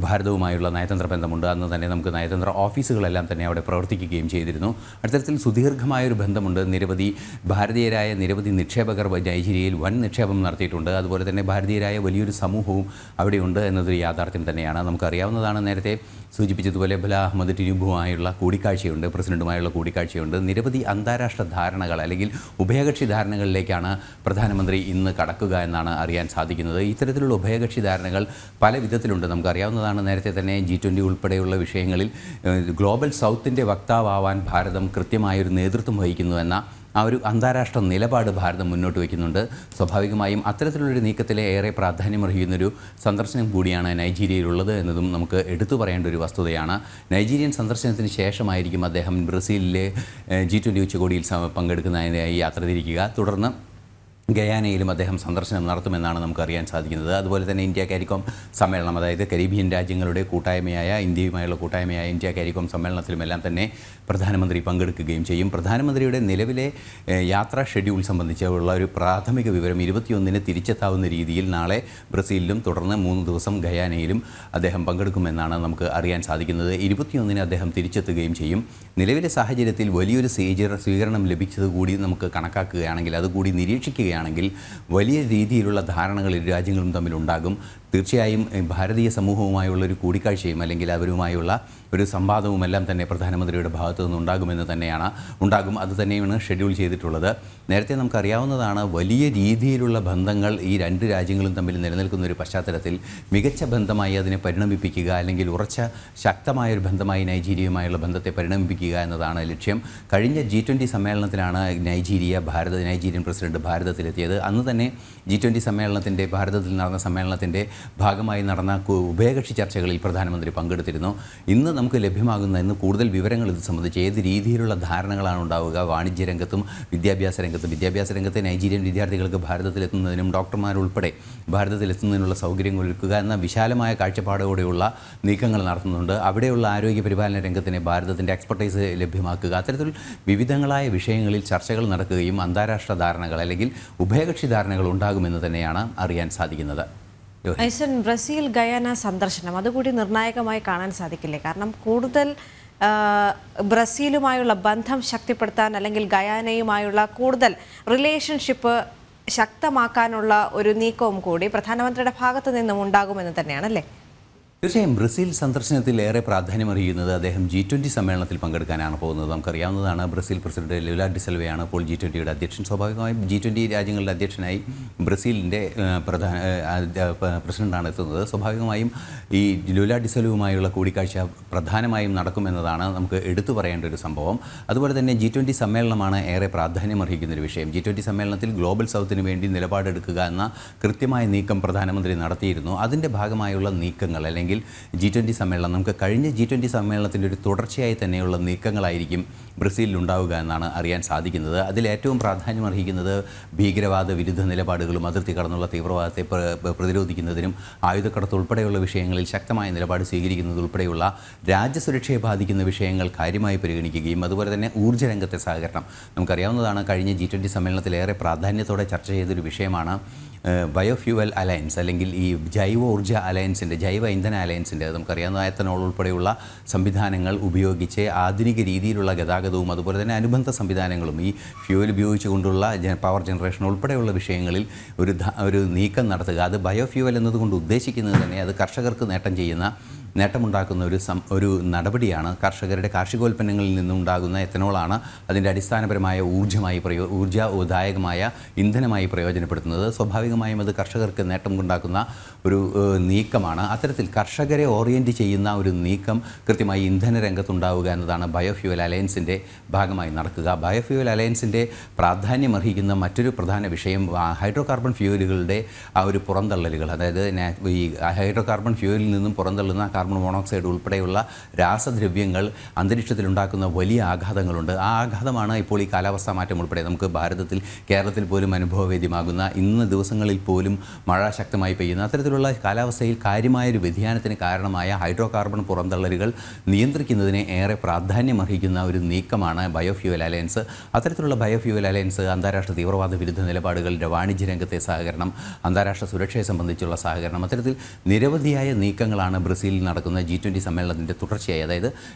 ഭാരതവുമായുള്ള നയതന്ത്ര ബന്ധമുണ്ട്. അന്ന് തന്നെ നമുക്ക് നയതന്ത്ര ഓഫീസുകളെല്ലാം തന്നെ അവിടെ പ്രവർത്തിക്കുകയും ചെയ്തിരുന്നു. അത്തരത്തിൽ സുദീർഘമായൊരു ബന്ധമുണ്ട്. ഭാരതീയരായ നിരവധി നിക്ഷേപകർ നൈജീരിയയിൽ വൻ നിക്ഷേപം നടത്തിയിട്ടുണ്ട്. അതുപോലെ തന്നെ ഭാരതീയരായ വലിയൊരു സമൂഹവും അവിടെയുണ്ട് എന്നതൊരു യാഥാർത്ഥ്യം തന്നെയാണ്. നമുക്കറിയാവുന്നതാണ്, നേരത്തെ സൂചിപ്പിച്ചതുപോലെ ബോല അഹമ്മദ് ടിനുബുമായുള്ള കൂടിക്കാഴ്ചയുണ്ട്, പ്രസിഡന്റുമായുള്ള കൂടിക്കാഴ്ചയുണ്ട്. നിരവധി അന്താരാഷ്ട്ര ധാരണകൾ അല്ലെങ്കിൽ ഉഭയകക്ഷി ധാരണകളിലേക്കാണ് പ്രധാനമന്ത്രി ഇന്ന് കടക്കുക എന്നാണ് അറിയാൻ സാധിക്കുന്നത്. ഇത്തരത്തിലുള്ള ഉഭയകക്ഷി ധാരണകൾ പല വിധത്തിലുണ്ട്. നമുക്കറിയാവുന്നതാണ്, നേരത്തെ തന്നെ G20 ഉൾപ്പെടെയുള്ള വിഷയങ്ങളിൽ ഗ്ലോബൽ സൗത്തിൻ്റെ വക്താവാൻ ഭാരതം കൃത്യമായൊരു നേതൃത്വം വഹിക്കുന്നു എന്ന ആ ഒരു അന്താരാഷ്ട്ര നിലപാട് ഭാരതം മുന്നോട്ട് വയ്ക്കുന്നുണ്ട്. സ്വാഭാവികമായും അത്തരത്തിലുള്ളൊരു നീക്കത്തിലെ ഏറെ പ്രാധാന്യമർഹിക്കുന്നൊരു സന്ദർശനം കൂടിയാണ് നൈജീരിയയിലുള്ളത് എന്നതും നമുക്ക് എടുത്തു പറയേണ്ട ഒരു വസ്തുതയാണ്. നൈജീരിയൻ സന്ദർശനത്തിന് ശേഷമായിരിക്കും അദ്ദേഹം ബ്രസീലിലെ G20 ഉച്ചകോടിയിൽ പങ്കെടുക്കുന്നതിനായി യാത്ര തിരിക്കുക. തുടർന്ന് ഗയാനയിലും അദ്ദേഹം സന്ദർശനം നടത്തുമെന്നാണ് നമുക്ക് അറിയാൻ സാധിക്കുന്നത്. അതുപോലെ തന്നെ ഇന്ത്യ കാരിക്കോം സമ്മേളനം, അതായത് കരീബിയൻ രാജ്യങ്ങളുടെ കൂട്ടായ്മയായ ഇന്ത്യയുമായുള്ള കൂട്ടായ്മയായ ഇന്ത്യ കാരിക്കോം സമ്മേളനത്തിലുമെല്ലാം തന്നെ പ്രധാനമന്ത്രി പങ്കെടുക്കുകയും ചെയ്യും. പ്രധാനമന്ത്രിയുടെ നിലവിലെ യാത്രാ ഷെഡ്യൂൾ സംബന്ധിച്ചുള്ള ഒരു പ്രാഥമിക വിവരം 21 തിരിച്ചെത്താവുന്ന രീതിയിൽ നാളെ ബ്രസീലിലും തുടർന്ന് 3 ദിവസം ഗയാനയിലും അദ്ദേഹം പങ്കെടുക്കുമെന്നാണ് നമുക്ക് അറിയാൻ സാധിക്കുന്നത്. 21 അദ്ദേഹം തിരിച്ചെത്തുകയും ചെയ്യും. നിലവിലെ സാഹചര്യത്തിൽ വലിയൊരു സ്വീകരണം ലഭിച്ചതുകൂടി നമുക്ക് കണക്കാക്കുകയാണെങ്കിൽ, അതുകൂടി നിരീക്ഷിക്കുകയാണെങ്കിൽ വലിയ രീതിയിലുള്ള ധാരണകൾ ഇരു രാജ്യങ്ങളും തമ്മിലുണ്ടാകും. തീർച്ചയായും ഭാരതീയ സമൂഹവുമായുള്ളൊരു കൂടിക്കാഴ്ചയും അല്ലെങ്കിൽ അവരുമായുള്ള ഒരു സംവാദവുമെല്ലാം തന്നെ പ്രധാനമന്ത്രിയുടെ ഭാഗത്തു നിന്നുണ്ടാകുമെന്ന് തന്നെയാണ് അത് തന്നെയാണ് ഷെഡ്യൂൾ ചെയ്തിട്ടുള്ളത്. നേരത്തെ നമുക്കറിയാവുന്നതാണ്, വലിയ രീതിയിലുള്ള ബന്ധങ്ങൾ ഈ രണ്ട് രാജ്യങ്ങളും തമ്മിൽ നിലനിൽക്കുന്ന ഒരു പശ്ചാത്തലത്തിൽ മികച്ച ബന്ധമായി അതിനെ പരിണമിപ്പിക്കുക, അല്ലെങ്കിൽ ഉറച്ച ശക്തമായൊരു ബന്ധമായി നൈജീരിയയുമായുള്ള ബന്ധത്തെ പരിണമിപ്പിക്കുക എന്നതാണ് ലക്ഷ്യം. കഴിഞ്ഞ G20 സമ്മേളനത്തിലാണ് നൈജീരിയൻ പ്രസിഡന്റ് ഭാരതത്തിലെത്തിയത്. അന്ന് തന്നെ G20 സമ്മേളനത്തിൻ്റെ, ഭാരതത്തിൽ നടന്ന സമ്മേളനത്തിൻ്റെ ഭാഗമായി നടന്ന ഉഭയകക്ഷി ചർച്ചകളിൽ പ്രധാനമന്ത്രി പങ്കെടുത്തിരുന്നു. ഇന്ന് നമുക്ക് ലഭ്യമാകുന്ന കൂടുതൽ വിവരങ്ങൾ ഇത് സംബന്ധിച്ച് ഏത് രീതിയിലുള്ള ധാരണകളാണ് ഉണ്ടാവുക, വാണിജ്യ രംഗത്തും വിദ്യാഭ്യാസ രംഗത്തെ നൈജീരിയൻ വിദ്യാർത്ഥികൾക്ക് ഭാരതത്തിലെത്തുന്നതിനും ഡോക്ടർമാരുൾപ്പെടെ ഭാരതത്തിലെത്തുന്നതിനുള്ള സൗകര്യങ്ങൾ ഒരുക്കുക എന്ന വിശാലമായ കാഴ്ചപ്പാടോടെയുള്ള നീക്കങ്ങൾ നടത്തുന്നുണ്ട്. അവിടെയുള്ള ആരോഗ്യ പരിപാലന രംഗത്തിന് ഭാരതത്തിൻ്റെ എക്സ്പെർട്ടൈസ് ലഭ്യമാക്കുക, അത്തരത്തിൽ വിവിധങ്ങളായ വിഷയങ്ങളിൽ ചർച്ചകൾ നടക്കുകയും അന്താരാഷ്ട്ര ധാരണകൾ അല്ലെങ്കിൽ ഉഭയകക്ഷി ധാരണകൾ ഉണ്ടാകുമെന്ന് തന്നെയാണ് അറിയാൻ സാധിക്കുന്നത്. ബ്രസീൽ ഗയാന സന്ദർശനം അതുകൂടി നിർണായകമായി കാണാൻ സാധിക്കില്ലേ? കാരണം കൂടുതൽ ബ്രസീലുമായുള്ള ബന്ധം ശക്തിപ്പെടുത്താൻ അല്ലെങ്കിൽ ഗയാനയുമായുള്ള കൂടുതൽ റിലേഷൻഷിപ്പ് ശക്തമാക്കാനുള്ള ഒരു നീക്കവും കൂടി പ്രധാനമന്ത്രിയുടെ ഭാഗത്തു നിന്നും ഉണ്ടാകുമെന്ന് തന്നെയാണല്ലേ? തീർച്ചയായും ബ്രസീൽ സന്ദർശനത്തിൽ ഏറെ പ്രാധാന്യമറിയുന്നത് അദ്ദേഹം G20 സമ്മേളനത്തിൽ പങ്കെടുക്കാനാണ് പോകുന്നത്. നമുക്കറിയാവുന്നതാണ്, ബ്രസീൽ പ്രസിഡന്റ് ലുല ഡിസൽവയാണ് ഇപ്പോൾ G20യുടെ അധ്യക്ഷൻ. സ്വാഭാവികമായും G20 രാജ്യങ്ങളുടെ അധ്യക്ഷനായി ബ്രസീലിൻ്റെ പ്രസിഡന്റാണ് എത്തുന്നത്. സ്വാഭാവികമായും ഈ ലുല ഡിസൽവുമായുള്ള കൂടിക്കാഴ്ച പ്രധാനമായും നടക്കുമെന്നതാണ് നമുക്ക് എടുത്തു പറയേണ്ട ഒരു സംഭവം. അതുപോലെ തന്നെ G20 സമ്മേളനമാണ് ഏറെ പ്രാധാന്യമർഹിക്കുന്നൊരു വിഷയം. G20 സമ്മേളനത്തിൽ ഗ്ലോബൽ സൗത്തിന് വേണ്ടി നിലപാടെടുക്കുക എന്ന കൃത്യമായ നീക്കം പ്രധാനമന്ത്രി നടത്തിയിരുന്നു. അതിൻ്റെ ഭാഗമായുള്ള നീക്കങ്ങൾ അല്ലെങ്കിൽ G20 സമ്മേളനം, നമുക്ക് കഴിഞ്ഞ G20 സമ്മേളനത്തിൻ്റെ ഒരു തുടർച്ചയായി തന്നെയുള്ള നീക്കങ്ങളായിരിക്കും ബ്രസീലിലുണ്ടാവുക എന്നാണ് അറിയാൻ സാധിക്കുന്നത്. അതിലേറ്റവും പ്രാധാന്യമർഹിക്കുന്നത് ഭീകരവാദ വിരുദ്ധ നിലപാടുകളും അതിർത്തി കടന്നുള്ള തീവ്രവാദത്തെ പ്രതിരോധിക്കുന്നതിനും ആയുധക്കടത്ത് ഉൾപ്പെടെയുള്ള വിഷയങ്ങളിൽ ശക്തമായ നിലപാട് സ്വീകരിക്കുന്നതുൾപ്പെടെയുള്ള രാജ്യസുരക്ഷയെ ബാധിക്കുന്ന വിഷയങ്ങൾ കാര്യമായി പരിഗണിക്കുകയും അതുപോലെ തന്നെ ഊർജ്ജ രംഗത്തെ സഹകരണം, നമുക്കറിയാവുന്നതാണ് കഴിഞ്ഞ G20 സമ്മേളനത്തിൽ ഏറെ പ്രാധാന്യത്തോടെ ചർച്ച ചെയ്തൊരു വിഷയമാണ് ബയോഫ്യൂവൽ അലയൻസ് അല്ലെങ്കിൽ ഈ ജൈവ ഇന്ധന അലയൻസിൻ്റെ നമുക്കറിയാവുന്ന എത്തനോൾ ഉൾപ്പെടെയുള്ള സംവിധാനങ്ങൾ ഉപയോഗിച്ച് ആധുനിക രീതിയിലുള്ള ഗതാഗതവും അതുപോലെ തന്നെ അനുബന്ധ സംവിധാനങ്ങളും ഈ ഫ്യൂവൽ ഉപയോഗിച്ചുകൊണ്ടുള്ള പവർ ജനറേഷൻ ഉൾപ്പെടെയുള്ള വിഷയങ്ങളിൽ ഒരു നീക്കം നടത്തുക. അത് ബയോഫ്യൂവൽ എന്നതുകൊണ്ട് ഉദ്ദേശിക്കുന്നത് തന്നെ അത് കർഷകർക്ക് നേട്ടം ചെയ്യുന്ന നേട്ടമുണ്ടാക്കുന്ന ഒരു നടപടിയാണ്. കർഷകരുടെ കാർഷികോൽപ്പന്നങ്ങളിൽ നിന്നുണ്ടാകുന്ന എത്തനോളാണ് അതിൻ്റെ അടിസ്ഥാനപരമായ ഊർജ്ജോദായകമായ ഇന്ധനമായി പ്രയോജനപ്പെടുത്തുന്നത്. സ്വാഭാവികമായും അത് കർഷകർക്ക് നേട്ടമുണ്ടാക്കുന്ന ഒരു നീക്കമാണ്. അത്തരത്തിൽ കർഷകരെ ഓറിയൻറ്റ് ചെയ്യുന്ന ഒരു നീക്കം കൃത്യമായി ഇന്ധന രംഗത്തുണ്ടാവുക എന്നതാണ് ബയോഫ്യൂവൽ അലയൻസിൻ്റെ ഭാഗമായി നടക്കുക. ബയോഫ്യൂവൽ അലയൻസിൻ്റെ പ്രാധാന്യമർഹിക്കുന്ന മറ്റൊരു പ്രധാന വിഷയം ഹൈഡ്രോ കാർബൺ ഫ്യൂവലുകളുടെ ആ ഒരു പുറന്തള്ളലുകൾ, അതായത് ഈ ഹൈഡ്രോ കാർബൺ ഫ്യൂവലിൽ നിന്നും പുറന്തള്ളുന്ന കാർബൺ മോണോക്സൈഡ് ഉൾപ്പെടെയുള്ള രാസദ്രവ്യങ്ങൾ അന്തരീക്ഷത്തിലുണ്ടാക്കുന്ന വലിയ ആഘാതങ്ങളുണ്ട്. ആ ആഘാതമാണ് ഇപ്പോൾ ഈ കാലാവസ്ഥാ മാറ്റം ഉൾപ്പെടെ നമുക്ക് ഭാരതത്തിൽ, കേരളത്തിൽ പോലും അനുഭവവേദ്യമാകുന്ന, ഇന്ന് ദിവസങ്ങളിൽ പോലും മഴ ശക്തമായി പെയ്യുന്ന അത്തരത്തിലുള്ള കാലാവസ്ഥയിൽ കാര്യമായൊരു വ്യതിയാനത്തിന് കാരണമായ ഹൈഡ്രോ കാർബൺ പുറന്തള്ളലുകൾ നിയന്ത്രിക്കുന്നതിന് ഏറെ പ്രാധാന്യമർഹിക്കുന്ന ഒരു നീക്കമാണ് ബയോഫ്യൂവൽ അലയൻസ്. അത്തരത്തിലുള്ള ബയോഫ്യൂവൽ അലയൻസ് അന്താരാഷ്ട്ര തീവ്രവാദ വിരുദ്ധ നിലപാടുകൾ, വാണിജ്യ രംഗത്തെ സഹകരണം, അന്താരാഷ്ട്ര സുരക്ഷയെ സംബന്ധിച്ചുള്ള സഹകരണം, അത്തരത്തിൽ നിരവധിയായ നീക്കങ്ങളാണ് ബ്രസീലിൽ നടക്കുന്ന G20 സമ്മേളനത്തിൻ്റെ തുടർച്ചയായി, അതായത്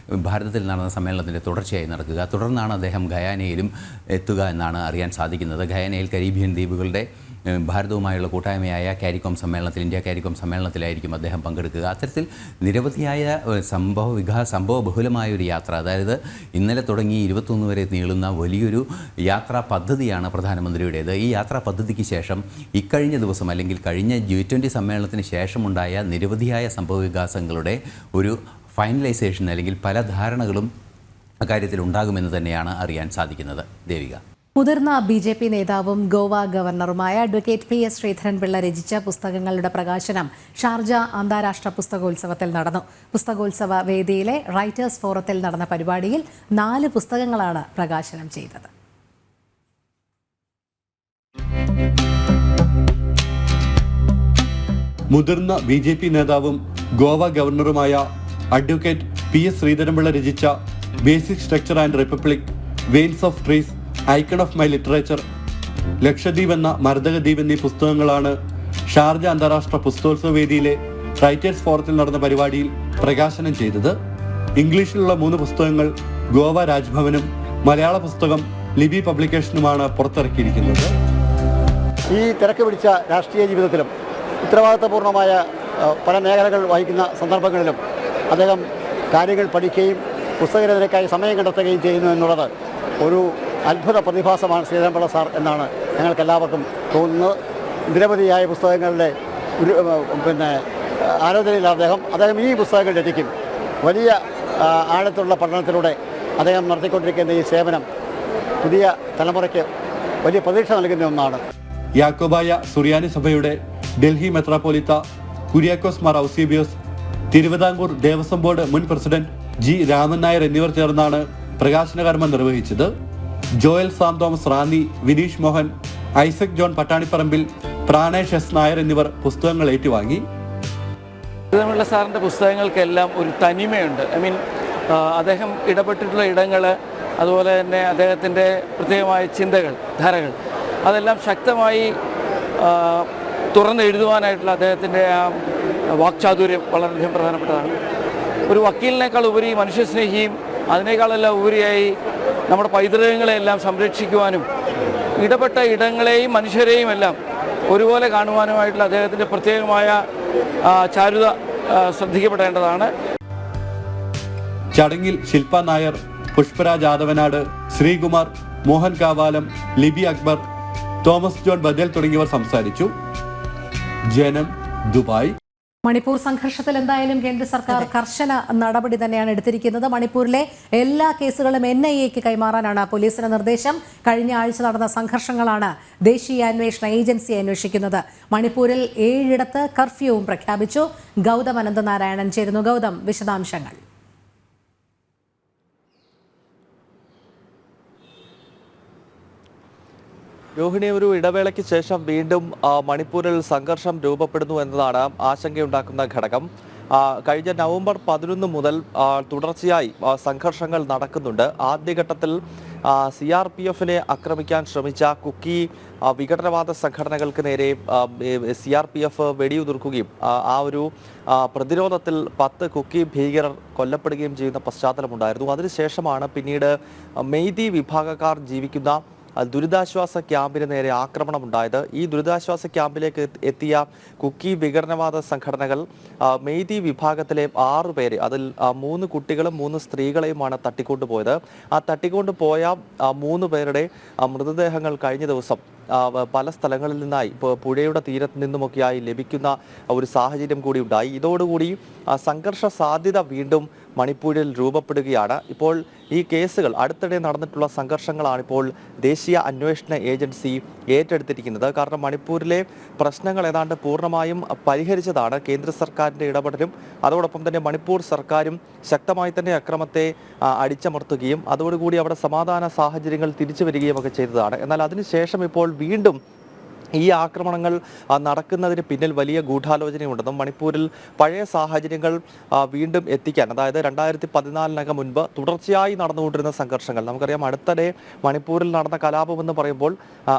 ഭാരതത്തിൽ നടന്ന സമ്മേളനത്തിൻ്റെ തുടർച്ചയായി നടക്കുക. തുടർന്നാണ് അദ്ദേഹം ഗയാനയിലും എത്തുക എന്നാണ് അറിയാൻ സാധിക്കുന്നത്. ഗയാനയിൽ കരീബിയൻ ദ്വീപുകളുടെ ഭാരതവുമായുള്ള കൂട്ടായ്മയായ കാരിക്കോം സമ്മേളനത്തിൽ, ഇന്ത്യ കാരിക്കോം സമ്മേളനത്തിലായിരിക്കും അദ്ദേഹം പങ്കെടുക്കുക. അത്തരത്തിൽ നിരവധിയായ സംഭവബഹുലമായൊരു യാത്ര, അതായത് ഇന്നലെ തുടങ്ങി 21 വരെ നീളുന്ന വലിയൊരു യാത്രാ പദ്ധതിയാണ് പ്രധാനമന്ത്രിയുടേത്. ഈ യാത്രാ പദ്ധതിക്ക് ശേഷം ഇക്കഴിഞ്ഞ ദിവസം, അല്ലെങ്കിൽ കഴിഞ്ഞ G20 സമ്മേളനത്തിന് ശേഷമുണ്ടായ നിരവധിയായ സംഭവവികാസങ്ങളുടെ ഒരു ഫൈനലൈസേഷൻ, അല്ലെങ്കിൽ പല ധാരണകളും അക്കാര്യത്തിൽ ഉണ്ടാകുമെന്ന് തന്നെയാണ് അറിയാൻ സാധിക്കുന്നത്. ദേവിക. മുതിർന്ന BJP നേതാവും ഗോവ ഗവർണറുമായ അഡ്വക്കേറ്റ് PS ശ്രീധരൻപിള്ള രചിച്ച പുസ്തകങ്ങളുടെ പ്രകാശനം ഷാർജ അന്താരാഷ്ട്ര പുസ്തകോത്സവത്തിൽ നടന്നു. പുസ്തകോത്സവ വേദിയിലെ റൈറ്റേഴ്സ് ഫോറത്തിൽ നടന്ന പരിപാടിയിൽ 4 പുസ്തകങ്ങളാണ് പ്രകാശനം ചെയ്തത്. മുതിർന്ന BJP നേതാവും ഗോവ ഗവർണറുമായ അഡ്വക്കേറ്റ് PS ശ്രീധരൻപിള്ള രചിച്ച basic structure and republic, veins of trees, icon of my literature, Lakshadweep എന്ന മരതകദ്വീപ് എന്നീ പുസ്തകങ്ങളാണ് ഷാർജ അന്താരാഷ്ട്ര പുസ്തകോത്സവ വേദിയിലെ റൈറ്റേഴ്സ് ഫോറത്തിൽ നടന്ന പരിപാടിയിൽ പ്രകാശനം ചെയ്തത്. ഇംഗ്ലീഷിലുള്ള 3 പുസ്തകങ്ങൾ ഗോവ രാജ്ഭവനും മലയാള പുസ്തകം ലിബി പബ്ലിക്കേഷനുമാണ് പുറത്തിറക്കിയിരിക്കുന്നത്. ഈ തിരക്ക് പിടിച്ച രാഷ്ട്രീയ ജീവിതത്തിലും ഉത്തരവാദിത്തപൂർണമായ പല മേഖലകൾ വഹിക്കുന്ന സന്ദർഭങ്ങളിലും അദ്ദേഹം കാര്യങ്ങൾ പഠിക്കുകയും പുസ്തകരചനയ്ക്കായി സമയം കണ്ടെത്തുകയും ചെയ്യുന്നു എന്നുള്ളത് ഒരു അത്ഭുത പ്രതിഭാസമാണ് ശ്രീധരൻപിള്ള സാർ എന്നാണ് ഞങ്ങൾക്കെല്ലാവർക്കും തോന്നുന്നത്. നിരവധിയായ പുസ്തകങ്ങളുടെ ആലോചനയിലാണ് അദ്ദേഹം ഈ പുസ്തകങ്ങൾ രചിക്കും. വലിയ ആഴത്തുള്ള പഠനത്തിലൂടെ അദ്ദേഹം നടത്തിക്കൊണ്ടിരിക്കുന്ന ഈ സേവനം പുതിയ തലമുറയ്ക്ക് വലിയ പ്രതീക്ഷ നൽകുന്ന ഒന്നാണ്. യാക്കോബായ സുറിയാനി സഭയുടെ ഡൽഹി മെത്രാപ്പോലിത്ത കുര്യാക്കോസ് മാർ ഔസേബിയോസ്, തിരുവിതാംകൂർ ദേവസ്വം ബോർഡ് മുൻ പ്രസിഡന്റ് G രാമൻ നായർ എന്നിവർ ചേർന്നാണ് പ്രകാശന കർമ്മം നിർവഹിച്ചത്. ജോയൽ സാം തോമസ് റാന്നി, വിനീഷ് മോഹൻ, ഐസക് ജോൺ പട്ടാണിപ്പറമ്പിൽ, പ്രാണേഷ് S നായർ എന്നിവർ പുസ്തകങ്ങൾ ഏറ്റുവാങ്ങി. ശ്രീധരൻപിള്ള സാറിൻ്റെ പുസ്തകങ്ങൾക്കെല്ലാം ഒരു തനിമയുണ്ട്. അദ്ദേഹം ഇടപെട്ടിട്ടുള്ള ഇടങ്ങൾ, അതുപോലെ തന്നെ അദ്ദേഹത്തിൻ്റെ പ്രത്യേകമായ ചിന്തകൾ, ധാരകൾ, അതെല്ലാം ശക്തമായി തുറന്നെഴുതുവാനായിട്ടുള്ള അദ്ദേഹത്തിൻ്റെ ആ വാക്ചാതുര്യം വളരെയധികം പ്രധാനപ്പെട്ടതാണ്. ഒരു വക്കീലിനേക്കാൾ ഉപരി മനുഷ്യസ്നേഹിയും, അതിനേക്കാളെല്ലാം ഉപരിയായി നമ്മുടെ പൈതൃകങ്ങളെയെല്ലാം സംരക്ഷിക്കുവാനും ഇടപെട്ട ഇടങ്ങളെയും മനുഷ്യരെയും എല്ലാം ഒരുപോലെ കാണുവാനുമായിട്ടുള്ള അദ്ദേഹത്തിൻ്റെ പ്രത്യേകമായ ചാരുത ശ്രദ്ധിക്കപ്പെടേണ്ടതാണ്. ചടങ്ങിൽ ശില്പ നായർ, പുഷ്പരാജ് ആദവനാട്, ശ്രീകുമാർ, മോഹൻ കാവാലം, ലിബി അക്ബർ, തോമസ് ജോൺ ബദേൽ തുടങ്ങിയവർ സംസാരിച്ചു. ജനം, ദുബായ്. മണിപ്പൂർ സംഘർഷത്തിൽ എന്തായാലും കേന്ദ്ര സർക്കാർ കർശന നടപടി തന്നെയാണ് എടുത്തിരിക്കുന്നത്. മണിപ്പൂരിലെ എല്ലാ കേസുകളും NIAക്ക് കൈമാറാനാണ് പോലീസിന്റെ നിർദ്ദേശം. കഴിഞ്ഞ ആഴ്ച നടന്ന സംഘർഷങ്ങളാണ് ദേശീയ അന്വേഷണ ഏജൻസി അന്വേഷിക്കുന്നത്. മണിപ്പൂരിൽ 7 ഇടത്ത് കർഫ്യൂവും പ്രഖ്യാപിച്ചു. ഗൗതം അനന്തനാരായണൻ ചേരുന്നു. ഗൗതം, വിശദാംശങ്ങൾ. രോഹിണി, ഒരു ഇടവേളയ്ക്ക് ശേഷം വീണ്ടും മണിപ്പൂരിൽ സംഘർഷം രൂപപ്പെടുന്നു എന്നതാണ് ആശങ്കയുണ്ടാക്കുന്ന ഘടകം. കഴിഞ്ഞ നവംബർ 11 മുതൽ തുടർച്ചയായി സംഘർഷങ്ങൾ നടക്കുന്നുണ്ട്. ആദ്യഘട്ടത്തിൽ CRPFനെ ആക്രമിക്കാൻ ശ്രമിച്ച കുക്കി വിഘടനവാദ സംഘടനകൾക്ക് നേരെ CRPF വെടിയുതിർക്കുകയും ആ ഒരു പ്രതിരോധത്തിൽ 10 കുക്കി ഭീകരർ കൊല്ലപ്പെടുകയും ചെയ്യുന്ന പശ്ചാത്തലമുണ്ടായിരുന്നു. അതിനുശേഷമാണ് പിന്നീട് മെയ്തി വിഭാഗക്കാർ ജീവിക്കുന്ന ദുരിതാശ്വാസ ക്യാമ്പിന് നേരെ ആക്രമണമുണ്ടായത്. ഈ ദുരിതാശ്വാസ ക്യാമ്പിലേക്ക് എത്തിയ കുക്കി വിഘടനവാദ സംഘടനകൾ മെയ്തി വിഭാഗത്തിലെ 6 പേരെ, അതിൽ 3 കുട്ടികളും 3 സ്ത്രീകളെയുമാണ് തട്ടിക്കൊണ്ടുപോയത്. ആ തട്ടിക്കൊണ്ടുപോയ 3 പേരുടെ മൃതദേഹങ്ങൾ കഴിഞ്ഞ ദിവസം പല സ്ഥലങ്ങളിൽ നിന്നായി പുഴയുടെ തീരത്ത് നിന്നുമൊക്കെയായി ലഭിക്കുന്ന ഒരു സാഹചര്യം കൂടി ഉണ്ടായി. ഇതോടുകൂടി സംഘർഷ സാധ്യത വീണ്ടും മണിപ്പൂരിൽ രൂപപ്പെടുകയാണ്. ഇപ്പോൾ ഈ കേസുകൾ അടുത്തിടെ നടന്നിട്ടുള്ള സംഘർഷങ്ങളാണ് ഇപ്പോൾ ദേശീയ അന്വേഷണ ഏജൻസി ഏറ്റെടുത്തിരിക്കുന്നത്. കാരണം മണിപ്പൂരിലെ പ്രശ്നങ്ങൾ ഏതാണ്ട് പൂർണ്ണമായും പരിഹരിച്ചതാണ് കേന്ദ്ര സർക്കാരിൻ്റെ ഇടപെടലും. അതോടൊപ്പം തന്നെ മണിപ്പൂർ സർക്കാരും ശക്തമായി തന്നെ അക്രമത്തെ അടിച്ചമർത്തുകയും അതോടുകൂടി അവിടെ സമാധാന സാഹചര്യങ്ങൾ തിരിച്ചു വരികയും ഒക്കെ ചെയ്തതാണ്. എന്നാൽ അതിനുശേഷം ഇപ്പോൾ വീണ്ടും ഈ ആക്രമണങ്ങൾ നടക്കുന്നതിന് പിന്നിൽ വലിയ ഗൂഢാലോചനയുണ്ടെന്നും മണിപ്പൂരിൽ പഴയ സാഹചര്യങ്ങൾ വീണ്ടും എത്തിക്കാൻ, അതായത് 2014 മുൻപ് തുടർച്ചയായി നടന്നുകൊണ്ടിരുന്ന സംഘർഷങ്ങൾ, നമുക്കറിയാം അടുത്തിടെ മണിപ്പൂരിൽ നടന്ന കലാപമെന്ന് പറയുമ്പോൾ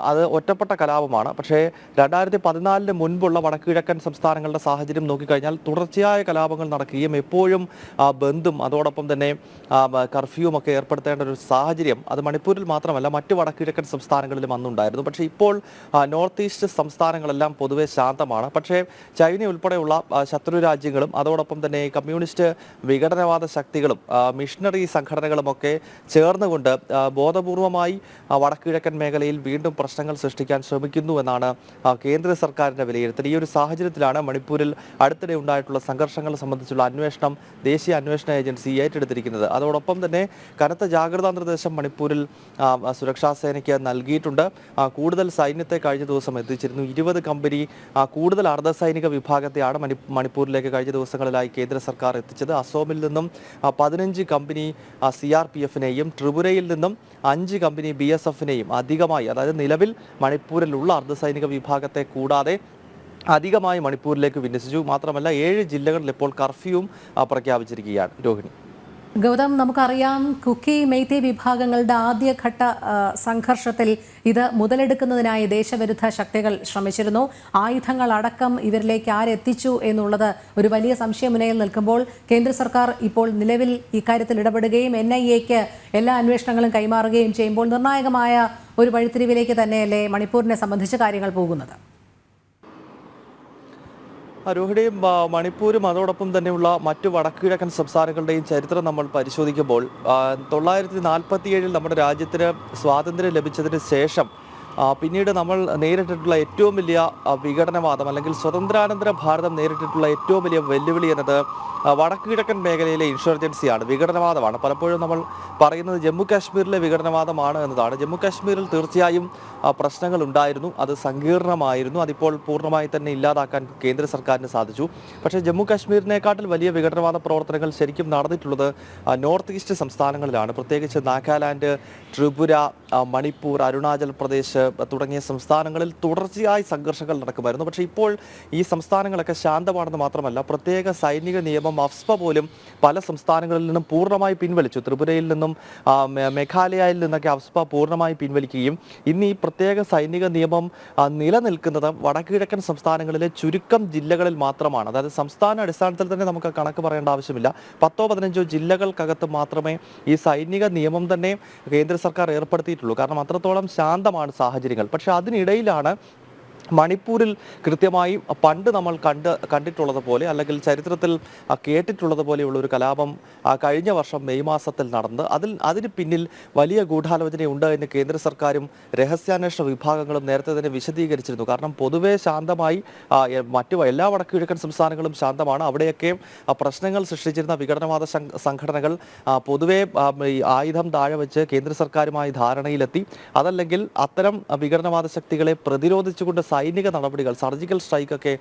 അത് ഒറ്റപ്പെട്ട കലാപമാണ്. പക്ഷേ 2014 മുൻപുള്ള വടക്കുകിഴക്കൻ സംസ്ഥാനങ്ങളുടെ സാഹചര്യം നോക്കിക്കഴിഞ്ഞാൽ തുടർച്ചയായ കലാപങ്ങൾ നടക്കുകയും എപ്പോഴും ബന്ദും അതോടൊപ്പം തന്നെ കർഫ്യൂവും ഒക്കെ ഏർപ്പെടുത്തേണ്ട ഒരു സാഹചര്യം അത് മണിപ്പൂരിൽ മാത്രമല്ല മറ്റു വടക്കുകിഴക്കൻ സംസ്ഥാനങ്ങളിലും അന്നുണ്ടായിരുന്നു. പക്ഷേ ഇപ്പോൾ നോർത്ത് ഈസ്റ്റ് സംസ്ഥാനങ്ങളെല്ലാം പൊതുവെ ശാന്തമാണ്. പക്ഷേ ചൈന ഉൾപ്പെടെയുള്ള ശത്രു രാജ്യങ്ങളും അതോടൊപ്പം തന്നെ കമ്മ്യൂണിസ്റ്റ് വിഘടനവാദ ശക്തികളും മിഷണറി സംഘടനകളുമൊക്കെ ചേർന്നുകൊണ്ട് ബോധപൂർവമായി വടക്കുകിഴക്കൻ മേഖലയിൽ വീണ്ടും പ്രശ്നങ്ങൾ സൃഷ്ടിക്കാൻ ശ്രമിക്കുന്നു എന്നാണ് കേന്ദ്ര സർക്കാരിൻ്റെ വിലയിരുത്തൽ. ഈ ഒരു സാഹചര്യത്തിലാണ് മണിപ്പൂരിൽ അടുത്തിടെ ഉണ്ടായിട്ടുള്ള സംഘർഷങ്ങൾ സംബന്ധിച്ചുള്ള അന്വേഷണം ദേശീയ അന്വേഷണ ഏജൻസി ഏറ്റെടുത്തിരിക്കുന്നത്. അതോടൊപ്പം തന്നെ കനത്ത ജാഗ്രതാ നിർദ്ദേശം മണിപ്പൂരിൽ സുരക്ഷാ സേനയ്ക്ക് നൽകിയിട്ടുണ്ട്. കൂടുതൽ സൈന്യത്തെ കഴിഞ്ഞ ദിവസം എത്തിച്ചിരുന്നു. 20 കമ്പനി കൂടുതൽ അർദ്ധസൈനിക വിഭാഗത്തെയാണ് മണിപ്പൂരിലേക്ക് കഴിഞ്ഞ ദിവസങ്ങളിലായി കേന്ദ്ര സർക്കാർ എത്തിച്ചത്. അസോമിൽ നിന്നും 15 കമ്പനി CRPF-നെയും ത്രിപുരയിൽ നിന്നും 5 കമ്പനി BSF-നെയും അധികമായി, അതായത് നിലവിൽ മണിപ്പൂരിലുള്ള അർദ്ധസൈനിക വിഭാഗത്തെ കൂടാതെ അധികമായി മണിപ്പൂരിലേക്ക് വിന്യസിച്ചു. മാത്രമല്ല 7 ജില്ലകളിൽ ഇപ്പോൾ കർഫ്യൂവും പ്രഖ്യാപിച്ചിരിക്കുകയാണ്. രോഹിണി. ഗൗതം, നമുക്കറിയാം കുക്കി മെയ്തി വിഭാഗങ്ങളുടെ ആദ്യഘട്ട സംഘർഷത്തിൽ ഇത് മുതലെടുക്കുന്നതിനായി ദേശവിരുദ്ധ ശക്തികൾ ശ്രമിച്ചിരുന്നു. ആയുധങ്ങൾ അടക്കം ഇവരിലേക്ക് ആരെത്തിച്ചു എന്നുള്ളത് ഒരു വലിയ സംശയമുനയിൽ നിൽക്കുമ്പോൾ കേന്ദ്ര സർക്കാർ ഇപ്പോൾ നിലവിൽ ഇക്കാര്യത്തിൽ ഇടപെടുകയും NIA-ക്ക് എല്ലാ അന്വേഷണങ്ങളും കൈമാറുകയും ചെയ്യുമ്പോൾ നിർണായകമായ ഒരു വഴിത്തിരിവിലേക്ക് തന്നെയല്ലേ മണിപ്പൂരിനെ സംബന്ധിച്ച് കാര്യങ്ങൾ പോകുന്നത്? രോഹിണിയും മണിപ്പൂരും അതോടൊപ്പം തന്നെയുള്ള മറ്റു വടക്കുകിഴക്കൻ സംസ്ഥാനങ്ങളുടെയും ചരിത്രം നമ്മൾ പരിശോധിക്കുമ്പോൾ 1947 നമ്മുടെ രാജ്യത്തിന് സ്വാതന്ത്ര്യം ലഭിച്ചതിന് ശേഷം പിന്നീട് നമ്മൾ നേരിട്ടിട്ടുള്ള ഏറ്റവും വലിയ വിഘടനവാദം അല്ലെങ്കിൽ സ്വതന്ത്രാനന്തര ഭാരതം നേരിട്ടിട്ടുള്ള ഏറ്റവും വലിയ വെല്ലുവിളി എന്നത് വടക്കുകിഴക്കൻ മേഖലയിലെ ഇൻഷർജൻസിയാണ്, വിഘടനവാദമാണ്. പലപ്പോഴും നമ്മൾ പറയുന്നത് ജമ്മു കാശ്മീരിലെ വിഘടനവാദമാണ് എന്നതാണ്. ജമ്മു കാശ്മീരിൽ തീർച്ചയായും പ്രശ്നങ്ങൾ ഉണ്ടായിരുന്നു, അത് സങ്കീർണമായിരുന്നു. അതിപ്പോൾ പൂർണ്ണമായി തന്നെ ഇല്ലാതാക്കാൻ കേന്ദ്ര സർക്കാരിന് സാധിച്ചു. പക്ഷേ ജമ്മു കാശ്മീരിനെക്കാട്ടിൽ വലിയ വിഘടനവാദ പ്രവർത്തനങ്ങൾ ശരിക്കും നടന്നിട്ടുള്ളത് നോർത്ത് ഈസ്റ്റ് സംസ്ഥാനങ്ങളിലാണ്. പ്രത്യേകിച്ച് നാഗാലാൻഡ്, ത്രിപുര, മണിപ്പൂർ, അരുണാചൽ പ്രദേശ് തുടങ്ങിയ സംസ്ഥാനങ്ങളിൽ തുടർച്ചയായി സംഘർഷങ്ങൾ നടക്കുമായിരുന്നു. പക്ഷേ ഇപ്പോൾ ഈ സംസ്ഥാനങ്ങളൊക്കെ ശാന്തമാണെന്ന് മാത്രമല്ല, പ്രത്യേക സൈനിക നിയമം അഫ്സ്പ പോലും പല സംസ്ഥാനങ്ങളിൽ നിന്നും പൂർണ്ണമായി പിൻവലിച്ചു. ത്രിപുരയിൽ നിന്നും മേഘാലയയിൽ നിന്നൊക്കെ അഫ്സ്പ പൂർണ്ണമായി പിൻവലിക്കുകയും ഇന്ന് ഈ പ്രത്യേക സൈനിക നിയമം നിലനിൽക്കുന്നത് വടക്കുകിഴക്കൻ സംസ്ഥാനങ്ങളിലെ ചുരുക്കം ജില്ലകളിൽ മാത്രമാണ്. അതായത് സംസ്ഥാന അടിസ്ഥാനത്തിൽ തന്നെ നമുക്ക് കണക്ക് പറയേണ്ട ആവശ്യമില്ല. 10-15 ജില്ലകൾക്കകത്ത് മാത്രമേ ഈ സൈനിക നിയമം തന്നെ കേന്ദ്ര സർക്കാർ ഏർപ്പെടുത്തിയിട്ടുള്ളൂ. കാരണം അത്രത്തോളം ശാന്തമാണ് സാഹചര്യങ്ങൾ. പക്ഷെ അതിനിടയിലാണ് മണിപ്പൂരിൽ കൃത്യമായി പണ്ട് നമ്മൾ കണ്ടിട്ടുള്ളത് പോലെ അല്ലെങ്കിൽ ചരിത്രത്തിൽ കേട്ടിട്ടുള്ളത് പോലെയുള്ള ഒരു കലാപം കഴിഞ്ഞ വർഷം മെയ് മാസത്തിൽ നടന്നത്. അതിന് പിന്നിൽ വലിയ ഗൂഢാലോചനയുണ്ട് എന്ന് കേന്ദ്ര സർക്കാരും രഹസ്യാന്വേഷണ വിഭാഗങ്ങളും നേരത്തെ തന്നെ വിശദീകരിച്ചിരുന്നു. കാരണം പൊതുവെ ശാന്തമായി മറ്റു എല്ലാ വടക്കുകിഴക്കൻ സംസ്ഥാനങ്ങളും ശാന്തമാണ്. അവിടെയൊക്കെ പ്രശ്നങ്ങൾ സൃഷ്ടിച്ചിരുന്ന വിഘടനവാദ സംഘടനകൾ പൊതുവെ ആയുധം താഴെ വെച്ച് കേന്ദ്ര സർക്കാരുമായി ധാരണയിലെത്തി. അതല്ലെങ്കിൽ അത്തരം വിഘടനവാദ ശക്തികളെ പ്രതിരോധിച്ചുകൊണ്ട് സൈനിക നടപടികൾ, സർജിക്കൽ സ്ട്രൈക്കൊക്കെ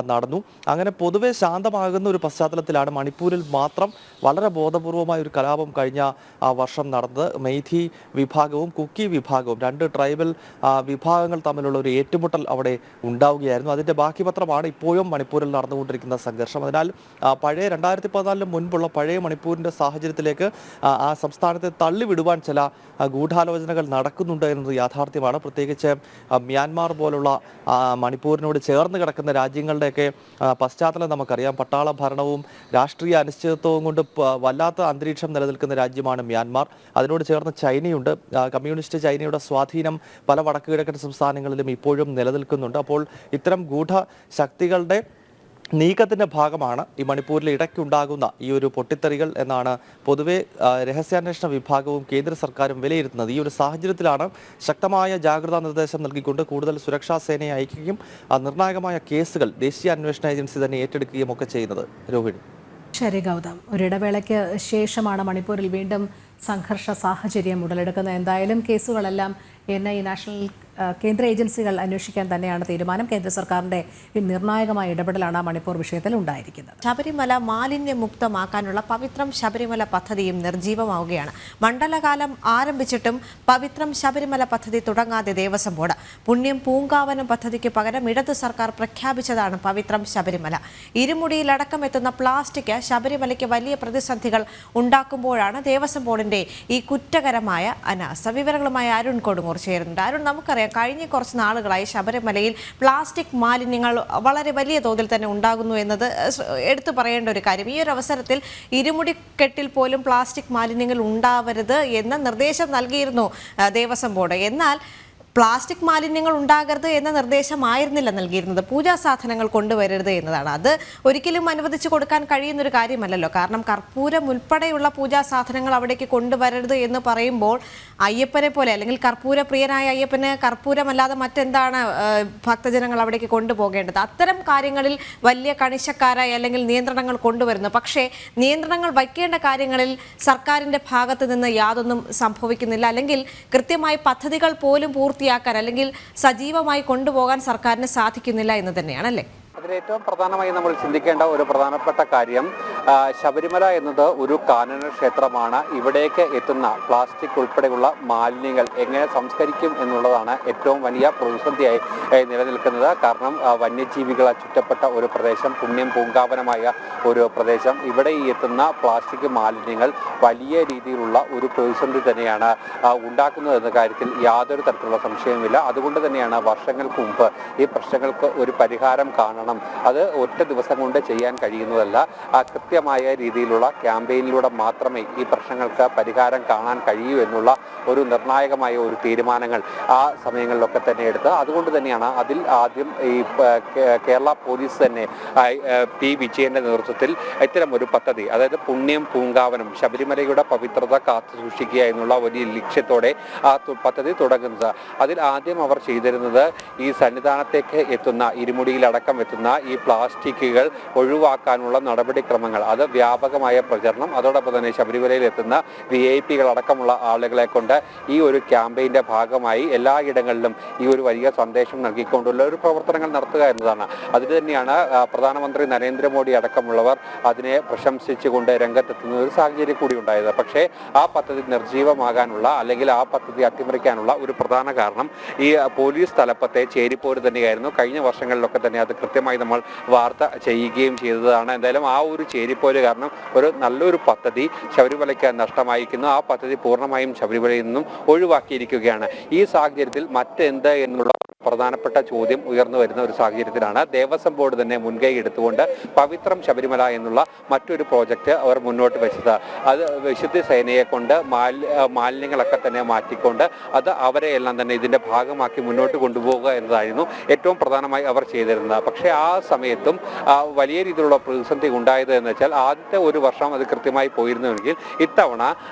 നടന്നു. അങ്ങനെ പൊതുവെ ശാന്തമാകുന്ന ഒരു പശ്ചാത്തലത്തിലാണ് മണിപ്പൂരിൽ മാത്രം വളരെ ബോധപൂർവമായ ഒരു കലാപം കഴിഞ്ഞ വർഷം നടന്നത്. മെയ്തി വിഭാഗവും കുക്കി വിഭാഗവും, 2 ട്രൈബൽ വിഭാഗങ്ങൾ തമ്മിലുള്ള ഒരു ഏറ്റുമുട്ടൽ അവിടെ ഉണ്ടാവുകയായിരുന്നു. അതിൻ്റെ ബാക്കി പത്രമാണ് ഇപ്പോഴും മണിപ്പൂരിൽ നടന്നുകൊണ്ടിരിക്കുന്ന സംഘർഷം. അതിനാൽ പഴയ 2014 മുൻപുള്ള പഴയ മണിപ്പൂരിൻ്റെ സാഹചര്യത്തിലേക്ക് ആ സംസ്ഥാനത്തെ തള്ളിവിടുവാൻ ചില ഗൂഢാലോചനകൾ നടക്കുന്നുണ്ട് എന്നത് യാഥാർത്ഥ്യമാണ്. പ്രത്യേകിച്ച് മ്യാൻമാർ പോലുള്ള മണിപ്പൂരിനോട് ചേർന്ന് കിടക്കുന്ന രാജ്യങ്ങളുടെയൊക്കെ പശ്ചാത്തലം നമുക്കറിയാം. പട്ടാള ഭരണവും രാഷ്ട്രീയ അനിശ്ചിതത്വവും കൊണ്ട് വല്ലാത്ത അന്തരീക്ഷം നിലനിൽക്കുന്ന രാജ്യമാണ് മ്യാൻമാർ. അതിനോട് ചേർന്ന് ചൈനയുണ്ട്. കമ്മ്യൂണിസ്റ്റ് ചൈനയുടെ സ്വാധീനം പല വടക്കു കിഴക്കൻ സംസ്ഥാനങ്ങളിലും ഇപ്പോഴും നിലനിൽക്കുന്നുണ്ട്. അപ്പോൾ ഇത്തരം ഗൂഢശക്തികളുടെ നീക്കത്തിൻ്റെ ഭാഗമാണ് ഈ മണിപ്പൂരിൽ ഇടയ്ക്കുണ്ടാകുന്ന ഈ ഒരു പൊട്ടിത്തെറികൾ എന്നാണ് പൊതുവെ രഹസ്യാന്വേഷണ വിഭാഗവും കേന്ദ്ര സർക്കാരും വിലയിരുത്തുന്നത്. ഈ ഒരു സാഹചര്യത്തിലാണ് ശക്തമായ ജാഗ്രതാ നിർദ്ദേശം നൽകിക്കൊണ്ട് കൂടുതൽ സുരക്ഷാ സേനയെ അയക്കുകയും നിർണായകമായ കേസുകൾ ദേശീയ അന്വേഷണ ഏജൻസി തന്നെ ഏറ്റെടുക്കുകയും ഒക്കെ ചെയ്യുന്നത്. രോഹിണി. ശരി ഗൗതം, ഒരിടവേളയ്ക്ക് ശേഷമാണ് മണിപ്പൂരിൽ വീണ്ടും സംഘർഷ സാഹചര്യം ഉടലെടുക്കുന്നത്. എന്തായാലും കേസുകളെല്ലാം NIA നാഷണൽ കേന്ദ്ര ഏജൻസികൾ അന്വേഷിക്കാൻ തന്നെയാണ് തീരുമാനം. കേന്ദ്ര സർക്കാരിന്റെ നിർണായകമായ ഇടപെടലാണ് മണിപ്പൂർ വിഷയത്തിൽ ഉണ്ടായിരിക്കുന്നത്. ശബരിമല മാലിന്യമുക്തമാക്കാനുള്ള പവിത്രം ശബരിമല പദ്ധതിയും നിർജീവമാവുകയാണ്. മണ്ഡലകാലം ആരംഭിച്ചിട്ടും പവിത്രം ശബരിമല പദ്ധതി തുടങ്ങാതെ ദേവസ്വം ബോർഡ്. പുണ്യം പൂങ്കാവനം പദ്ധതിക്ക് പകരം ഇടത് സർക്കാർ പ്രഖ്യാപിച്ചതാണ് പവിത്രം ശബരിമല. ഇരുമുടിയിലടക്കം എത്തുന്ന പ്ലാസ്റ്റിക് ശബരിമലയ്ക്ക് വലിയ പ്രതിസന്ധികൾ ഉണ്ടാക്കുമ്പോഴാണ് ദേവസ്വം ബോർഡിന്റെ ഈ കുറ്റകരമായ അനാസ്ഥ. വിവരങ്ങളുമായി അരുൺ കൊടുങ്ങൂർ ചേരുന്നുണ്ട്. അരുൺ, നമുക്കറിയാം കഴിഞ്ഞ കുറച്ച് നാളുകളായി ശബരിമലയിൽ പ്ലാസ്റ്റിക് മാലിന്യങ്ങൾ വളരെ വലിയ തോതിൽ തന്നെ ഉണ്ടാകുന്നു എന്നത് എടുത്തു പറയേണ്ട ഒരു കാര്യം. ഈ ഒരു അവസരത്തിൽ ഇരുമുടിക്കെട്ടിൽ പോലും പ്ലാസ്റ്റിക് മാലിന്യങ്ങൾ ഉണ്ടാവരുത് എന്ന നിർദ്ദേശം നൽകിയിരുന്നു ദേവസ്വം ബോർഡ്. എന്നാൽ പ്ലാസ്റ്റിക് മാലിന്യങ്ങൾ ഉണ്ടാകരുത് എന്ന നിർദ്ദേശമായിരുന്നില്ല നൽകിയിരുന്നത്. പൂജാ സാധനങ്ങൾ കൊണ്ടുവരരുത് എന്നതാണ്. അത് ഒരിക്കലും അനുവദിച്ചു കൊടുക്കാൻ കഴിയുന്നൊരു കാര്യമല്ലല്ലോ. കാരണം കർപ്പൂരം ഉൾപ്പെടെയുള്ള പൂജാ സാധനങ്ങൾ അവിടേക്ക് കൊണ്ടുവരരുത് എന്ന് പറയുമ്പോൾ അയ്യപ്പനെ പോലെ, അല്ലെങ്കിൽ കർപ്പൂര പ്രിയനായ അയ്യപ്പന് കർപ്പൂരമല്ലാതെ മറ്റെന്താണ് ഭക്തജനങ്ങൾ അവിടേക്ക് കൊണ്ടുപോകേണ്ടത്? അത്തരം കാര്യങ്ങളിൽ വലിയ കണിശക്കാരായി അല്ലെങ്കിൽ നിയന്ത്രണങ്ങൾ കൊണ്ടുവരുന്നു. പക്ഷേ നിയന്ത്രണങ്ങൾ വയ്ക്കേണ്ട കാര്യങ്ങളിൽ സർക്കാരിൻ്റെ ഭാഗത്ത് നിന്ന് യാതൊന്നും സംഭവിക്കുന്നില്ല. അല്ലെങ്കിൽ കൃത്യമായി പദ്ധതികൾ പോലും പൂർത്തിയാക്കാൻ അല്ലെങ്കിൽ സജീവമായി കൊണ്ടുപോകാൻ സർക്കാരിന് സാധിക്കുന്നില്ല എന്ന് തന്നെയാണല്ലേ? അതിലേറ്റവും പ്രധാനമായി നമ്മൾ ചിന്തിക്കേണ്ട ഒരു പ്രധാനപ്പെട്ട കാര്യം, ശബരിമല എന്നത് ഒരു കാനന ക്ഷേത്രമാണ്. ഇവിടേക്ക് എത്തുന്ന പ്ലാസ്റ്റിക് ഉൾപ്പെടെയുള്ള മാലിന്യങ്ങൾ എങ്ങനെ സംസ്കരിക്കും എന്നുള്ളതാണ് ഏറ്റവും വലിയ പ്രതിസന്ധിയായി നിലനിൽക്കുന്നത്. കാരണം വന്യജീവികളാൽ ചുറ്റപ്പെട്ട ഒരു പ്രദേശം, പുണ്യം പൂങ്കാവനമായ ഒരു പ്രദേശം, ഇവിടെ ഈ എത്തുന്ന പ്ലാസ്റ്റിക് മാലിന്യങ്ങൾ വലിയ രീതിയിലുള്ള ഒരു പ്രതിസന്ധി തന്നെയാണ് ഉണ്ടാക്കുന്നത് എന്ന കാര്യത്തിൽ യാതൊരു തരത്തിലുള്ള സംശയവുമില്ല. അതുകൊണ്ട് തന്നെയാണ് വർഷങ്ങൾക്ക് മുമ്പ് ഈ പ്രശ്നങ്ങൾക്ക് ഒരു പരിഹാരം കാണണം, അത് ഒറ്റ ദിവസം കൊണ്ട് ചെയ്യാൻ കഴിയുന്നതല്ല, കൃത്യമായ രീതിയിലുള്ള ക്യാമ്പയിനിലൂടെ മാത്രമേ ഈ പ്രശ്നങ്ങൾക്ക് പരിഹാരം കാണാൻ കഴിയൂ എന്നുള്ള ഒരു നിർണായകമായ ഒരു തീരുമാനങ്ങൾ ആ സമയങ്ങളിലൊക്കെ തന്നെ എടുത്ത്, അതുകൊണ്ട് തന്നെയാണ് അതിൽ ആദ്യം ഈ കേരള പോലീസ് തന്നെ P. വിജയന്റെ നേതൃത്വത്തിൽ ഇത്തരം ഒരു പദ്ധതി, അതായത് പുണ്യം പൂങ്കാവനം, ശബരിമലയുടെ പവിത്രത കാത്തു സൂക്ഷിക്കുക എന്നുള്ള വലിയ ലക്ഷ്യത്തോടെ ആ പദ്ധതി തുടങ്ങുന്നത്. അതിൽ ആദ്യം അവർ ചെയ്തിരുന്നത് ഈ സന്നിധാനത്തേക്ക് എത്തുന്ന, ഇരുമുടിയിലടക്കം എത്തുന്ന ഈ പ്ലാസ്റ്റിക്കുകൾ ഒഴിവാക്കാനുള്ള നടപടിക്രമങ്ങൾ, അത് വ്യാപകമായ പ്രചരണം, അതോടൊപ്പം തന്നെ ശബരിമലയിൽ എത്തുന്ന VIP അടക്കമുള്ള ആളുകളെ കൊണ്ട് ഈ ഒരു ക്യാമ്പയിൻ്റെ ഭാഗമായി എല്ലായിടങ്ങളിലും ഈ ഒരു വലിയ സന്ദേശം നൽകിക്കൊണ്ടുള്ള ഒരു പ്രവർത്തനങ്ങൾ നടത്തുക എന്നതാണ്. അതിന് തന്നെയാണ് പ്രധാനമന്ത്രി നരേന്ദ്രമോദി അടക്കമുള്ളവർ അതിനെ പ്രശംസിച്ചുകൊണ്ട് രംഗത്തെത്തുന്ന ഒരു സാഹചര്യം കൂടി ഉണ്ടായത്. പക്ഷേ ആ പദ്ധതി നിർജീവമാകാനുള്ള, അല്ലെങ്കിൽ ആ പദ്ധതി അട്ടിമറിക്കാനുള്ള ഒരു പ്രധാന കാരണം ഈ പോലീസ് തലപ്പത്തെ ചേരിപ്പോര് തന്നെയായിരുന്നു. കഴിഞ്ഞ വർഷങ്ങളിലൊക്കെ തന്നെ അത് കൃത്യമായി നമ്മൾ വാർത്ത ചെയ്യുകയും ചെയ്തതാണ്. എന്തായാലും ആ ഒരു ചേരിപ്പോര് കാരണം ഒരു നല്ലൊരു പദ്ധതി ശബരിമലയ്ക്ക് നഷ്ടമായിരിക്കുന്നു. ആ പദ്ധതി പൂർണ്ണമായും ശബരിമലയിൽ നിന്നും ഒഴിവാക്കിയിരിക്കുകയാണ്. ഈ സാഹചര്യത്തിൽ മറ്റെന്ത് എന്നുള്ള പ്രധാനപ്പെട്ട ചോദ്യം ഉയർന്നു വരുന്ന ഒരു സാഹചര്യത്തിലാണ് ദേവസ്വം ബോർഡ് തന്നെ മുൻകൈ എടുത്തുകൊണ്ട് പവിത്രം ശബരിമല എന്നുള്ള മറ്റൊരു പ്രോജക്റ്റ് അവർ മുന്നോട്ട് വെച്ചത്. അത് വിശുദ്ധ സേനയെ കൊണ്ട് മാലിന്യങ്ങളൊക്കെ തന്നെ മാറ്റിക്കൊണ്ട് അത് അവരെ എല്ലാം തന്നെ ഇതിൻ്റെ ഭാഗമാക്കി മുന്നോട്ട് കൊണ്ടുപോകുക എന്നതായിരുന്നു ഏറ്റവും പ്രധാനമായി അവർ ചെയ്തിരുന്നത്. പക്ഷേ ആ സമയത്തും വലിയ രീതിയിലുള്ള പ്രതിസന്ധി ഉണ്ടായത് എന്ന് വെച്ചാൽ, ആദ്യത്തെ ഒരു വർഷം അത് കൃത്യമായി പോയിരുന്നുവെങ്കിൽ ഇത്തവണ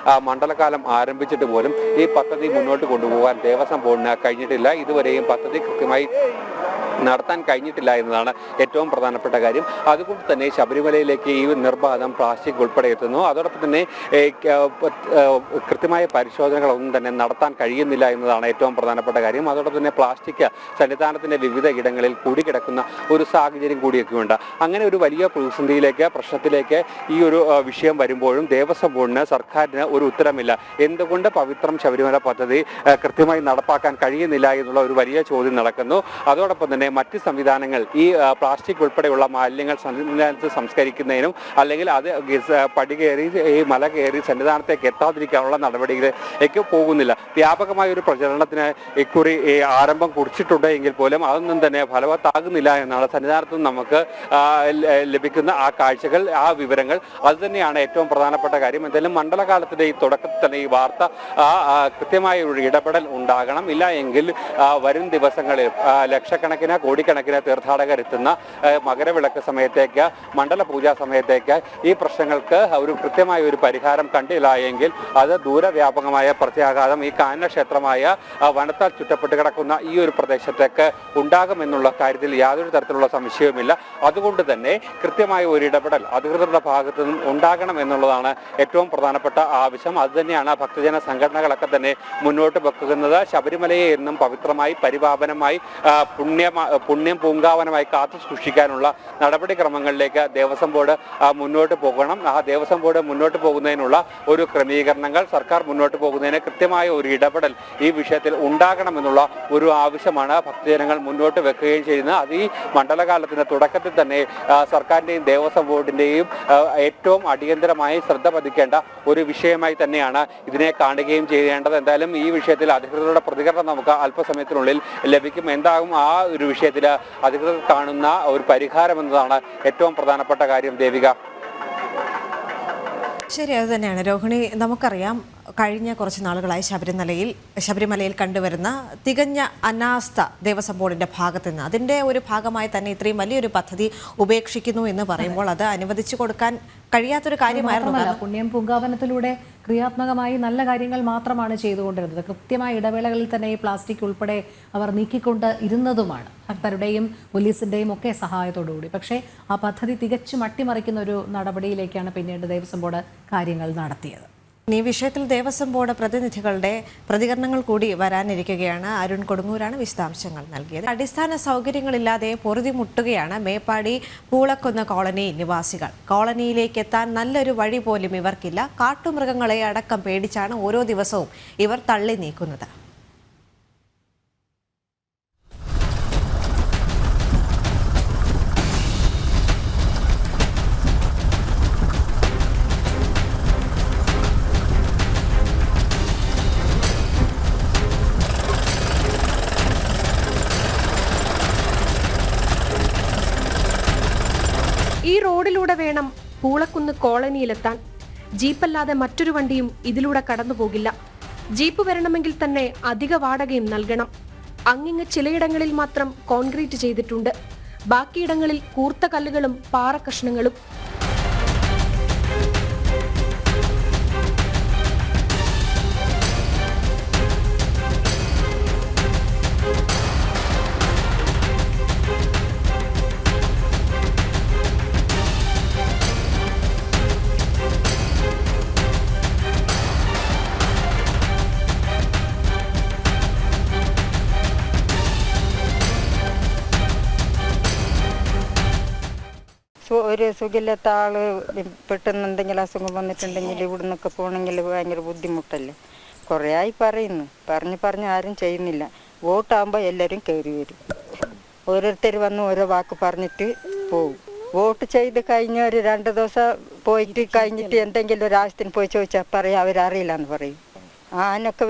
മണ്ഡലകാലം ആരംഭിച്ചിട്ട് പോലും ഈ പദ്ധതി മുന്നോട്ട് കൊണ്ടുപോകാൻ ദേവസ്വം ബോർഡിന് കഴിഞ്ഞിട്ടില്ല. ഇതുവരെയും പദ്ധതി കൃത്യമായി നടത്താൻ കഴിഞ്ഞിട്ടില്ല എന്നതാണ് ഏറ്റവും പ്രധാനപ്പെട്ട കാര്യം. അതുകൊണ്ട് തന്നെ ശബരിമലയിലേക്ക് ഈ നിർബാധം പ്ലാസ്റ്റിക് ഉൾപ്പെടെ എത്തുന്നു. അതോടൊപ്പം തന്നെ കൃത്യമായ പരിശോധനകളൊന്നും തന്നെ നടത്താൻ കഴിയുന്നില്ല എന്നതാണ് ഏറ്റവും പ്രധാനപ്പെട്ട കാര്യം. അതോടൊപ്പം തന്നെ പ്ലാസ്റ്റിക് സന്നിധാനത്തിൻ്റെ വിവിധ ഇടങ്ങളിൽ കൂടിക്കിടക്കുന്ന ഒരു സാഹചര്യം കൂടിയൊക്കെയുണ്ട്. അങ്ങനെ ഒരു വലിയ പ്രതിസന്ധിയിലേക്ക്, പ്രശ്നത്തിലേക്ക് ഈ ഒരു വിഷയം വരുമ്പോഴും ദേവസ്വം ബോർഡിന്, സർക്കാരിന് ഒരു ഉത്തരമില്ല. എന്തുകൊണ്ട് പവിത്രം ശബരിമല പദ്ധതി കൃത്യമായി നടപ്പാക്കാൻ കഴിയുന്നില്ല എന്നുള്ള ഒരു വലിയ ചോദ്യം നടക്കുന്നു. അതോടൊപ്പം തന്നെ തന്നെ മറ്റ് സംവിധാനങ്ങൾ ഈ പ്ലാസ്റ്റിക് ഉൾപ്പെടെയുള്ള മാലിന്യങ്ങൾ സന്നിധാനത്ത് സംസ്കരിക്കുന്നതിനും അല്ലെങ്കിൽ അത് പടി കയറി ഈ മല കയറി സന്നിധാനത്തേക്ക് എത്താതിരിക്കാനുള്ള നടപടികളിലേക്ക് പോകുന്നില്ല. വ്യാപകമായ ഒരു പ്രചരണത്തിന് ഇക്കുറി ആരംഭം കുറിച്ചിട്ടുണ്ട് എങ്കിൽ പോലും അതൊന്നും തന്നെ ഫലവത്താകുന്നില്ല എന്നാണ് സന്നിധാനത്ത് നമുക്ക് ലഭിക്കുന്ന ആ കാഴ്ചകൾ, ആ വിവരങ്ങൾ. അതുതന്നെയാണ് ഏറ്റവും പ്രധാനപ്പെട്ട കാര്യം. എന്തായാലും മണ്ഡലകാലത്തിന്റെ ഈ തുടക്കത്തിൽ തന്നെ ഈ വാർത്ത കൃത്യമായ ഒരു ഇടപെടൽ ഉണ്ടാകണം. ഇല്ല എങ്കിൽ വരും ദിവസങ്ങളിൽ ലക്ഷക്കണക്കിന് കോടിക്കണക്കിന് തീർത്ഥാടകർ എത്തുന്ന മകരവിളക്ക് സമയത്തേക്ക്, മണ്ഡല പൂജാ സമയത്തേക്ക് ഈ പ്രശ്നങ്ങൾക്ക് ഒരു കൃത്യമായ ഒരു പരിഹാരം കണ്ടില്ല എങ്കിൽ അത് ദൂരവ്യാപകമായ പ്രത്യാഘാതം ഈ കാനന ക്ഷേത്രമായ വനത്താൽ ചുറ്റപ്പെട്ട് കിടക്കുന്ന ഈ ഒരു പ്രദേശത്തേക്ക് ഉണ്ടാകുമെന്നുള്ള കാര്യത്തിൽ യാതൊരു തരത്തിലുള്ള സംശയവുമില്ല. അതുകൊണ്ട് തന്നെ കൃത്യമായ ഒരു ഇടപെടൽ അധികൃതരുടെ ഭാഗത്തു നിന്നും ഉണ്ടാകണം എന്നുള്ളതാണ് ഏറ്റവും പ്രധാനപ്പെട്ട ആവശ്യം. അതുതന്നെയാണ് ഭക്തജന സംഘടനകളൊക്കെ തന്നെ മുന്നോട്ട് വെക്കുന്നത്. ശബരിമലയെ എന്നും പവിത്രമായി, പരിപാവനമായി, പുണ്യം പൂങ്കാവനമായി കാത്തു സൂക്ഷിക്കാനുള്ള നടപടിക്രമങ്ങളിലേക്ക് ദേവസ്വം ബോർഡ് മുന്നോട്ട് പോകണം. ആ ദേവസ്വം ബോർഡ് മുന്നോട്ട് പോകുന്നതിനുള്ള ഒരു ക്രമീകരണങ്ങൾ, സർക്കാർ മുന്നോട്ട് പോകുന്നതിന് കൃത്യമായ ഒരു ഇടപെടൽ ഈ വിഷയത്തിൽ ഉണ്ടാകണമെന്നുള്ള ഒരു ആവശ്യമാണ് ഭക്തജനങ്ങൾ മുന്നോട്ട് വെക്കുകയും ചെയ്യുന്നത്. അത് ഈ മണ്ഡലകാലത്തിന്റെ തുടക്കത്തിൽ തന്നെ സർക്കാരിന്റെയും ദേവസ്വം ബോർഡിന്റെയും ഏറ്റവും അടിയന്തരമായി ശ്രദ്ധ പതിക്കേണ്ട ഒരു വിഷയമായി തന്നെയാണ് ഇതിനെ കാണുകയും ചെയ്യേണ്ടത്. എന്തായാലും ഈ വിഷയത്തിൽ അധികൃതരുടെ പ്രതികരണം നമുക്ക് അല്പസമയത്തിനുള്ളിൽ ലഭിക്കും. എന്താകും ആ ഒരു വിഷയത്തിൽ അധികൃതർ കാണുന്ന ഒരു പരിഹാരം എന്നതാണ് ഏറ്റവും പ്രധാനപ്പെട്ട കാര്യം. ദേവിക. ശരി, അത് തന്നെയാണ് രോഹിണി. നമുക്കറിയാം കഴിഞ്ഞ കുറച്ച് നാളുകളായി ശബരിമലയിൽ കണ്ടുവരുന്ന തികഞ്ഞ അനാസ്ഥ ദേവസ്വം ബോർഡിന്റെ ഭാഗത്തു നിന്ന്, അതിൻ്റെ ഒരു ഭാഗമായി തന്നെ ഇത്രയും വലിയൊരു പദ്ധതി ഉപേക്ഷിക്കുന്നു എന്ന് പറയുമ്പോൾ അത് അനുവദിച്ചു കൊടുക്കാൻ കഴിയാത്തൊരു കാര്യമായിരുന്നു. പുണ്യം പൂങ്കാവനത്തിലൂടെ ക്രിയാത്മകമായി നല്ല കാര്യങ്ങൾ മാത്രമാണ് ചെയ്തുകൊണ്ടിരുന്നത്. കൃത്യമായ ഇടവേളകളിൽ തന്നെ ഈ പ്ലാസ്റ്റിക് ഉൾപ്പെടെ അവർ നീക്കിക്കൊണ്ട് ഇരുന്നതുമാണ്, ഭക്തരുടെയും പോലീസിന്റെയും ഒക്കെ സഹായത്തോടുകൂടി. പക്ഷേ ആ പദ്ധതി തികച്ചും അട്ടിമറിക്കുന്ന ഒരു നടപടിയിലേക്കാണ് പിന്നീട് ദേവസ്വം ബോർഡ് കാര്യങ്ങൾ നടത്തിയത്. ഈ വിഷയത്തിൽ ദേവസ്വം ബോർഡ് പ്രതിനിധികളുടെ പ്രതികരണങ്ങൾ കൂടി വരാനിരിക്കുകയാണ്. അരുൺ കൊടുങ്ങൂരാണ് വിശദാംശങ്ങൾ നൽകിയത്. അടിസ്ഥാന സൗകര്യങ്ങളില്ലാതെ പൊറുതിമുട്ടുകയാണ് മേപ്പാടി പൂളക്കുന്ന് കോളനി നിവാസികൾ. കോളനിയിലേക്ക് എത്താൻ നല്ലൊരു വഴി പോലും ഇവർക്കില്ല. കാട്ടുമൃഗങ്ങളെ അടക്കം പേടിച്ചാണ് ഓരോ ദിവസവും ഇവർ തള്ളി നീക്കുന്നത്. ഈ റോഡിലൂടെ വേണം പൂളക്കുന്ന് കോളനിയിലെത്താൻ. ജീപ്പല്ലാതെ മറ്റൊരു വണ്ടിയും ഇതിലൂടെ കടന്നു പോകില്ല. ജീപ്പ് വരണമെങ്കിൽ തന്നെ അധിക വാടകയും നൽകണം. അങ്ങിങ്ങ് ചിലയിടങ്ങളിൽ മാത്രം കോൺക്രീറ്റ് ചെയ്തിട്ടുണ്ട്. ബാക്കിയിടങ്ങളിൽ കൂർത്ത കല്ലുകളും പാറക്കഷ്ണങ്ങളും. ഒരു സുഖമില്ലാത്ത ആള് പെട്ടെന്ന് എന്തെങ്കിലും അസുഖം വന്നിട്ടുണ്ടെങ്കിൽ ഇവിടെ നിന്നൊക്കെ പോകണമെങ്കിൽ ഭയങ്കര ബുദ്ധിമുട്ടല്ലേ. കുറേ ആയി പറഞ്ഞ് ആരും ചെയ്യുന്നില്ല. വോട്ടാകുമ്പോൾ എല്ലാവരും കയറി വരും. ഓരോരുത്തർ വന്ന് ഓരോ വാക്ക് പറഞ്ഞിട്ട് പോകും. വോട്ട് ചെയ്ത് കഴിഞ്ഞ ഒരു 2 ദിവസം പോയിട്ട് കഴിഞ്ഞിട്ട് എന്തെങ്കിലും ഒരു ആവശ്യത്തിന് പോയി ചോദിച്ചാൽ പറയും അവരറിയില്ല എന്ന് പറയും. ആനൊക്കെ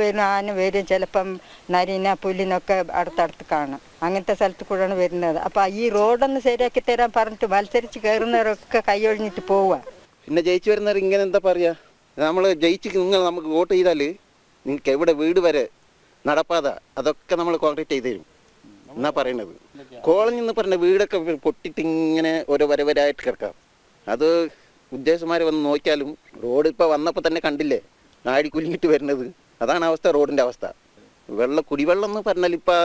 വരും ചിലപ്പം നരിന പുല്ലിനൊക്കെ അടുത്തടുത്ത് കാണാം. അങ്ങനത്തെ സ്ഥലത്ത് കൂടെയാണ് വരുന്നത്. അപ്പം ഈ റോഡൊന്ന് ശരിയാക്കി തരാൻ പറഞ്ഞിട്ട് മത്സരിച്ച് കയറുന്നവരൊക്കെ കൈയൊഴിഞ്ഞിട്ട് പോവുക. പിന്നെ ജയിച്ചു വരുന്നവർ ഇങ്ങനെ എന്താ പറയുക, നമ്മൾ ജയിച്ച് നിങ്ങൾ നമുക്ക് വോട്ട് ചെയ്താൽ നിങ്ങൾക്ക് എവിടെ വീട് വരെ നടപ്പാത അതൊക്കെ നമ്മൾ കോൺക്രീറ്റ് ചെയ്ത് തരും എന്നാ പറയുന്നത്. കോളനി എന്ന് പറഞ്ഞ വീടൊക്കെ പൊട്ടിട്ട് ഇങ്ങനെ ഓരോ വരവരായിട്ട് കിടക്കാം. അത് ഉദ്യോഗസ്ഥന്മാർ വന്ന് നോക്കിയാലും റോഡ് ഇപ്പോൾ വന്നപ്പോൾ തന്നെ കണ്ടില്ലേ നാടി കുലുങ്ങിട്ട് വരുന്നത്. അതാണ് അവസ്ഥ, റോഡിൻ്റെ അവസ്ഥ. കുടിവെള്ളം എന്ന് പറഞ്ഞാൽ ഇപ്പോൾ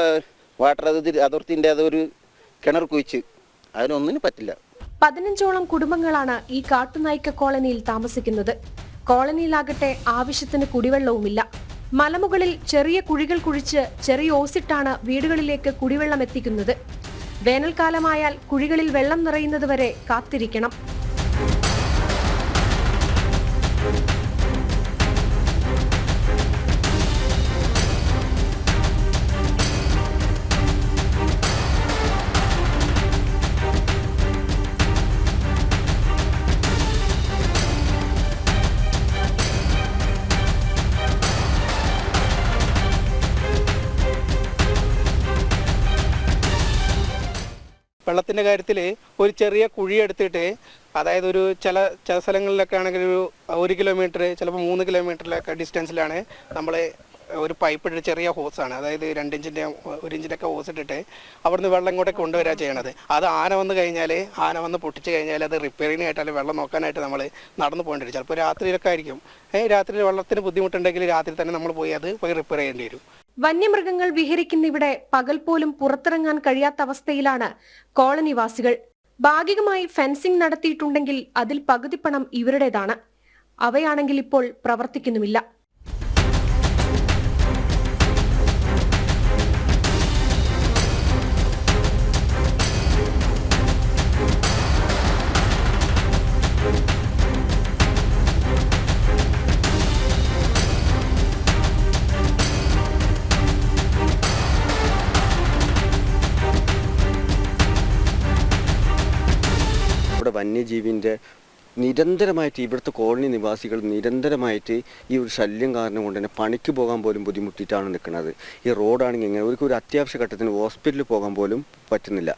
വാട്ടർ അതോറിറ്റിൻ്റെ അതൊരു കിണർ കുഴിച്ച് അതിനൊന്നിനും പറ്റില്ല. 15ഓളം കുടുംബങ്ങളാണ് ഈ കാട്ടുനായ്ക്ക കോളനിയിൽ താമസിക്കുന്നത്. കോളനിയിലാകട്ടെ ആവശ്യത്തിന് കുടിവെള്ളവുമില്ല. മലമുകളിൽ ചെറിയ കുഴികൾ കുഴിച്ച് ചെറിയ ഓസിട്ടാണ് വീടുകളിലേക്ക് കുടിവെള്ളം എത്തിക്കുന്നത്. വേനൽക്കാലമായാൽ കുഴികളിൽ വെള്ളം നിറയുന്നതുവരെ കാത്തിരിക്കണം. വെള്ളത്തിൻ്റെ കാര്യത്തിൽ ഒരു ചെറിയ കുഴി എടുത്തിട്ട്, അതായത് ചില സ്ഥലങ്ങളിലൊക്കെ ആണെങ്കിൽ ഒരു 1 കിലോമീറ്റർ, ചിലപ്പോൾ 3 കിലോമീറ്ററിലൊക്കെ ഡിസ്റ്റൻസിലാണ് നമ്മൾ ഒരു പൈപ്പ് ഇട്ടിട്ട് ചെറിയ ഹോസാണ്, അതായത് 2 ഇഞ്ചിൻ്റെ 1 ഇഞ്ചിൻ്റെയൊക്കെ ഹോസ് ഇട്ടിട്ട് അവിടുന്ന് വെള്ളം ഇങ്ങോട്ടേക്ക് കൊണ്ടുവരിക ചെയ്യണത്. അത് ആന വന്ന് പൊട്ടിച്ച് കഴിഞ്ഞാൽ അത് റിപ്പയറിങ്ങിനായിട്ട് അല്ലെങ്കിൽ വെള്ളം നോക്കാനായിട്ട് നമ്മൾ നടന്നു പോകേണ്ടി വരും. ചിലപ്പോൾ രാത്രിയിലൊക്കെ ആയിരിക്കും. രാത്രി വെള്ളത്തിന് ബുദ്ധിമുട്ടുണ്ടെങ്കിൽ രാത്രി തന്നെ നമ്മൾ പോയി റിപ്പയർ ചെയ്യേണ്ടി വരും. വന്യമൃഗങ്ങൾ വിഹരിക്കുന്ന ഇവിടെ പകൽ പോലും പുറത്തിറങ്ങാൻ കഴിയാത്ത അവസ്ഥയിലാണ് കോളനിവാസികൾ. ഭാഗികമായി ഫെൻസിംഗ് നടത്തിയിട്ടുണ്ടെങ്കിൽ അതിൽ പകുതി പണം ഇവരുടേതാണ്. അവയാണെങ്കിൽ ഇപ്പോൾ പ്രവർത്തിക്കുന്നുമില്ല. ഇവിടെ വന്യജീവിൻ്റെ നിരന്തരമായിട്ട് ഇവിടുത്തെ കോളനി നിവാസികൾ നിരന്തരമായിട്ട് ഈ ഒരു ശല്യം കാരണം കൊണ്ട് തന്നെ പണിക്ക് പോകാൻ പോലും ബുദ്ധിമുട്ടിയിട്ടാണ് നിൽക്കുന്നത്. ഈ റോഡാണെങ്കിൽ ഇങ്ങനെ ഒരു അത്യാവശ്യ ഘട്ടത്തിന് ഹോസ്പിറ്റലിൽ പോകാൻ പോലും പറ്റുന്നില്ല.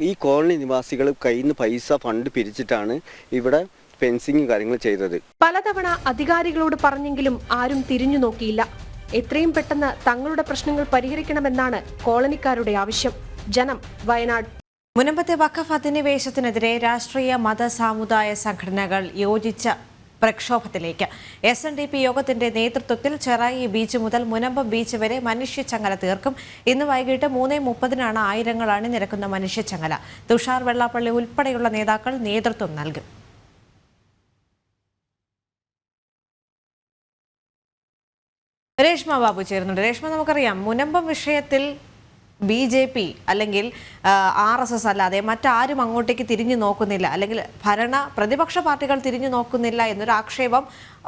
ഈ കോളനി നിവാസികൾ കയ്യിൽ നിന്ന് പൈസ ഫണ്ട് പിരിച്ചിട്ടാണ് ഇവിടെ ഫെൻസിങ് കാര്യങ്ങൾ ചെയ്തത്. പലതവണ അധികാരികളോട് പറഞ്ഞെങ്കിലും ആരും തിരിഞ്ഞു നോക്കിയില്ല. എത്രയും പെട്ടെന്ന് തങ്ങളുടെ പ്രശ്നങ്ങൾ പരിഹരിക്കണമെന്നാണ് കോളനിക്കാരുടെ ആവശ്യം. ജനം, വയനാട്. മുനമ്പത്തെ വഖഫ് അധിനിവേശത്തിനെതിരെ രാഷ്ട്രീയ മത സാമുദായ സംഘടനകൾ യോജിച്ച പ്രക്ഷോഭത്തിലേക്ക്. SNDP യോഗത്തിന്റെ നേതൃത്വത്തിൽ ചെറായി ബീച്ച് മുതൽ മുനമ്പം ബീച്ച് വരെ മനുഷ്യച്ചങ്ങല തീർക്കും. ഇന്ന് വൈകിട്ട് 3:30 ആയിരങ്ങൾ അണിനിരക്കുന്ന മനുഷ്യച്ചങ്ങല. തുഷാർ വെള്ളാപ്പള്ളി ഉൾപ്പെടെയുള്ള നേതാക്കൾ നേതൃത്വം നൽകും. രേഷ്മ ബാബു ചേരുന്നുണ്ട്. രേഷ്മ, നമുക്കറിയാം മുനമ്പം വിഷയത്തിൽ BJP അല്ലെങ്കിൽ RSS അല്ലാതെ മറ്റാരും അങ്ങോട്ടേക്ക് തിരിഞ്ഞു നോക്കുന്നില്ല, അല്ലെങ്കിൽ പ്രതിപക്ഷ പാർട്ടികൾ തിരിഞ്ഞു നോക്കുന്നില്ല എന്നൊരു ആക്ഷേപം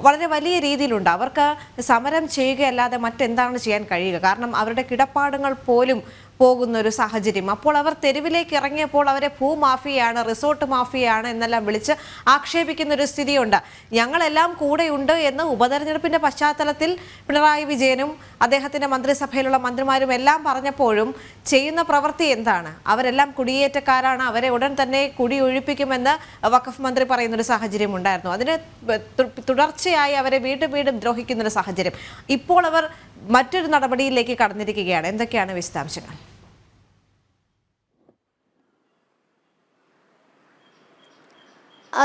വളരെ വലിയ രീതിയിലുണ്ട്. അവർക്ക് സമരം ചെയ്യുകയല്ലാതെ മറ്റെന്താണ് ചെയ്യാൻ കഴിയുക? കാരണം അവരുടെ കിടപ്പാടങ്ങൾ പോലും പോകുന്ന ഒരു സാഹചര്യം. അപ്പോൾ അവർ തെരുവിലേക്ക് ഇറങ്ങിയപ്പോൾ അവരെ ഭൂമാഫിയയാണ്, റിസോർട്ട് മാഫിയയാണ് എന്നെല്ലാം വിളിച്ച് ആക്ഷേപിക്കുന്ന ഒരു സ്ഥിതിയുണ്ട്. ഞങ്ങളെല്ലാം കൂടെയുണ്ട് എന്ന് ഉപതെരഞ്ഞെടുപ്പിന്റെ പശ്ചാത്തലത്തിൽ പിണറായി വിജയനും അദ്ദേഹത്തിന്റെ മന്ത്രിസഭയിലുള്ള മന്ത്രിമാരും എല്ലാം പറഞ്ഞപ്പോഴും ചെയ്യുന്ന പ്രവൃത്തി എന്താണ്? അവരെല്ലാം കുടിയേറ്റക്കാരാണ്, അവരെ ഉടൻ തന്നെ കുടിയൊഴിപ്പിക്കുമെന്ന് വഖഫ് മന്ത്രി പറയുന്നൊരു സാഹചര്യം ഉണ്ടായിരുന്നു. അതിന് തുടർച്ചയായി അവരെ വീണ്ടും ദ്രോഹിക്കുന്നൊരു സാഹചര്യം. ഇപ്പോൾ അവർ മറ്റൊരു നടപടിയിലേക്ക് കടന്നിരിക്കുകയാണ്. എന്തൊക്കെയാണ് വിശദാംശങ്ങൾ?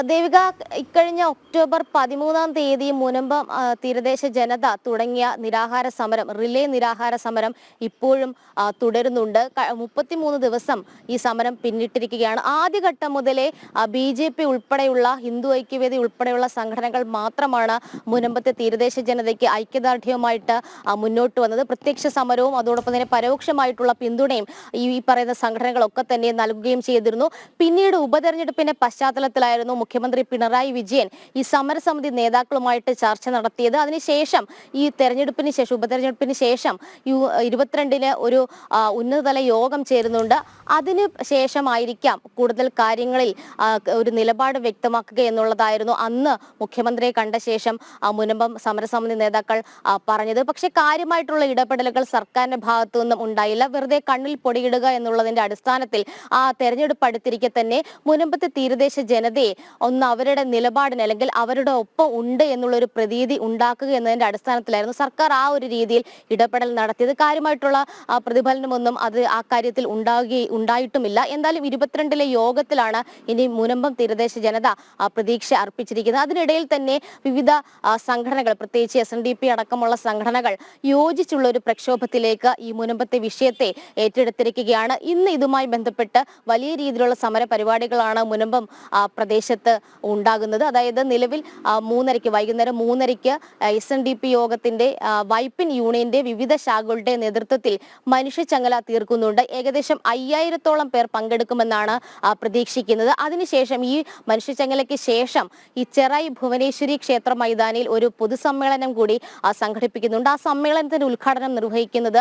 ദേവിക, ഇക്കഴിഞ്ഞ ഒക്ടോബർ 13 മുനമ്പം തീരദേശ ജനത തുടങ്ങിയ നിരാഹാര സമരം, റിലേ നിരാഹാര സമരം ഇപ്പോഴും തുടരുന്നുണ്ട്. 33 ദിവസം ഈ സമരം പിന്നിട്ടിരിക്കുകയാണ്. ആദ്യഘട്ടം മുതലേ BJP ഉൾപ്പെടെയുള്ള ഹിന്ദു ഐക്യവേദി ഉൾപ്പെടെയുള്ള സംഘടനകൾ മാത്രമാണ് മുനമ്പത്തെ തീരദേശ ജനതയ്ക്ക് ഐക്യദാർഢ്യവുമായിട്ട് മുന്നോട്ട് വന്നത്. പ്രത്യക്ഷ സമരവും അതോടൊപ്പം തന്നെ പരോക്ഷമായിട്ടുള്ള പിന്തുണയും ഈ പറയുന്ന സംഘടനകളൊക്കെ തന്നെ നൽകുകയും ചെയ്തിരുന്നു. പിന്നീട് ഉപതെരഞ്ഞെടുപ്പിന്റെ പശ്ചാത്തലത്തിലായിരുന്നു മുഖ്യമന്ത്രി പിണറായി വിജയൻ ഈ സമരസമിതി നേതാക്കളുമായിട്ട് ചർച്ച നടത്തിയത്. അതിനുശേഷം ഈ ഉപതെരഞ്ഞെടുപ്പിന് ശേഷം 22-ന് ഒരു ഉന്നതതല യോഗം ചേരുന്നുണ്ട്. അതിന് ശേഷമായിരിക്കാം കൂടുതൽ കാര്യങ്ങളിൽ ഒരു നിലപാട് വ്യക്തമാക്കുക എന്നുള്ളതായിരുന്നു അന്ന് മുഖ്യമന്ത്രിയെ കണ്ട ശേഷം മുനമ്പം സമരസമിതി നേതാക്കൾ പറഞ്ഞത്. പക്ഷെ കാര്യമായിട്ടുള്ള ഇടപെടലുകൾ സർക്കാരിന്റെ ഭാഗത്തു നിന്നും ഉണ്ടായില്ല. വെറുതെ കണ്ണിൽ പൊടിയിടുക എന്നുള്ളതിന്റെ അടിസ്ഥാനത്തിൽ ആ തെരഞ്ഞെടുപ്പ് അടുത്തിരിക്കെ തന്നെ മുനമ്പത്തെ തീരദേശ ജനതയെ ഒന്ന് അവരുടെ നിലപാടിന് അല്ലെങ്കിൽ അവരുടെ ഒപ്പം ഉണ്ട് എന്നുള്ളൊരു പ്രതീതി ഉണ്ടാക്കുക എന്നതിന്റെ അടിസ്ഥാനത്തിലായിരുന്നു സർക്കാർ ആ ഒരു രീതിയിൽ ഇടപെടൽ നടത്തിയത്. കാര്യമായിട്ടുള്ള പ്രതിഫലനമൊന്നും അത് ആ കാര്യത്തിൽ ഉണ്ടായിട്ടുമില്ല. എന്തായാലും 22-ലെ യോഗത്തിലാണ് ഇനി മുനമ്പം തീരദേശ ജനത പ്രതീക്ഷ അർപ്പിച്ചിരിക്കുന്നത്. അതിനിടയിൽ തന്നെ വിവിധ സംഘടനകൾ, പ്രത്യേകിച്ച് SNDP അടക്കമുള്ള സംഘടനകൾ യോജിച്ചുള്ള ഒരു പ്രക്ഷോഭത്തിലേക്ക് ഈ മുനമ്പത്തെ വിഷയത്തെ ഏറ്റെടുത്തിരിക്കുകയാണ്. ഇന്ന് ഇതുമായി ബന്ധപ്പെട്ട് വലിയ രീതിയിലുള്ള സമര പരിപാടികളാണ് മുനമ്പം പ്രദേശത്ത് ഉണ്ടാകുന്നത്. അതായത് നിലവിൽ വൈകുന്നേരം 3:30 SNDP യോഗത്തിന്റെ വൈപ്പിൻ യൂണിയന്റെ വിവിധ ശാഖകളുടെ നേതൃത്വത്തിൽ മനുഷ്യച്ചങ്ങല തീർക്കുന്നുണ്ട്. ഏകദേശം 5000-ഓളം പേർ പങ്കെടുക്കുമെന്നാണ് പ്രതീക്ഷിക്കുന്നത്. അതിനുശേഷം ഈ മനുഷ്യച്ചങ്ങലയ്ക്ക് ശേഷം ഈ ചെറായി ഭുവനേശ്വരി ക്ഷേത്ര മൈതാനിയിൽ ഒരു പൊതുസമ്മേളനം കൂടി സംഘടിപ്പിക്കുന്നുണ്ട്. ആ സമ്മേളനത്തിന്റെ ഉദ്ഘാടനം നിർവഹിക്കുന്നത്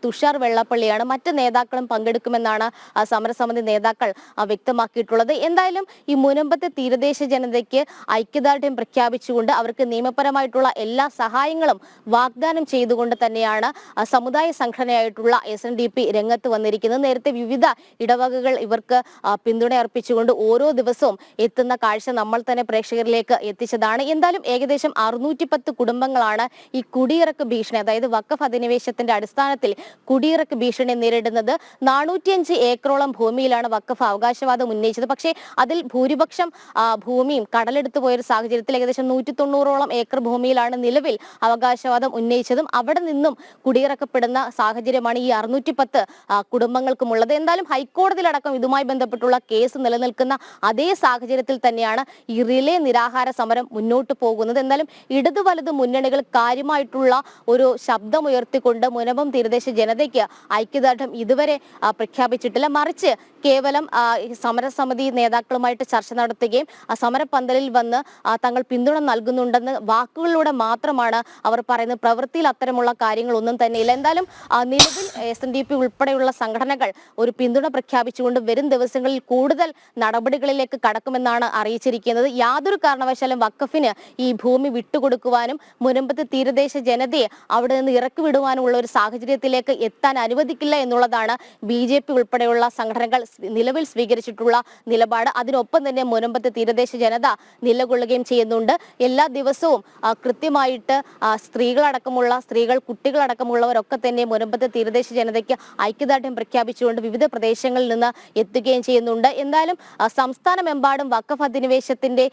തുഷാർ വെള്ളാപ്പള്ളിയാണ്. മറ്റ് നേതാക്കളും പങ്കെടുക്കുമെന്നാണ് സമരസമിതി നേതാക്കൾ വ്യക്തമാക്കിയിട്ടുള്ളത്. എന്തായാലും ഈ മുനമ്പത്തെ തീരദേശ ജനതയ്ക്ക് ഐക്യദാർഢ്യം പ്രഖ്യാപിച്ചുകൊണ്ട് അവർക്ക് നിയമപരമായിട്ടുള്ള എല്ലാ സഹായങ്ങളും വാഗ്ദാനം ചെയ്തുകൊണ്ട് തന്നെയാണ് സമുദായ സംഘടനയായിട്ടുള്ള SNDP രംഗത്ത് വന്നിരിക്കുന്നത്. നേരത്തെ വിവിധ ഇടവകകൾ ഇവർക്ക് പിന്തുണ അർപ്പിച്ചുകൊണ്ട് ഓരോ ദിവസവും എത്തുന്ന കാഴ്ച നമ്മൾ തന്നെ പ്രേക്ഷകരിലേക്ക് എത്തിച്ചതാണ്. എന്തായാലും ഏകദേശം 610 കുടുംബങ്ങളാണ് ഈ കുടിയിറക്ക് ഭീഷണി, അതായത് വഖഫ് അധിനിവേശത്തിന്റെ അടിസ്ഥാനത്തിൽ കുടിയിറക്ക് ഭീഷണി നേരിടുന്നത്. 405 ഏക്കറോളം ഭൂമിയിലാണ് വഖഫ് അവകാശവാദം ഉന്നയിച്ചത്. പക്ഷേ അതിൽ ഭൂരിപക്ഷം ഭൂമിയും കടലെടുത്തു പോയൊരു സാഹചര്യത്തിൽ ഏകദേശം 190ഓളം ഏക്കർ ഭൂമിയിലാണ് നിലവിൽ അവകാശവാദം ഉന്നയിച്ചതും അവിടെ നിന്നും കുടിയിറക്കപ്പെടുന്ന സാഹചര്യമാണ് ഈ 610 കുടുംബങ്ങൾക്കുമുള്ളത്. എന്തായാലും ഹൈക്കോടതിയിലടക്കം ഇതുമായി ബന്ധപ്പെട്ടുള്ള കേസ് നിലനിൽക്കുന്ന അതേ സാഹചര്യത്തിൽ തന്നെയാണ് ഈ റിലേ നിരാഹാര സമരം മുന്നോട്ട് പോകുന്നത്. എന്തായാലും ഇടതു വലത് മുന്നണികൾ കാര്യമായിട്ടുള്ള ഒരു ശബ്ദമുയർത്തിക്കൊണ്ട് മുനമ്പം തീരദേശ ജനതയ്ക്ക് ഐക്യദാർഢ്യം ഇതുവരെ പ്രഖ്യാപിച്ചിട്ടില്ല. മറിച്ച് കേവലം സമരസമിതി നേതാക്കളുമായിട്ട് ചർച്ച നടത്തുകയും സമരപന്തലിൽ വന്ന് തങ്ങൾ പിന്തുണ നൽകുന്നുണ്ടെന്ന് വാക്കുകളിലൂടെ മാത്രമാണ് അവർ പറയുന്നത്. പ്രവൃത്തിയിൽ അത്തരമുള്ള കാര്യങ്ങളൊന്നും തന്നെയില്ല. എന്തായാലും നിലവിൽ SNDP ഉൾപ്പെടെയുള്ള സംഘടനകൾ ഒരു പിന്തുണ പ്രഖ്യാപിച്ചുകൊണ്ട് വരും ദിവസങ്ങളിൽ കൂടുതൽ നടപടികളിലേക്ക് കടക്കുമെന്നാണ് അറിയിച്ചിരിക്കുന്നത്. യാതൊരു കാരണവശാലും വഖഫിന് ഈ ഭൂമി വിട്ടുകൊടുക്കുവാനും മുനമ്പത്തെ തീരദേശ ജനതയെ അവിടെ നിന്ന് ഇറക്കി വിടുവാനുമുള്ള ഒരു സാഹചര്യത്തിലേക്ക് എത്താൻ അനുവദിക്കില്ല എന്നുള്ളതാണ് BJP ഉൾപ്പെടെയുള്ള സംഘടനകൾ നിലവിൽ സ്വീകരിച്ചിട്ടുള്ള നിലപാട്. അതിനൊപ്പം തന്നെ മുനമ്പത്തെ തീരദേശ ജനത നിലകൊള്ളുകയും ചെയ്യുന്നുണ്ട്. എല്ലാ ദിവസവും കൃത്യമായിട്ട് സ്ത്രീകൾ കുട്ടികളടക്കമുള്ളവരൊക്കെ തന്നെ മുനമ്പത്തെ തീരദേശ ജനതയ്ക്ക് ഐക്യദാർഢ്യം പ്രഖ്യാപിച്ചുകൊണ്ട് വിവിധ പ്രദേശങ്ങളിൽ നിന്ന് എത്തുകയും ചെയ്യുന്നുണ്ട്. എന്തായാലും സംസ്ഥാനമെമ്പാടും വഖഫ് അധിനിവേശത്തിന്റെ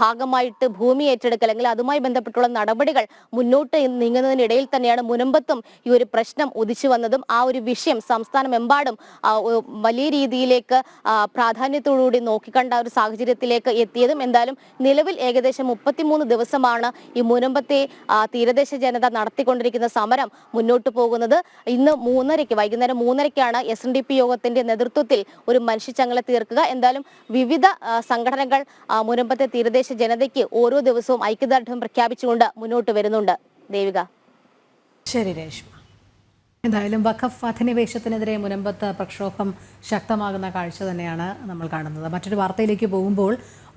ഭാഗമായിട്ട് ഭൂമി ഏറ്റെടുക്കൽ അല്ലെങ്കിൽ അതുമായി ബന്ധപ്പെട്ടുള്ള നടപടികൾ മുന്നോട്ട് നീങ്ങുന്നതിനിടയിൽ തന്നെയാണ് മുനമ്പത്തും ഈ ഒരു പ്രശ്നം ഉദിച്ചു വന്നതും ആ ഒരു വിഷയം സംസ്ഥാനമെമ്പാടും വലിയ രീതിയിലേക്ക് പ്രാധാന്യത്തോടുകൂടി നോക്കിക്കണ്ട ഒരു സാഹചര്യത്തിലേക്ക് എത്തിയതും. എന്തായാലും നിലവിൽ ഏകദേശം 33 ദിവസമാണ് ഈ മുനമ്പത്തെ തീരദേശ ജനത നടത്തിക്കൊണ്ടിരിക്കുന്ന സമരം മുന്നോട്ട് പോകുന്നത്. ഇന്ന് വൈകുന്നേരം 3:30 SNDP യോഗത്തിന്റെ നേതൃത്വത്തിൽ ഒരു മനുഷ്യച്ചങ്ങല തീർക്കുക. എന്തായാലും വിവിധ സംഘടനകൾ മുനമ്പത്തെ തീരദേശ ജനതയ്ക്ക് ഓരോ ദിവസവും ഐക്യദാർഢ്യം പ്രഖ്യാപിച്ചുകൊണ്ട് മുന്നോട്ട് വരുന്നുണ്ട്. ദേവിക. ശരി രേഷ്മ. എന്തായാലും വഖഫ് അധിനിവേശത്തിനെതിരെ മുനമ്പത്ത് പ്രക്ഷോഭം ശക്തമാകുന്ന കാഴ്ച തന്നെയാണ് നമ്മൾ കാണുന്നത്. മറ്റൊരു വാർത്തയിലേക്ക് പോകുമ്പോൾ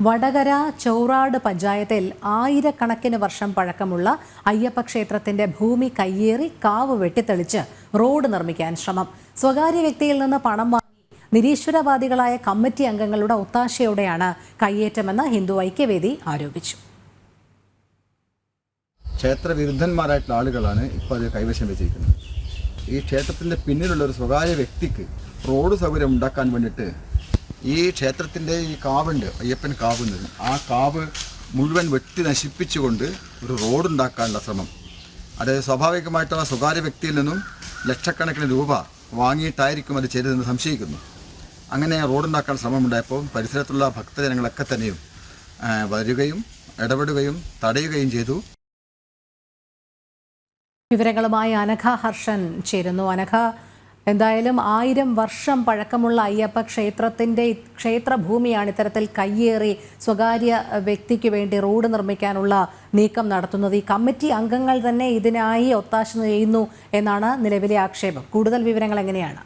വടകര ചൗറാട് പഞ്ചായത്തിൽ ആയിരക്കണക്കിന് വർഷം പഴക്കമുള്ള അയ്യപ്പ ക്ഷേത്രത്തിന്റെ ഭൂമി കയ്യേറി കാവ് വെട്ടിത്തെളിച്ച് റോഡ് നിർമ്മിക്കാൻ ശ്രമം. സ്വകാര്യ വ്യക്തിയിൽ നിന്ന് പണം വാങ്ങി നിരീശ്വരവാദികളായ കമ്മിറ്റി അംഗങ്ങളുടെ ഒത്താശയോടെയാണ് കയ്യേറ്റമെന്ന് ഹിന്ദു ഐക്യവേദി ആരോപിച്ചു. ക്ഷേത്രവിരുദ്ധന്മാരായിട്ടുള്ള ആളുകളാണ് ഇപ്പോൾ അത് കൈവശം വെച്ചിരിക്കുന്നത്. ഈ ക്ഷേത്രത്തിൻ്റെ പിന്നിലുള്ള ഒരു സ്വകാര്യ വ്യക്തിക്ക് റോഡ് സൗകര്യം ഉണ്ടാക്കാൻ വേണ്ടിയിട്ട് ഈ ക്ഷേത്രത്തിൻ്റെ ഈ കാവുണ്ട്, അയ്യപ്പൻ കാവുന്നത്, ആ കാവ് മുഴുവൻ വെട്ടി നശിപ്പിച്ചുകൊണ്ട് ഒരു റോഡ് ഉണ്ടാക്കാനുള്ള ശ്രമം. അതായത് സ്വാഭാവികമായിട്ടുള്ള സ്വകാര്യ വ്യക്തിയിൽ നിന്നും ലക്ഷക്കണക്കിന് രൂപ വാങ്ങിയിട്ടായിരിക്കും അത് ചെയ്തതെന്ന് സംശയിക്കുന്നു. അങ്ങനെ റോഡുണ്ടാക്കാൻ ശ്രമമുണ്ടായപ്പോൾ പരിസരത്തുള്ള ഭക്തജനങ്ങളൊക്കെ തന്നെയും വരികയും ഇടപെടുകയും തടയുകയും ചെയ്തു. വിവരങ്ങളുമായി അനഘ ഹർഷൻ ചേരുന്നു. അനഘ, എന്തായാലും 1000 വർഷം പഴക്കമുള്ള അയ്യപ്പ ക്ഷേത്രത്തിൻ്റെ ക്ഷേത്രഭൂമിയാണ് ഇത്തരത്തിൽ കയ്യേറി സ്വകാര്യ വ്യക്തിക്ക് വേണ്ടി റോഡ് നിർമ്മിക്കാനുള്ള നീക്കം നടത്തുന്നത്. ഈ കമ്മിറ്റി അംഗങ്ങൾ തന്നെ ഇതിനായി ഒത്താശ ചെയ്യുന്നു എന്നാണ് നിലവിലെ ആക്ഷേപം. കൂടുതൽ വിവരങ്ങൾ എങ്ങനെയാണ്?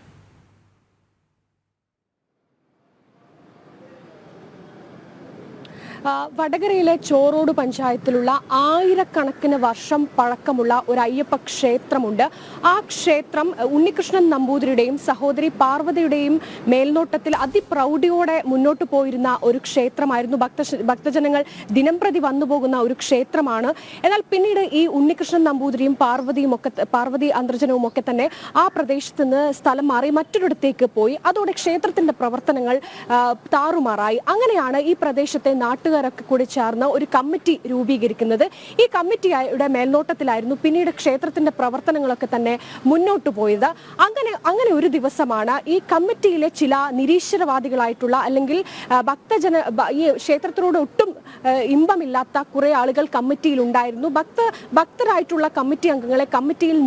വടകരയിലെ ചോറോട് പഞ്ചായത്തിലുള്ള ആയിരക്കണക്കിന് വർഷം പഴക്കമുള്ള ഒരു അയ്യപ്പ ക്ഷേത്രമുണ്ട്. ആ ക്ഷേത്രം ഉണ്ണികൃഷ്ണൻ നമ്പൂതിരിയുടെയും സഹോദരി പാർവതിയുടെയും മേൽനോട്ടത്തിൽ അതിപ്രൗഢിയോടെ മുന്നോട്ട് പോയിരുന്ന ഒരു ക്ഷേത്രമായിരുന്നു. ഭക്തജനങ്ങൾ ദിനംപ്രതി വന്നുപോകുന്ന ഒരു ക്ഷേത്രമാണ്. എന്നാൽ പിന്നീട് ഈ ഉണ്ണികൃഷ്ണൻ നമ്പൂതിരിയും പാർവതി അന്തർജനവും ഒക്കെ തന്നെ ആ പ്രദേശത്ത് നിന്ന് സ്ഥലം മാറി മറ്റൊരിടത്തേക്ക് പോയി. അതോടെ ക്ഷേത്രത്തിന്റെ പ്രവർത്തനങ്ങൾ താറുമാറായി. അങ്ങനെയാണ് ഈ പ്രദേശത്തെ നാട്ടുകാരൊക്കെ കൂടി ചേർന്ന് ഒരു കമ്മിറ്റി രൂപീകരിക്കുന്നത്. ഈ കമ്മിറ്റിയുടെ മേൽനോട്ടത്തിലായിരുന്നു പിന്നീട് ക്ഷേത്രത്തിന്റെ പ്രവർത്തനങ്ങളൊക്കെ തന്നെ മുന്നോട്ട് പോയത്. അങ്ങനെ ഒരു ദിവസമാണ് ഈ കമ്മിറ്റിയിലെ ചില നിരീശ്വരവാദികളായിട്ടുള്ള അല്ലെങ്കിൽ ഈ ക്ഷേത്രത്തിനോട് ഒട്ടും ഇമ്പമില്ലാത്ത കുറെ ആളുകൾ കമ്മിറ്റിയിൽ ഉണ്ടായിരുന്നു. ഭക്തരായിട്ടുള്ള കമ്മിറ്റി അംഗങ്ങളെ കമ്മിറ്റിയിൽ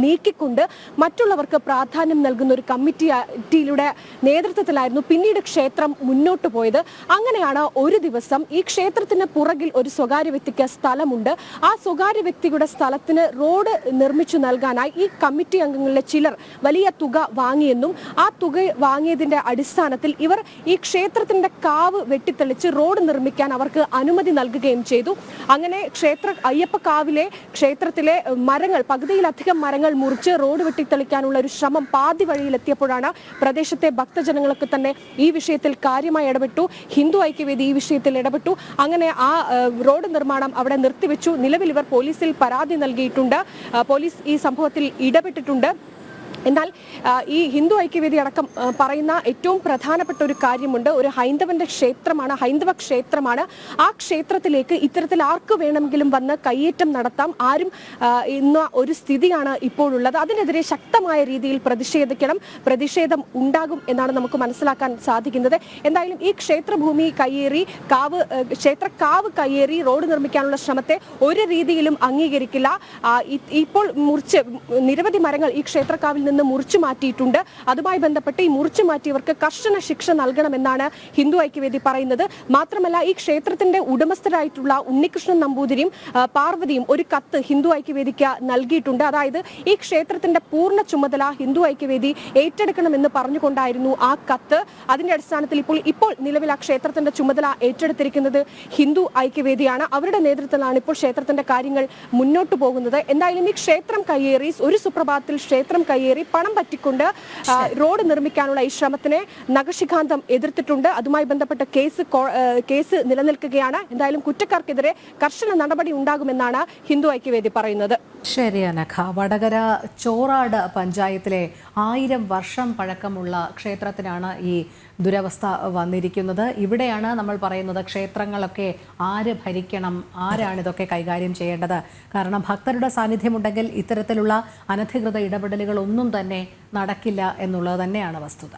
നീക്കിക്കൊണ്ട് മറ്റുള്ളവർക്ക് പ്രാധാന്യം നൽകുന്ന ഒരു കമ്മിറ്റിയുടെ നേതൃത്വത്തിലായിരുന്നു പിന്നീട് ക്ഷേത്രം മുന്നോട്ട് പോയത്. അങ്ങനെയാണ് ഒരു ദിവസം ഈ ക്ഷേത്രത്തിന് പുറകിൽ ഒരു സ്വകാര്യ വ്യക്തിക്ക് സ്ഥലമുണ്ട്. ആ സ്വകാര്യ വ്യക്തിയുടെ സ്ഥലത്തിന് റോഡ് നിർമ്മിച്ചു നൽകാനായി ഈ കമ്മിറ്റി അംഗങ്ങളിലെ ചിലർ വലിയ തുക വാങ്ങിയെന്നും ആ തുക വാങ്ങിയതിന്റെ അടിസ്ഥാനത്തിൽ ഇവർ ഈ ക്ഷേത്രത്തിന്റെ കാവ് വെട്ടിത്തെളിച്ച് റോഡ് നിർമ്മിക്കാൻ അവർക്ക് അനുമതി നൽകുകയും ചെയ്തു. അങ്ങനെ അയ്യപ്പക്കാവിലെ ക്ഷേത്രത്തിലെ മരങ്ങൾ, പകുതിയിലധികം മരങ്ങൾ മുറിച്ച് റോഡ് വെട്ടിത്തെളിക്കാനുള്ള ഒരു ശ്രമം പാതി വഴിയിലെത്തിയപ്പോഴാണ് പ്രദേശത്തെ ഭക്തജനങ്ങൾക്ക് തന്നെ ഈ വിഷയത്തിൽ കാര്യമായി ഇടപെട്ടു. ഹിന്ദു ഐക്യവേദി ഈ വിഷയത്തിൽ ഇടപെട്ടു. അങ്ങനെ ആ റോഡ് നിർമ്മാണം അവിടെ നിർത്തിവെച്ചു. നിലവിൽ ഇവർ പോലീസിൽ പരാതി നൽകിയിട്ടുണ്ട്. പോലീസ് ഈ സംഭവത്തിൽ ഇടപെട്ടിട്ടുണ്ട്. എന്നാൽ ഈ ഹിന്ദു ഐക്യവേദി അടക്കം പറയുന്ന ഏറ്റവും പ്രധാനപ്പെട്ട ഒരു കാര്യമുണ്ട്. ഒരു ഹൈന്ദവന്റെ ക്ഷേത്രമാണ്, ഹൈന്ദവ ക്ഷേത്രമാണ്. ആ ക്ഷേത്രത്തിലേക്ക് ഇത്തരത്തിൽ ആർക്ക് വേണമെങ്കിലും വന്ന് കയ്യേറ്റം നടത്താം, ആരും എന്ന ഒരു സ്ഥിതിയാണ് ഇപ്പോഴുള്ളത്. അതിനെതിരെ ശക്തമായ രീതിയിൽ പ്രതിഷേധം ഉണ്ടാകും എന്നാണ് നമുക്ക് മനസ്സിലാക്കാൻ സാധിക്കുന്നത്. എന്തായാലും ഈ ക്ഷേത്രഭൂമി കയ്യേറി ക്ഷേത്രക്കാവ് കയ്യേറി റോഡ് നിർമ്മിക്കാനുള്ള ശ്രമത്തെ ഒരു രീതിയിലും അംഗീകരിക്കില്ല. ഇപ്പോൾ നിരവധി മരങ്ങൾ ഈ ക്ഷേത്രക്കാവിൽ നിന്ന് മുറിച്ചു മാറ്റിയിട്ടുണ്ട്. അതുമായി ബന്ധപ്പെട്ട് ഈ മുറിച്ചു മാറ്റിയവർക്ക് കർശന ശിക്ഷ നൽകണമെന്നാണ് ഹിന്ദു ഐക്യവേദി പറയുന്നത്. മാത്രമല്ല ഈ ക്ഷേത്രത്തിന്റെ ഉടമസ്ഥരായിട്ടുള്ള ഉണ്ണികൃഷ്ണൻ നമ്പൂതിരിയും പാർവതിയും ഒരു കത്ത് ഹിന്ദു ഐക്യവേദിക്ക് നൽകിയിട്ടുണ്ട്. അതായത് ഈ ക്ഷേത്രത്തിന്റെ പൂർണ്ണ ചുമതല ഹിന്ദു ഐക്യവേദി ഏറ്റെടുക്കണമെന്ന് പറഞ്ഞുകൊണ്ടായിരുന്നു ആ കത്ത്. അതിന്റെ അടിസ്ഥാനത്തിൽ ഇപ്പോൾ നിലവിൽ ആ ക്ഷേത്രത്തിന്റെ ചുമതല ഏറ്റെടുത്തിരിക്കുന്നത് ഹിന്ദു ഐക്യവേദിയാണ്. അവരുടെ നേതൃത്വത്തിലാണ് ഇപ്പോൾ ക്ഷേത്രത്തിന്റെ കാര്യങ്ങൾ മുന്നോട്ട് പോകുന്നത്. എന്തായാലും ഈ ക്ഷേത്രം കയ്യേറി, ഒരു സുപ്രഭാതത്തിൽ ക്ഷേത്രം കയ്യേറി പണം പറ്റിക്കൊണ്ട് റോഡ് നിർമ്മിക്കാനുള്ള ഈ ശ്രമത്തിനെ നഖശിഖാന്തം എതിർത്തിട്ടുണ്ട്. അതുമായി ബന്ധപ്പെട്ട കേസ് നിലനിൽക്കുകയാണ്. എന്തായാലും കുറ്റക്കാർക്കെതിരെ കർശന നടപടി ഉണ്ടാകുമെന്നാണ് ഹിന്ദു ഐക്യവേദി പറയുന്നത്. ശരി അനഘ. വടകര ചോറാട് പഞ്ചായത്തിലെ 1000 വർഷം പഴക്കമുള്ള ക്ഷേത്രത്തിനാണ് ഈ ദുരവസ്ഥ വന്നിരിക്കുന്നത്. ഇവിടെയാണ് നമ്മൾ പറയുന്നത് ക്ഷേത്രങ്ങളൊക്കെ ആര് ഭരിക്കണം, ആരാണ് ഇതൊക്കെ കൈകാര്യം ചെയ്യേണ്ടത്. കാരണം ഭക്തരുടെ സാന്നിധ്യമുണ്ടെങ്കിൽ ഇത്തരത്തിലുള്ള അനധികൃത ഇടപെടലുകൾ ഒന്നും തന്നെ നടക്കില്ല എന്നുള്ളത് തന്നെയാണ് വസ്തുത.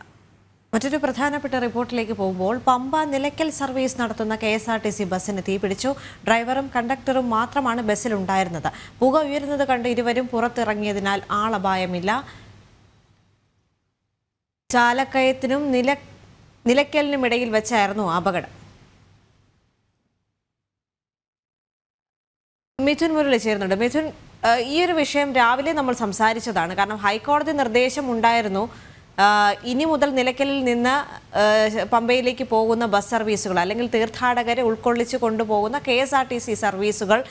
മറ്റൊരു പ്രധാനപ്പെട്ട റിപ്പോർട്ടിലേക്ക് പോകുമ്പോൾ പമ്പ നിലയ്ക്കൽ സർവീസ് നടത്തുന്ന KSRTC ബസ്സിന് തീപിടിച്ചു. ഡ്രൈവറും കണ്ടക്ടറും മാത്രമാണ് ബസ്സിലുണ്ടായിരുന്നത്. പുക ഉയരുന്നത് കണ്ട് ഇരുവരും പുറത്തിറങ്ങിയതിനാൽ ആളപായമില്ല. ചാലക്കയത്തിനും നിലയ്ക്കലിനും ഇടയിൽ വെച്ചായിരുന്നു അപകടം. മിഥുൻ മുരളി ചേർന്നുണ്ട്. മിഥുൻ, ഈ ഒരു വിഷയം രാവിലെ നമ്മൾ സംസാരിച്ചതാണ്. കാരണം ഹൈക്കോടതി നിർദ്ദേശം ഉണ്ടായിരുന്നു, ഇനി മുതൽ നിലയ്ക്കലിൽ നിന്ന് പമ്പയിലേക്ക് പോകുന്ന ബസ് സർവീസുകൾ അല്ലെങ്കിൽ തീർത്ഥാടകരെ ഉൾക്കൊള്ളിച്ച് കൊണ്ടുപോകുന്ന KSRTC സർവീസുകൾ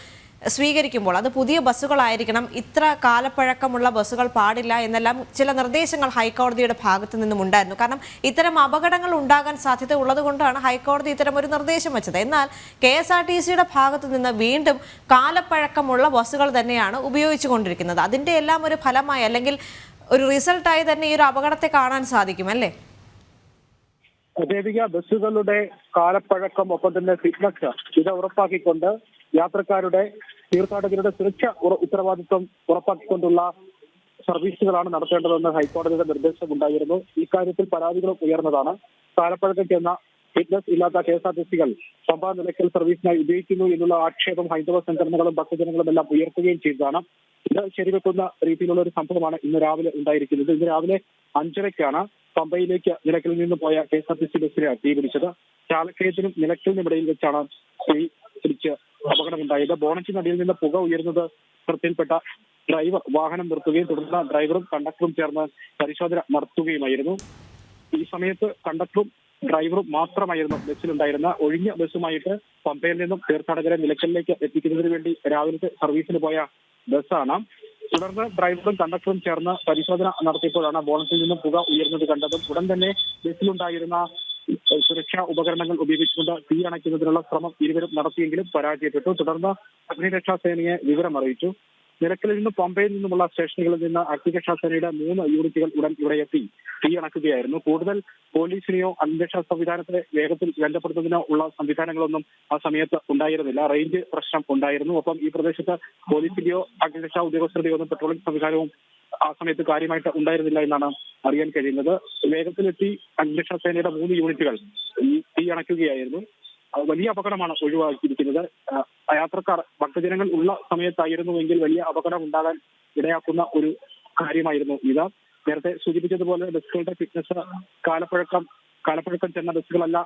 സ്വീകരിക്കുമ്പോൾ അത് പുതിയ ബസ്സുകളായിരിക്കണം, ഇത്ര കാലപ്പഴക്കമുള്ള ബസ്സുകൾ പാടില്ല എന്നെല്ലാം ചില നിർദ്ദേശങ്ങൾ ഹൈക്കോടതിയുടെ ഭാഗത്തു നിന്നും ഉണ്ടായിരുന്നു. കാരണം ഇത്തരം അപകടങ്ങൾ ഉണ്ടാകാൻ സാധ്യത ഉള്ളത് കൊണ്ടാണ് ഹൈക്കോടതി ഇത്തരം ഒരു നിർദ്ദേശം വെച്ചത്. എന്നാൽ KSRTCയുടെ ഭാഗത്തു നിന്ന് വീണ്ടും കാലപ്പഴക്കമുള്ള ബസ്സുകൾ തന്നെയാണ് ഉപയോഗിച്ചു കൊണ്ടിരിക്കുന്നത്. അതിൻ്റെ എല്ലാം ഒരു ഫലമായി അല്ലെങ്കിൽ ഒരു റിസൾട്ടായി തന്നെ ഈ ഒരു അപകടത്തെ കാണാൻ സാധിക്കും അല്ലേ? ദേവിക, ബസ്സുകളുടെ കാലപ്പഴക്കം ഒപ്പം തന്നെ ഫിറ്റ്നസ് ഇത് ഉറപ്പാക്കിക്കൊണ്ട് യാത്രക്കാരുടെ തീർത്ഥാടകരുടെ സുരക്ഷ ഉത്തരവാദിത്വം ഉറപ്പാക്കിക്കൊണ്ടുള്ള സർവീസുകളാണ് നടത്തേണ്ടതെന്ന് ഹൈക്കോടതിയുടെ നിർദ്ദേശമുണ്ടായിരുന്നു. ഇക്കാര്യത്തിൽ പരാതികളും ഉയർന്നതാണ്. കാലപ്പഴക്കം ചെന്ന ഫിറ്റ്നസ് ഇല്ലാത്ത KSRTCകൾ പമ്പ നിലയ്ക്കൽ സർവീസിനായി ഉപയോഗിക്കുന്നു എന്നുള്ള ആക്ഷേപം ഹൈന്ദവ സംഘടനകളും ഭക്തജനങ്ങളും എല്ലാം ഉയർത്തുകയും ചെയ്തതാണ്. ഇത് ശരിവെക്കുന്ന രീതിയിലുള്ള ഒരു സംഭവമാണ് ഇന്ന് രാവിലെ ഉണ്ടായിരിക്കുന്നത്. ഇന്ന് രാവിലെ 5:30ക്കാണ് പമ്പയിലേക്ക് നിലയ്ക്കലിൽ നിന്ന് പോയ KSRTC ബസ്സിന് തീപിടിച്ചത്. ചാലക്കയത്തിനും നിലയ്ക്കലിനും ഇടയിൽ വെച്ചാണ് പിടിച്ച് അപകടമുണ്ടായത്. ബോണറ്റിനടിയിൽ നിന്ന് പുക ഉയരുന്നത് ശ്രദ്ധയിൽപ്പെട്ട ഡ്രൈവർ വാഹനം നിർത്തുകയും തുടർന്ന് ഡ്രൈവറും കണ്ടക്ടറും ചേർന്ന് പരിശോധന നടത്തുകയുമായിരുന്നു. ഈ സമയത്ത് കണ്ടക്ടറും ഡ്രൈവറും മാത്രമായിരുന്നു ബസ്സിലുണ്ടായിരുന്ന. ഒഴിഞ്ഞ ബസ്സുമായിട്ട് പമ്പയിൽ നിന്നും തീർത്ഥാടകരെ നിലയ്ക്കലിലേക്ക് എത്തിക്കുന്നതിന് വേണ്ടി രാവിലത്തെ സർവീസിന് പോയ ബസ്സാണ്. തുടർന്ന് ഡ്രൈവറും കണ്ടക്ടറും ചേർന്ന് പരിശോധന നടത്തിയപ്പോഴാണ് ബോണറ്റിൽ നിന്നും പുക ഉയർന്നത് കണ്ടതും. ഉടൻ തന്നെ ബസ്സിലുണ്ടായിരുന്ന സുരക്ഷാ ഉപകരണങ്ങൾ ഉപയോഗിച്ചുകൊണ്ട് തീ അണയ്ക്കുന്നതിനുള്ള ശ്രമം ഇരുവരും നടത്തിയെങ്കിലും പരാജയപ്പെട്ടു. തുടർന്ന് അഗ്നിരക്ഷാസേനയെ വിവരം അറിയിച്ചു. നിലയ്ക്കലിൽ നിന്നും പമ്പയിൽ നിന്നുമുള്ള സ്റ്റേഷനുകളിൽ നിന്ന് അഗ്നിരക്ഷാസേനയുടെ 3 യൂണിറ്റുകൾ ഉടൻ ഇവിടെ എത്തി തീ അണക്കുകയായിരുന്നു. കൂടുതൽ പോലീസിനെയോ അഗ്നിരക്ഷാ സംവിധാനത്തെ വേഗത്തിൽ ബന്ധപ്പെടുന്നതിനോ ഉള്ള സംവിധാനങ്ങളൊന്നും ആ സമയത്ത് ഉണ്ടായിരുന്നില്ല. റേഞ്ച് പ്രശ്നം ഉണ്ടായിരുന്നു. ഒപ്പം ഈ പ്രദേശത്ത് പോലീസിന്റെയോ അഗ്നിരക്ഷാ ഉദ്യോഗസ്ഥരുടെയോ ഒന്നും പെട്രോളിംഗ് സംവിധാനവും ആ സമയത്ത് കാര്യമായിട്ട് ഉണ്ടായിരുന്നില്ല എന്നാണ് അറിയാൻ കഴിയുന്നത്. വേഗത്തിലെത്തി അഗ്നിരക്ഷാ സേനയുടെ 3 യൂണിറ്റുകൾ ഈ തീ അണയ്ക്കുകയായിരുന്നു. വലിയ അപകടമാണ് ഒഴിവാക്കിയിരിക്കുന്നത്. യാത്രക്കാർ ഭക്തജനങ്ങൾ ഉള്ള സമയത്തായിരുന്നുവെങ്കിൽ വലിയ അപകടം ഉണ്ടാകാൻ ഇടയാക്കുന്ന ഒരു കാര്യമായിരുന്നു ഇത്. നേരത്തെ സൂചിപ്പിച്ചതുപോലെ ബസ്സുകളുടെ ഫിറ്റ്നസ് കാലപ്പഴക്കം കാലപ്പഴക്കം ചെന്ന ബസ്സുകളല്ല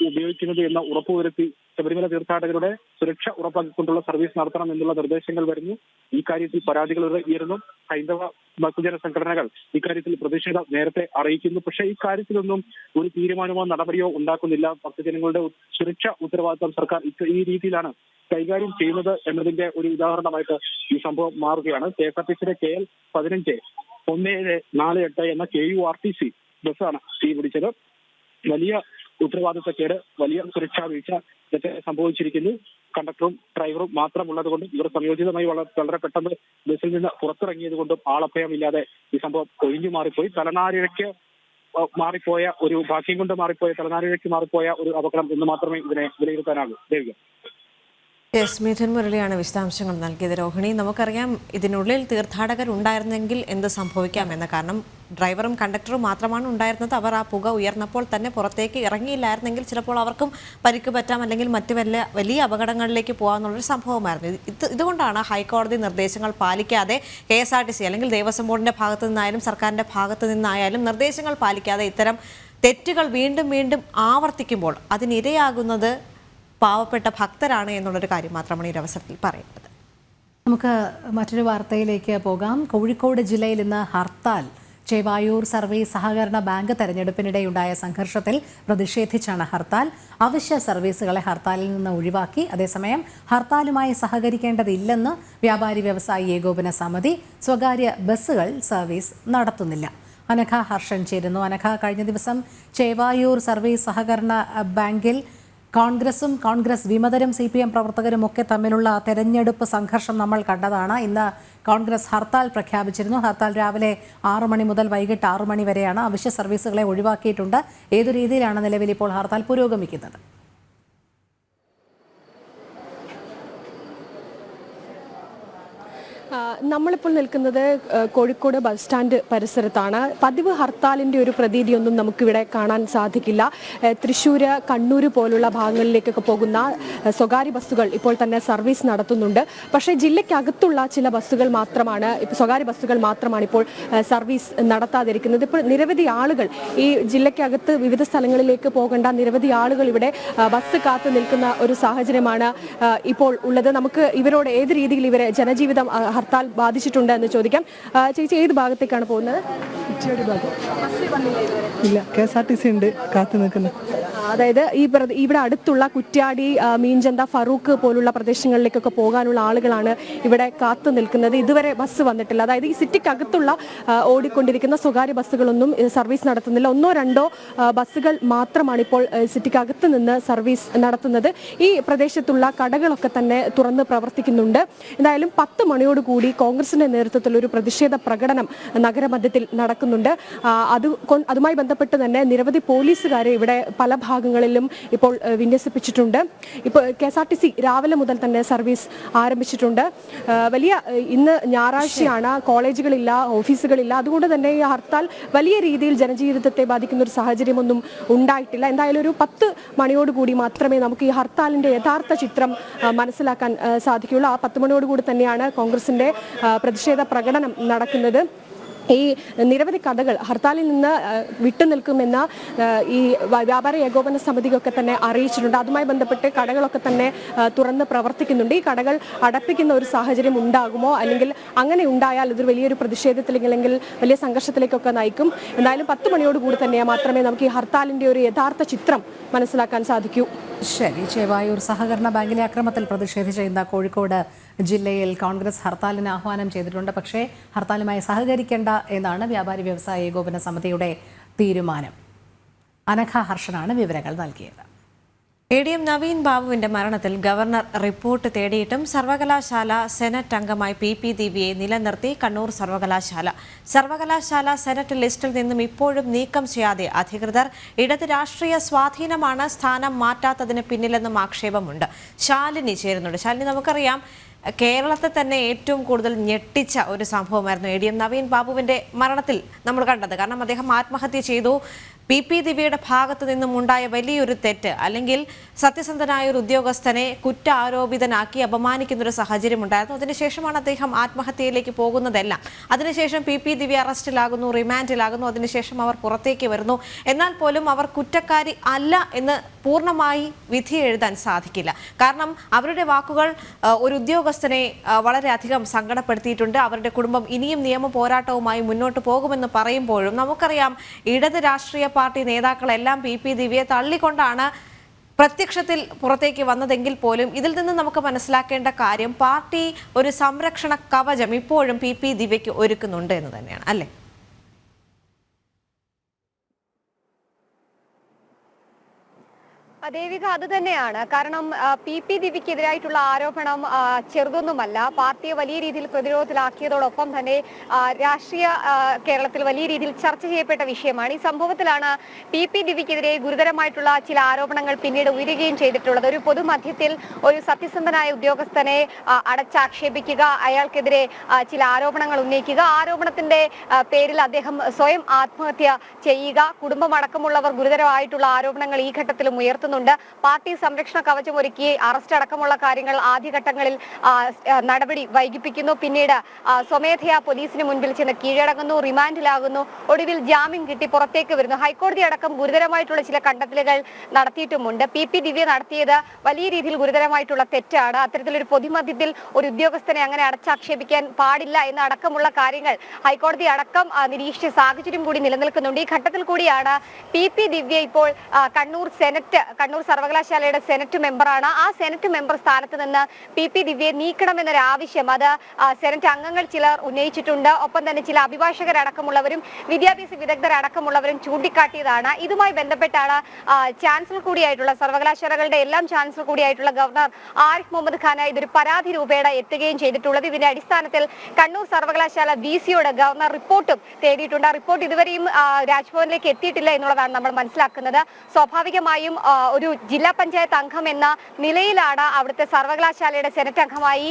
ഉപയോഗിക്കുന്നത് എന്ന് ഉറപ്പുവരുത്തി ശബരിമല തീർത്ഥാടകരുടെ സുരക്ഷ ഉറപ്പാക്കിക്കൊണ്ടുള്ള സർവീസ് നടത്തണം എന്നുള്ള നിർദ്ദേശങ്ങൾ വരുന്നു. ഈ കാര്യത്തിൽ പരാതികൾ ഉയരുന്നു. ഹൈന്ദവ ഭക്തജന സംഘടനകൾ ഇക്കാര്യത്തിൽ പ്രതിഷേധം നേരത്തെ അറിയിക്കുന്നു. പക്ഷേ ഈ കാര്യത്തിലൊന്നും ഒരു തീരുമാനമോ നടപടിയോ ഉണ്ടാക്കുന്നില്ല. ഭക്തജനങ്ങളുടെ സുരക്ഷ ഉത്തരവാദിത്തം സർക്കാർ ഈ രീതിയിലാണ് കൈകാര്യം ചെയ്യുന്നത് എന്നതിന്റെ ഒരു ഉദാഹരണമായിട്ട് ഈ സംഭവം മാറുകയാണ്. KSRTCയുടെ KL 15-1748 എന്ന KURTC ബസ്സാണ് തീ പിടിച്ചത്. വലിയ ഉത്തരവാദിത്തക്കേട്, വലിയ സുരക്ഷാ വീഴ്ച ഇതൊക്കെ സംഭവിച്ചിരിക്കുന്നു. കണ്ടക്ടറും ഡ്രൈവറും മാത്രമുള്ളത് കൊണ്ടും ഇവർ സംയോജിതമായി വളരെ പെട്ടെന്ന് ബസ്സിൽ നിന്ന് പുറത്തിറങ്ങിയത് കൊണ്ടും ആളഭയമില്ലാതെ ഈ സംഭവം ഒഴിഞ്ഞു മാറിപ്പോയി. തലനാരിഴയ്ക്ക് മാറിപ്പോയ ഒരു ഭാഗ്യം കൊണ്ട് തലനാരിഴയ്ക്ക് മാറിപ്പോയ ഒരു അപകടം എന്ന് മാത്രമേ ഇതിനെ വിലയിരുത്താനാകൂ. ദേവിക. മിഥുൻ മുരളിയാണ് വിശദാംശങ്ങൾ നൽകിയത്. രോഹിണി, നമുക്കറിയാം ഇതിനുള്ളിൽ തീർത്ഥാടകർ ഉണ്ടായിരുന്നെങ്കിൽ എന്ത് സംഭവിക്കാമെന്ന്. കാരണം ഡ്രൈവറും കണ്ടക്ടറും മാത്രമാണ് ഉണ്ടായിരുന്നത്. അവർ ആ പുക ഉയർന്നപ്പോൾ തന്നെ പുറത്തേക്ക് ഇറങ്ങിയില്ലായിരുന്നെങ്കിൽ ചിലപ്പോൾ അവർക്കും പരിക്ക് പറ്റാം, അല്ലെങ്കിൽ മറ്റു വലിയ അപകടങ്ങളിലേക്ക് പോകാമെന്നുള്ളൊരു സംഭവമായിരുന്നു. ഇതുകൊണ്ടാണ് ഹൈക്കോടതി നിർദ്ദേശങ്ങൾ പാലിക്കാതെ KSRTC അല്ലെങ്കിൽ ദേവസ്വം ബോർഡിന്റെ ഭാഗത്തു നിന്നായാലും സർക്കാരിന്റെ ഭാഗത്തു നിന്നായാലും നിർദ്ദേശങ്ങൾ പാലിക്കാതെ ഇത്തരം തെറ്റുകൾ വീണ്ടും വീണ്ടും ആവർത്തിക്കുമ്പോൾ അതിനിരയാകുന്നത് പാവപ്പെട്ട ഭക്തരാണ് എന്നുള്ളൊരു കാര്യം മാത്രമാണ് ഈ അവസരത്തിൽ പറയുന്നത്. നമുക്ക് മറ്റൊരു വാർത്തയിലേക്ക് പോകാം. കോഴിക്കോട് ജില്ലയിൽ ഇന്ന് ഹർത്താൽ. ചേവായൂർ സർവീസ് സഹകരണ ബാങ്ക് തെരഞ്ഞെടുപ്പിനിടെയുണ്ടായ സംഘർഷത്തിൽ പ്രതിഷേധിച്ചാണ് ഹർത്താൽ. അവശ്യ സർവീസുകളെ ഹർത്താലിൽ നിന്ന് ഒഴിവാക്കി. അതേസമയം ഹർത്താലുമായി സഹകരിക്കേണ്ടതില്ലെന്ന് വ്യാപാരി വ്യവസായി ഏകോപന സമിതി. സ്വകാര്യ ബസ്സുകൾ സർവീസ് നടത്തുന്നില്ല. അനഘ ഹർഷൻ ചേരുന്നു. അനഘ, കഴിഞ്ഞ ദിവസം ചേവായൂർ സർവീസ് സഹകരണ ബാങ്കിൽ കോൺഗ്രസും കോൺഗ്രസ് വിമതരും CPM പ്രവർത്തകരും ഒക്കെ തമ്മിലുള്ള തെരഞ്ഞെടുപ്പ് സംഘർഷം നമ്മൾ കണ്ടതാണ്. ഇന്ന് കോൺഗ്രസ് ഹർത്താൽ പ്രഖ്യാപിച്ചിരുന്നു. ഹർത്താൽ രാവിലെ 6 മണി മുതൽ വൈകിട്ട് 6 മണി വരെയാണ്. അവശ്യ സർവീസുകളെ ഒഴിവാക്കിയിട്ടുണ്ട്. ഏതു രീതിയിലാണ് നിലവിൽ ഇപ്പോൾ ഹർത്താൽ പുരോഗമിക്കുന്നത്? നമ്മളിപ്പോൾ നിൽക്കുന്നത് കോഴിക്കോട് ബസ് സ്റ്റാൻഡ് പരിസരത്താണ്. പതിവ് ഹർത്താലിൻ്റെ ഒരു പ്രതീതിയൊന്നും നമുക്കിവിടെ കാണാൻ സാധിക്കില്ല. തൃശ്ശൂർ, കണ്ണൂർ പോലുള്ള ഭാഗങ്ങളിലേക്കൊക്കെ പോകുന്ന സ്വകാര്യ ബസ്സുകൾ ഇപ്പോൾ തന്നെ സർവീസ് നടത്തുന്നുണ്ട്. പക്ഷേ ജില്ലയ്ക്കകത്തുള്ള ചില ബസ്സുകൾ മാത്രമാണ്, സ്വകാര്യ ബസ്സുകൾ മാത്രമാണ് ഇപ്പോൾ സർവീസ് നടത്താതിരിക്കുന്നത്. ഇപ്പോൾ നിരവധി ആളുകൾ ഈ ജില്ലയ്ക്കകത്ത് വിവിധ സ്ഥലങ്ങളിലേക്ക് പോകേണ്ട നിരവധി ആളുകൾ ഇവിടെ ബസ് കാത്തു നിൽക്കുന്ന ഒരു സാഹചര്യമാണ് ഇപ്പോൾ ഉള്ളത്. നമുക്ക് ഇവരോട് ഏത് രീതിയിൽ ഇവരെ ജനജീവിതം ഹർത്താൽ ബാധിച്ചിട്ടുണ്ട് എന്ന് ചോദിക്കാം. ചേച്ചി, ഏത് ഭാഗത്തേക്കാണ് പോകുന്നത്? ഇല്ല, KSRTC ഉണ്ട് കാത്തു നിൽക്കുന്നത്. അതായത് ഇവിടെ അടുത്തുള്ള കുറ്റ്യാടി, മീൻചന്ത, ഫറൂഖ് പോലുള്ള പ്രദേശങ്ങളിലേക്കൊക്കെ പോകാനുള്ള ആളുകളാണ് ഇവിടെ കാത്തു നിൽക്കുന്നത്. ഇതുവരെ ബസ് വന്നിട്ടില്ല. അതായത് ഈ സിറ്റിക്കകത്തുള്ള ഓടിക്കൊണ്ടിരിക്കുന്ന സ്വകാര്യ ബസ്സുകളൊന്നും സർവീസ് നടത്തുന്നില്ല. 1-2 ബസ്സുകൾ മാത്രമാണ് ഇപ്പോൾ സിറ്റിക്കകത്ത് നിന്ന് സർവീസ് നടത്തുന്നത്. ഈ പ്രദേശത്തുള്ള കടകളൊക്കെ തന്നെ തുറന്ന് പ്രവർത്തിക്കുന്നുണ്ട്. എന്തായാലും 10 മണിയോടുകൂടി കോൺഗ്രസിന്റെ നേതൃത്വത്തിൽ ഒരു പ്രതിഷേധ പ്രകടനം നഗരമധ്യത്തിൽ നടക്കുന്നുണ്ട്. അതുമായി ബന്ധപ്പെട്ട് തന്നെ നിരവധി പോലീസുകാരെ ഇവിടെ പല ഭാഗങ്ങളിലും ഇപ്പോൾ വിന്യസിപ്പിച്ചിട്ടുണ്ട്. ഇപ്പോൾ KSRTC രാവിലെ മുതൽ തന്നെ സർവീസ് ആരംഭിച്ചിട്ടുണ്ട്. ഇന്ന് ഞായറാഴ്ചയാണ്, കോളേജുകളില്ല, ഓഫീസുകളില്ല. അതുകൊണ്ട് തന്നെ ഈ ഹർത്താൽ വലിയ രീതിയിൽ ജനജീവിതത്തെ ബാധിക്കുന്ന ഒരു സാഹചര്യമൊന്നും ഉണ്ടായിട്ടില്ല. എന്തായാലും ഒരു 10 മണിയോടുകൂടി മാത്രമേ നമുക്ക് ഈ ഹർത്താലിന്റെ യഥാർത്ഥ ചിത്രം മനസ്സിലാക്കാൻ സാധിക്കുകയുള്ളൂ. ആ 10 മണിയോടുകൂടി തന്നെയാണ് കോൺഗ്രസിന്റെ പ്രതിഷേധ പ്രകടനം നടക്കുന്നത്. ഈ നിരവധി കടകൾ ഹർത്താലിൽ നിന്ന് വിട്ടുനിൽക്കുമെന്ന ഈ വ്യാപാര ഏകോപന സമിതിയൊക്കെ തന്നെ അറിയിച്ചിട്ടുണ്ട്. അതുമായി ബന്ധപ്പെട്ട് കടകളൊക്കെ തന്നെ തുറന്ന് പ്രവർത്തിക്കുന്നുണ്ട്. ഈ കടകൾ അടപ്പിക്കുന്ന ഒരു സാഹചര്യം ഉണ്ടാകുമോ, അല്ലെങ്കിൽ അങ്ങനെ ഉണ്ടായാൽ ഇതൊരു വലിയൊരു പ്രതിഷേധത്തിലെങ്കിൽ വലിയ സംഘർഷത്തിലേക്കൊക്കെ നയിക്കും. എന്തായാലും 10 മണിയോടുകൂടി തന്നെ മാത്രമേ നമുക്ക് ഈ ഹർത്താലിൻ്റെ ഒരു യഥാർത്ഥ ചിത്രം മനസ്സിലാക്കാൻ സാധിക്കൂ. ശരി. ചേവായൂർ സഹകരണ ബാങ്കിലെ അക്രമത്തിൽ പ്രതിഷേധിച്ച ഇന്ന് കോഴിക്കോട് ജില്ലയിൽ കോൺഗ്രസ് ഹർത്താലിന് ആഹ്വാനം ചെയ്തിട്ടുണ്ട്. പക്ഷേ ഹർത്താലുമായി സഹകരിക്കേണ്ട എന്നാണ് വ്യാപാരി വ്യവസായ ഏകോപന സമിതിയുടെ തീരുമാനം. അനഘ ഹർഷനാണ് വിവരങ്ങൾ നൽകിയത്. ADM നവീൻ ബാബുവിന്റെ മരണത്തിൽ ഗവർണർ റിപ്പോർട്ട് തേടിയിട്ടും സർവകലാശാല സെനറ്റ് അംഗമായി PP ദേവിയെ നിലനിർത്തി കണ്ണൂർ സർവകലാശാല സെനറ്റ് ലിസ്റ്റിൽ നിന്നും ഇപ്പോഴും നീക്കം ചെയ്യാതെ അധികൃതർ. ഇടത് രാഷ്ട്രീയ സ്വാധീനമാണ് സ്ഥാനം മാറ്റാത്തതിന് പിന്നിലെന്നും ആക്ഷേപമുണ്ട്. ശാലിനി ചേരുന്നുണ്ട്. ശാലിനി, നമുക്കറിയാം കേരളത്തെ തന്നെ ഏറ്റവും കൂടുതൽ ഞെട്ടിച്ച ഒരു സംഭവമായിരുന്നു ADM നവീൻ ബാബുവിന്റെ മരണത്തിൽ നമ്മൾ കണ്ടത്. കാരണം അദ്ദേഹം ആത്മഹത്യ ചെയ്തു. പി ദിവ്യയുടെ ഭാഗത്തു നിന്നും ഉണ്ടായ വലിയൊരു തെറ്റ്, അല്ലെങ്കിൽ സത്യസന്ധനായ ഒരു ഉദ്യോഗസ്ഥനെ കുറ്റാരോപിതനാക്കി അപമാനിക്കുന്നൊരു സാഹചര്യം ഉണ്ടായിരുന്നു. അതിനുശേഷമാണ് അദ്ദേഹം ആത്മഹത്യയിലേക്ക് പോകുന്നതെല്ലാം. അതിനുശേഷം പി ദിവ്യ അറസ്റ്റിലാകുന്നു, റിമാൻഡിലാകുന്നു. അതിനുശേഷം അവർ പുറത്തേക്ക് വരുന്നു. എന്നാൽ പോലും അവർ കുറ്റക്കാരി അല്ല എന്ന് പൂർണ്ണമായി വിധി എഴുതാൻ സാധിക്കില്ല. കാരണം അവരുടെ വാക്കുകൾ ഒരു ഉദ്യോഗസ്ഥനെ വളരെയധികം സങ്കടപ്പെടുത്തിയിട്ടുണ്ട്. അവരുടെ കുടുംബം ഇനിയും നിയമ പോരാട്ടവുമായി മുന്നോട്ട് പോകുമെന്ന് പറയുമ്പോഴും നമുക്കറിയാം ഇടത് രാഷ്ട്രീയ പാർട്ടി നേതാക്കളെല്ലാം പി ദിവ്യയെ തള്ളിക്കൊണ്ടാണ് പ്രത്യക്ഷത്തിൽ പുറത്തേക്ക് വന്നതെങ്കിൽ പോലും ഇതിൽ നിന്ന് നമുക്ക് മനസ്സിലാക്കേണ്ട കാര്യം പാർട്ടി ഒരു സംരക്ഷണ കവചം ഇപ്പോഴും പി ദിവ്യയ്ക്ക് ഒരുക്കുന്നുണ്ട് എന്ന് തന്നെയാണ്, അല്ലേ? ദേവിക, അത് തന്നെയാണ്. കാരണം പി ദിവ്യക്കെതിരായിട്ടുള്ള ആരോപണം ചെറുതൊന്നുമല്ല. പാർട്ടിയെ വലിയ രീതിയിൽ പ്രതിരോധത്തിലാക്കിയതോടൊപ്പം തന്നെ രാഷ്ട്രീയ കേരളത്തിൽ വലിയ രീതിയിൽ ചർച്ച ചെയ്യപ്പെട്ട വിഷയമാണ്. ഈ സംഭവത്തിലാണ് പി ദിവ്യക്കെതിരെ ഗുരുതരമായിട്ടുള്ള ചില ആരോപണങ്ങൾ പിന്നീട് ഉയരുകയും ചെയ്തിട്ടുള്ളത്. ഒരു പൊതുമധ്യത്തിൽ ഒരു സത്യസന്ധനായ ഉദ്യോഗസ്ഥനെ അടച്ചാക്ഷേപിക്കുക, അയാൾക്കെതിരെ ചില ആരോപണങ്ങൾ ഉന്നയിക്കുക, ആരോപണത്തിന്റെ പേരിൽ അദ്ദേഹം സ്വയം ആത്മഹത്യ ചെയ്യുക, കുടുംബമടക്കമുള്ളവർ ഗുരുതരമായിട്ടുള്ള ആരോപണങ്ങൾ ഈ ഘട്ടത്തിലും ഉയർത്തുന്നു. പാർട്ടി സംരക്ഷണ കവചം ഒരുക്കി അറസ്റ്റ് അടക്കമുള്ള കാര്യങ്ങൾ ആദ്യഘട്ടങ്ങളിൽ നടപടി വൈകിപ്പിക്കുന്നു. പിന്നീട് സ്വമേധയാ പോലീസിന് മുൻപിൽ ചെന്ന് കീഴടങ്ങുന്നു, റിമാൻഡിലാകുന്നു, ഒടുവിൽ ജാമ്യം കിട്ടി പുറത്തേക്ക് വരുന്നു. ഹൈക്കോടതി അടക്കം ഗുരുതരമായിട്ടുള്ള ചില കണ്ടെത്തലുകൾ നടത്തിയിട്ടുമുണ്ട്. പി ദിവ്യ നടത്തിയത് വലിയ രീതിയിൽ ഗുരുതരമായിട്ടുള്ള തെറ്റാണ്. അത്തരത്തിലൊരു പൊതുമധ്യത്തിൽ ഒരു ഉദ്യോഗസ്ഥനെ അങ്ങനെ അടച്ചാക്ഷേപിക്കാൻ പാടില്ല എന്ന അടക്കമുള്ള കാര്യങ്ങൾ ഹൈക്കോടതി അടക്കം നിരീക്ഷിച്ച സാഹചര്യം കൂടി നിലനിൽക്കുന്നുണ്ട്. ഈ ഘട്ടത്തിൽ കൂടിയാണ് പി ദിവ്യ ഇപ്പോൾ കണ്ണൂർ സർവകലാശാലയുടെ സെനറ്റ് മെമ്പറാണ്. ആ സെനറ്റ് മെമ്പർ സ്ഥാനത്ത് നിന്ന് പി ദിവ്യയെ നീക്കണമെന്നൊരു ആവശ്യം അത് സെനറ്റ് അംഗങ്ങൾ ചിലർ ഉന്നയിച്ചിട്ടുണ്ട്. ഒപ്പം തന്നെ ചില അഭിഭാഷകരടക്കമുള്ളവരും വിദ്യാഭ്യാസ വിദഗ്ധരടക്കമുള്ളവരും ചൂണ്ടിക്കാട്ടിയതാണ്. ഇതുമായി ബന്ധപ്പെട്ടാണ് ചാൻസലർ കൂടിയായിട്ടുള്ള സർവകലാശാലകളുടെ എല്ലാം ചാൻസലർ കൂടിയായിട്ടുള്ള ഗവർണർ ആരിഫ് മുഹമ്മദ് ഖാൻ ഇതൊരു പരാതി രൂപേണ എത്തുകയും ചെയ്തിട്ടുള്ളത്. ഇതിന്റെ അടിസ്ഥാനത്തിൽ കണ്ണൂർ സർവകലാശാല VC-യോട് ഗവർണർ റിപ്പോർട്ടും തേടിയിട്ടുണ്ട്. ആ റിപ്പോർട്ട് ഇതുവരെയും രാജ്ഭവനിലേക്ക് എത്തിയിട്ടില്ല എന്നുള്ളതാണ് നമ്മൾ മനസ്സിലാക്കുന്നത്. സ്വാഭാവികമായും ഒരു ജില്ലാ പഞ്ചായത്ത് അംഗം എന്ന നിലയിലാണ് അവിടുത്തെ സർവകലാശാലയുടെ സെനറ്റ് അംഗമായി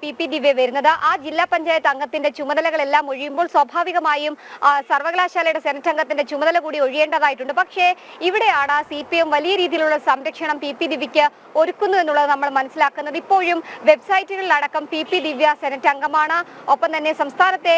പി ദിവ്യ വരുന്നത്. ആ ജില്ലാ പഞ്ചായത്ത് അംഗത്തിന്റെ ചുമതലകളെല്ലാം ഒഴിയുമ്പോൾ സ്വാഭാവികമായും സർവകലാശാലയുടെ സെനറ്റ് അംഗത്തിന്റെ ചുമതല കൂടി ഒഴിയേണ്ടതായിട്ടുണ്ട്. പക്ഷേ ഇവിടെയാണ് CPM വലിയ രീതിയിലുള്ള സംരക്ഷണം പി ദിവ്യയ്ക്ക് ഒരുക്കുന്നു എന്നുള്ളത് നമ്മൾ മനസ്സിലാക്കുന്നത്. ഇപ്പോഴും വെബ്സൈറ്റുകളിലടക്കം പി ദിവ്യ സെനറ്റ് അംഗമാണ്. ഒപ്പം തന്നെ സംസ്ഥാനത്തെ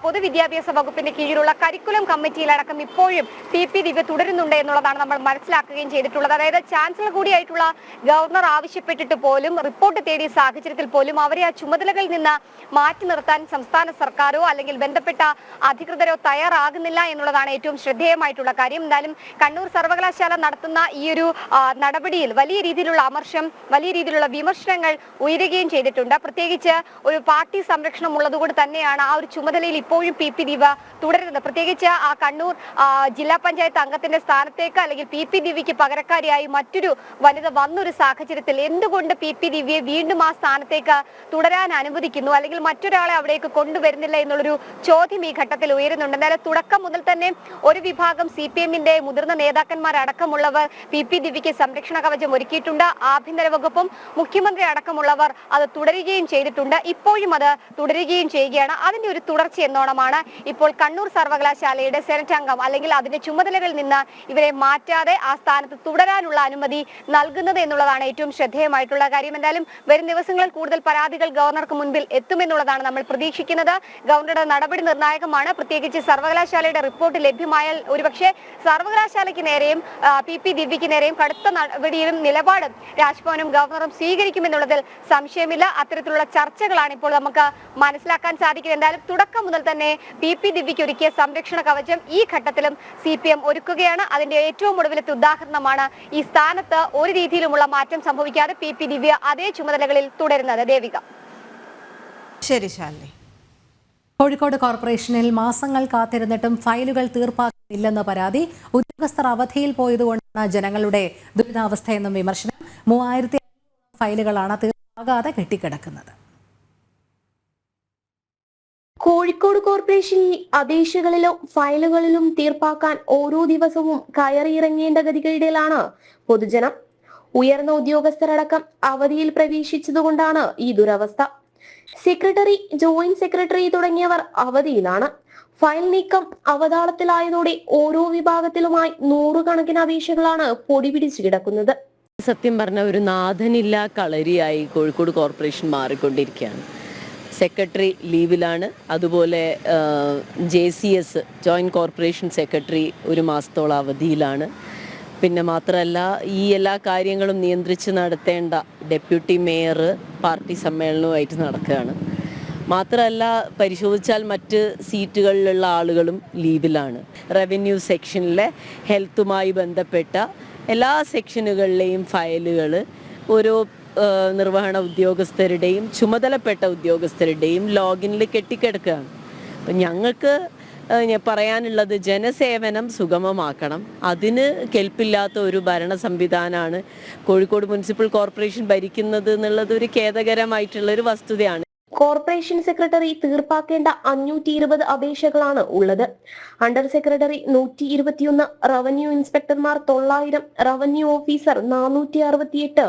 പൊതുവിദ്യാഭ്യാസ വകുപ്പിന്റെ കീഴിലുള്ള കരിക്കുലം കമ്മിറ്റിയിലടക്കം ഇപ്പോഴും പി ദിവ്യ തുടരുന്നുണ്ട് എന്നുള്ളതാണ് നമ്മൾ മനസ്സിലാക്കുകയും ചെയ്തിട്ടുള്ളത്. അതായത് ചാൻസലർ കൂടിയായിട്ടുള്ള ഗവർണർ ആവശ്യപ്പെട്ടിട്ട് പോലും റിപ്പോർട്ട് തേടിയ സാഹചര്യത്തിൽ പോലും അവരെ ആ ചുമതലകളിൽ നിന്ന് മാറ്റി നിർത്താൻ സംസ്ഥാന സർക്കാരോ അല്ലെങ്കിൽ ബന്ധപ്പെട്ട അധികൃതരോ തയ്യാറാകുന്നില്ല എന്നുള്ളതാണ് ഏറ്റവും ശ്രദ്ധേയമായിട്ടുള്ള കാര്യം. എന്തായാലും കണ്ണൂർ സർവകലാശാല നടത്തുന്ന ഈ ഒരു നടപടിയിൽ വലിയ രീതിയിലുള്ള അമർഷം, വലിയ രീതിയിലുള്ള വിമർശനങ്ങൾ ഉയരുകയും ചെയ്തിട്ടുണ്ട്. പ്രത്യേകിച്ച് ഒരു പാർട്ടി സംരക്ഷണം ഉള്ളതുകൊണ്ട് തന്നെയാണ് ആ ഒരു ചുമതലയിൽ ഇപ്പോഴും പി ദിവ്യ തുടരുന്നത്. പ്രത്യേകിച്ച് ആ കണ്ണൂർ ജില്ലാ പഞ്ചായത്ത് അംഗത്തിന്റെ സ്ഥാനത്തേക്ക് അല്ലെങ്കിൽ പി ദിവ്യയ്ക്ക് പകരക്കാരിയായി മറ്റൊരു വനിത വന്നൊരു സാഹചര്യത്തിൽ എന്തുകൊണ്ട് പി ദിവ്യയെ വീണ്ടും ആ സ്ഥാനത്തേക്ക് തുടരാൻ അനുവദിക്കുന്നു, അല്ലെങ്കിൽ മറ്റൊരാളെ അവിടേക്ക് കൊണ്ടുവരുന്നില്ല എന്നുള്ളൊരു ചോദ്യം ഈ ഘട്ടത്തിൽ ഉയരുന്നുണ്ട്. എന്നാലും തുടക്കം മുതൽ തന്നെ ഒരു വിഭാഗം CPM-ന്റെ മുതിർന്ന നേതാക്കന്മാരടക്കമുള്ളവർ പി ദിവ്യയ്ക്ക് സംരക്ഷണ കവചം ഒരുക്കിയിട്ടുണ്ട്. ആഭ്യന്തര വകുപ്പും മുഖ്യമന്ത്രി അടക്കമുള്ളവർ അത് തുടരുകയും ചെയ്തിട്ടുണ്ട്. ഇപ്പോഴും അത് തുടരുകയും ചെയ്യുകയാണ്. അതിന്റെ ഒരു തുടർച്ച എന്നോണമാണ് ഇപ്പോൾ കണ്ണൂർ സർവകലാശാലയുടെ സെനറ്റ് അംഗം അല്ലെങ്കിൽ അതിന്റെ ചുമതലകളിൽ നിന്ന് ഇവരെ മാറ്റാതെ ആ സ്ഥാനത്ത് തുടരാനുള്ള അനുമതി നൽകുന്നത് എന്നുള്ളതാണ് ഏറ്റവും ശ്രദ്ധേയമായിട്ടുള്ള കാര്യം. എന്തായാലും വരും ദിവസങ്ങളിൽ കൂടുതൽ പരാതികൾ ഗവർണർക്ക് മുൻപിൽ എത്തുമെന്നുള്ളതാണ് നമ്മൾ പ്രതീക്ഷിക്കുന്നത്. ഗവർണറുടെ നടപടി നിർണായകമാണ്. പ്രത്യേകിച്ച് സർവകലാശാലയുടെ റിപ്പോർട്ട് ലഭ്യമായാൽ ഒരുപക്ഷെ സർവകലാശാലയ്ക്ക് നേരെയും പി ദിവ്യയ്ക്ക് നേരെയും കടുത്ത നടപടിയും നിലപാടും രാജ്ഭവനും ഗവർണറും സ്വീകരിക്കുമെന്നുള്ളതിൽ സംശയമില്ല. അത്തരത്തിലുള്ള ചർച്ചകളാണ് ഇപ്പോൾ നമുക്ക് മനസ്സിലാക്കാൻ സാധിക്കുന്നത്. എന്തായാലും തുടക്കം മുതൽ തന്നെ പി ദിവ്യയ്ക്ക് ഒരുക്കിയ സംരക്ഷണ കവചം ഈ ഘട്ടത്തിലും CPM ഒരുക്കുകയാണ്. അതിന്റെ ഏറ്റവും ഒടുവിലത്തെ ഉദാഹരണമാണ് ഈ സ്ഥാനത്ത് ഒരു രീതിയിലുമുള്ള മാറ്റം സംഭവിക്കാതെ പി ദിവ്യ അതേ ചുമതലകളിൽ തുടരുന്നത്. ദേവിക. ശരി ശാലിനി. കോഴിക്കോട് കോർപ്പറേഷനിൽ മാസങ്ങൾ കാത്തിരുന്നിട്ടും ഫയലുകൾ തീർപ്പാക്കുന്നില്ലെന്ന പരാതി. ഉദ്യോഗസ്ഥർ അവധിയിൽ പോയതുകൊണ്ടാണ് ജനങ്ങളുടെ ദുരിതാവസ്ഥയെന്നും വിമർശനം. 3000 ഫയലുകളാണ് തീർപ്പാകാതെ കെട്ടിക്കിടക്കുന്നത്. കോഴിക്കോട് കോർപ്പറേഷനിൽ അപേക്ഷകളിലും ഫയലുകളിലും തീർപ്പാക്കാൻ ഓരോ ദിവസവും കയറിയിറങ്ങേണ്ട ഗതികേടിലാണ് പൊതുജനം. ഉയർന്ന ഉദ്യോഗസ്ഥരടക്കം അവധിയിൽ പ്രവേശിച്ചതുകൊണ്ടാണ് ഈ ദുരവസ്ഥ. സെക്രട്ടറി, ജോയിന്റ് സെക്രട്ടറി തുടങ്ങിയവർ അവധിയിലാണ്. ഫയൽ നീക്കം അവതാളത്തിലായതോടെ ഓരോ വിഭാഗത്തിലുമായി നൂറുകണക്കിന് അപേക്ഷകളാണ് പൊടി പിടിച്ചു കിടക്കുന്നത്. സത്യം പറഞ്ഞ ഒരു നാഥനില്ല കളരിയായി കോഴിക്കോട് കോർപ്പറേഷൻ മാറിക്കൊണ്ടിരിക്കുകയാണ്. സെക്രട്ടറി ലീവിലാണ്. അതുപോലെ JCS ജോയിന്റ് കോർപ്പറേഷൻ സെക്രട്ടറി ഒരു മാസത്തോളം അവധിയിലാണ്. പിന്നെ മാത്രമല്ല ഈ എല്ലാ കാര്യങ്ങളും നിയന്ത്രിച്ച് നടത്തേണ്ട ഡെപ്യൂട്ടി മേയർ പാർട്ടി സമ്മേളനവുമായിട്ട് നടക്കുകയാണ്. മാത്രമല്ല പരിശോധിച്ചാൽ മറ്റ് സീറ്റുകളിലുള്ള ആളുകളും ലീവിലാണ്. റവന്യൂ സെക്ഷനിലെ ഹെൽത്തുമായി ബന്ധപ്പെട്ട എല്ലാ സെക്ഷനുകളിലെയും ഫയലുകൾ ഓരോ നിർവഹണ ഉദ്യോഗസ്ഥരുടെയും ചുമതലപ്പെട്ട ഉദ്യോഗസ്ഥരുടെയും ലോഗിനിൽ കെട്ടിക്കിടക്കുകയാണ്. അപ്പം ഞങ്ങൾക്ക് പറയാനുള്ളത് ജനസേവനം സുഗമമാക്കണം. അതിന് കെൽപ്പില്ലാത്ത ഒരു ഭരണ സംവിധാനമാണ് കോഴിക്കോട് മുനിസിപ്പൽ കോർപ്പറേഷൻ ഭരിക്കുന്നത് എന്നുള്ളത് ഒരു ഖേദകരമായിട്ടുള്ളൊരു വസ്തുതയാണ്. കോർപ്പറേഷൻ സെക്രട്ടറി തീർപ്പാക്കേണ്ട 520 അപേക്ഷകളാണ് ഉള്ളത്. അണ്ടർ സെക്രട്ടറി 121, റവന്യൂ ഇൻസ്പെക്ടർമാർ 900, റവന്യൂ ഓഫീസർ 468,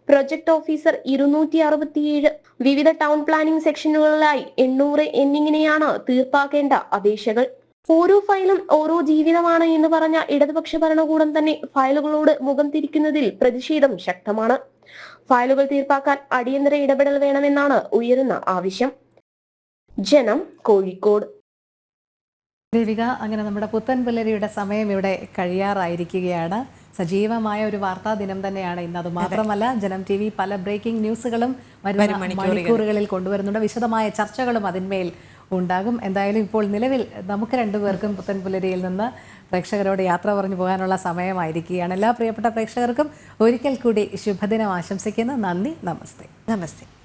പ്രൊജക്ട് ഓഫീസർ 267, വിവിധ ടൗൺ പ്ലാനിംഗ് സെക്ഷനുകളിലായി 800 എന്നിങ്ങനെയാണ് തീർപ്പാക്കേണ്ട അപേക്ഷകൾ. ഓരോ ഫയലും ഓരോ ജീവിതമാണ് എന്ന് പറഞ്ഞ ഇടതുപക്ഷ ഭരണകൂടം തന്നെ ഫയലുകളോട് മുഖം തിരിക്കുന്നതിൽ പ്രതിഷേധം ശക്തമാണ്. ഫയലുകൾ തീർപ്പാക്കാൻ അടിയന്തര ഇടപെടൽ വേണമെന്നാണ് ഉയരുന്ന ആവശ്യം. ജനം, കോഴിക്കോട്. ദേവിക, അങ്ങനെ നമ്മുടെ പുത്തൻ പുലരിയുടെ സമയം ഇവിടെ കഴിയാറായിരിക്കുകയാണ്. സജീവമായ ഒരു വാർത്താ ദിനം തന്നെയാണ് ഇന്ന്. അത് മാത്രമല്ല ജനം TV പല ബ്രേക്കിംഗ് ന്യൂസുകളും വരുന്ന മണിക്കൂറുകളിൽ കൊണ്ടുവരുന്നുണ്ട്. വിശദമായ ചർച്ചകളും അതിന്മേൽ ഉണ്ടാകും. എന്തായാലും ഇപ്പോൾ നിലവിൽ നമുക്ക് രണ്ടുപേർക്കും പുത്തൻ പുലരിയിൽ നിന്ന് പ്രേക്ഷകരോട് യാത്ര പറഞ്ഞു പോകാനുള്ള സമയമായിരിക്കുകയാണ്. എല്ലാ പ്രിയപ്പെട്ട പ്രേക്ഷകർക്കും ഒരിക്കൽ കൂടി ശുഭദിനം ആശംസിക്കുന്നു. നന്ദി, നമസ്തേ. നമസ്തേ.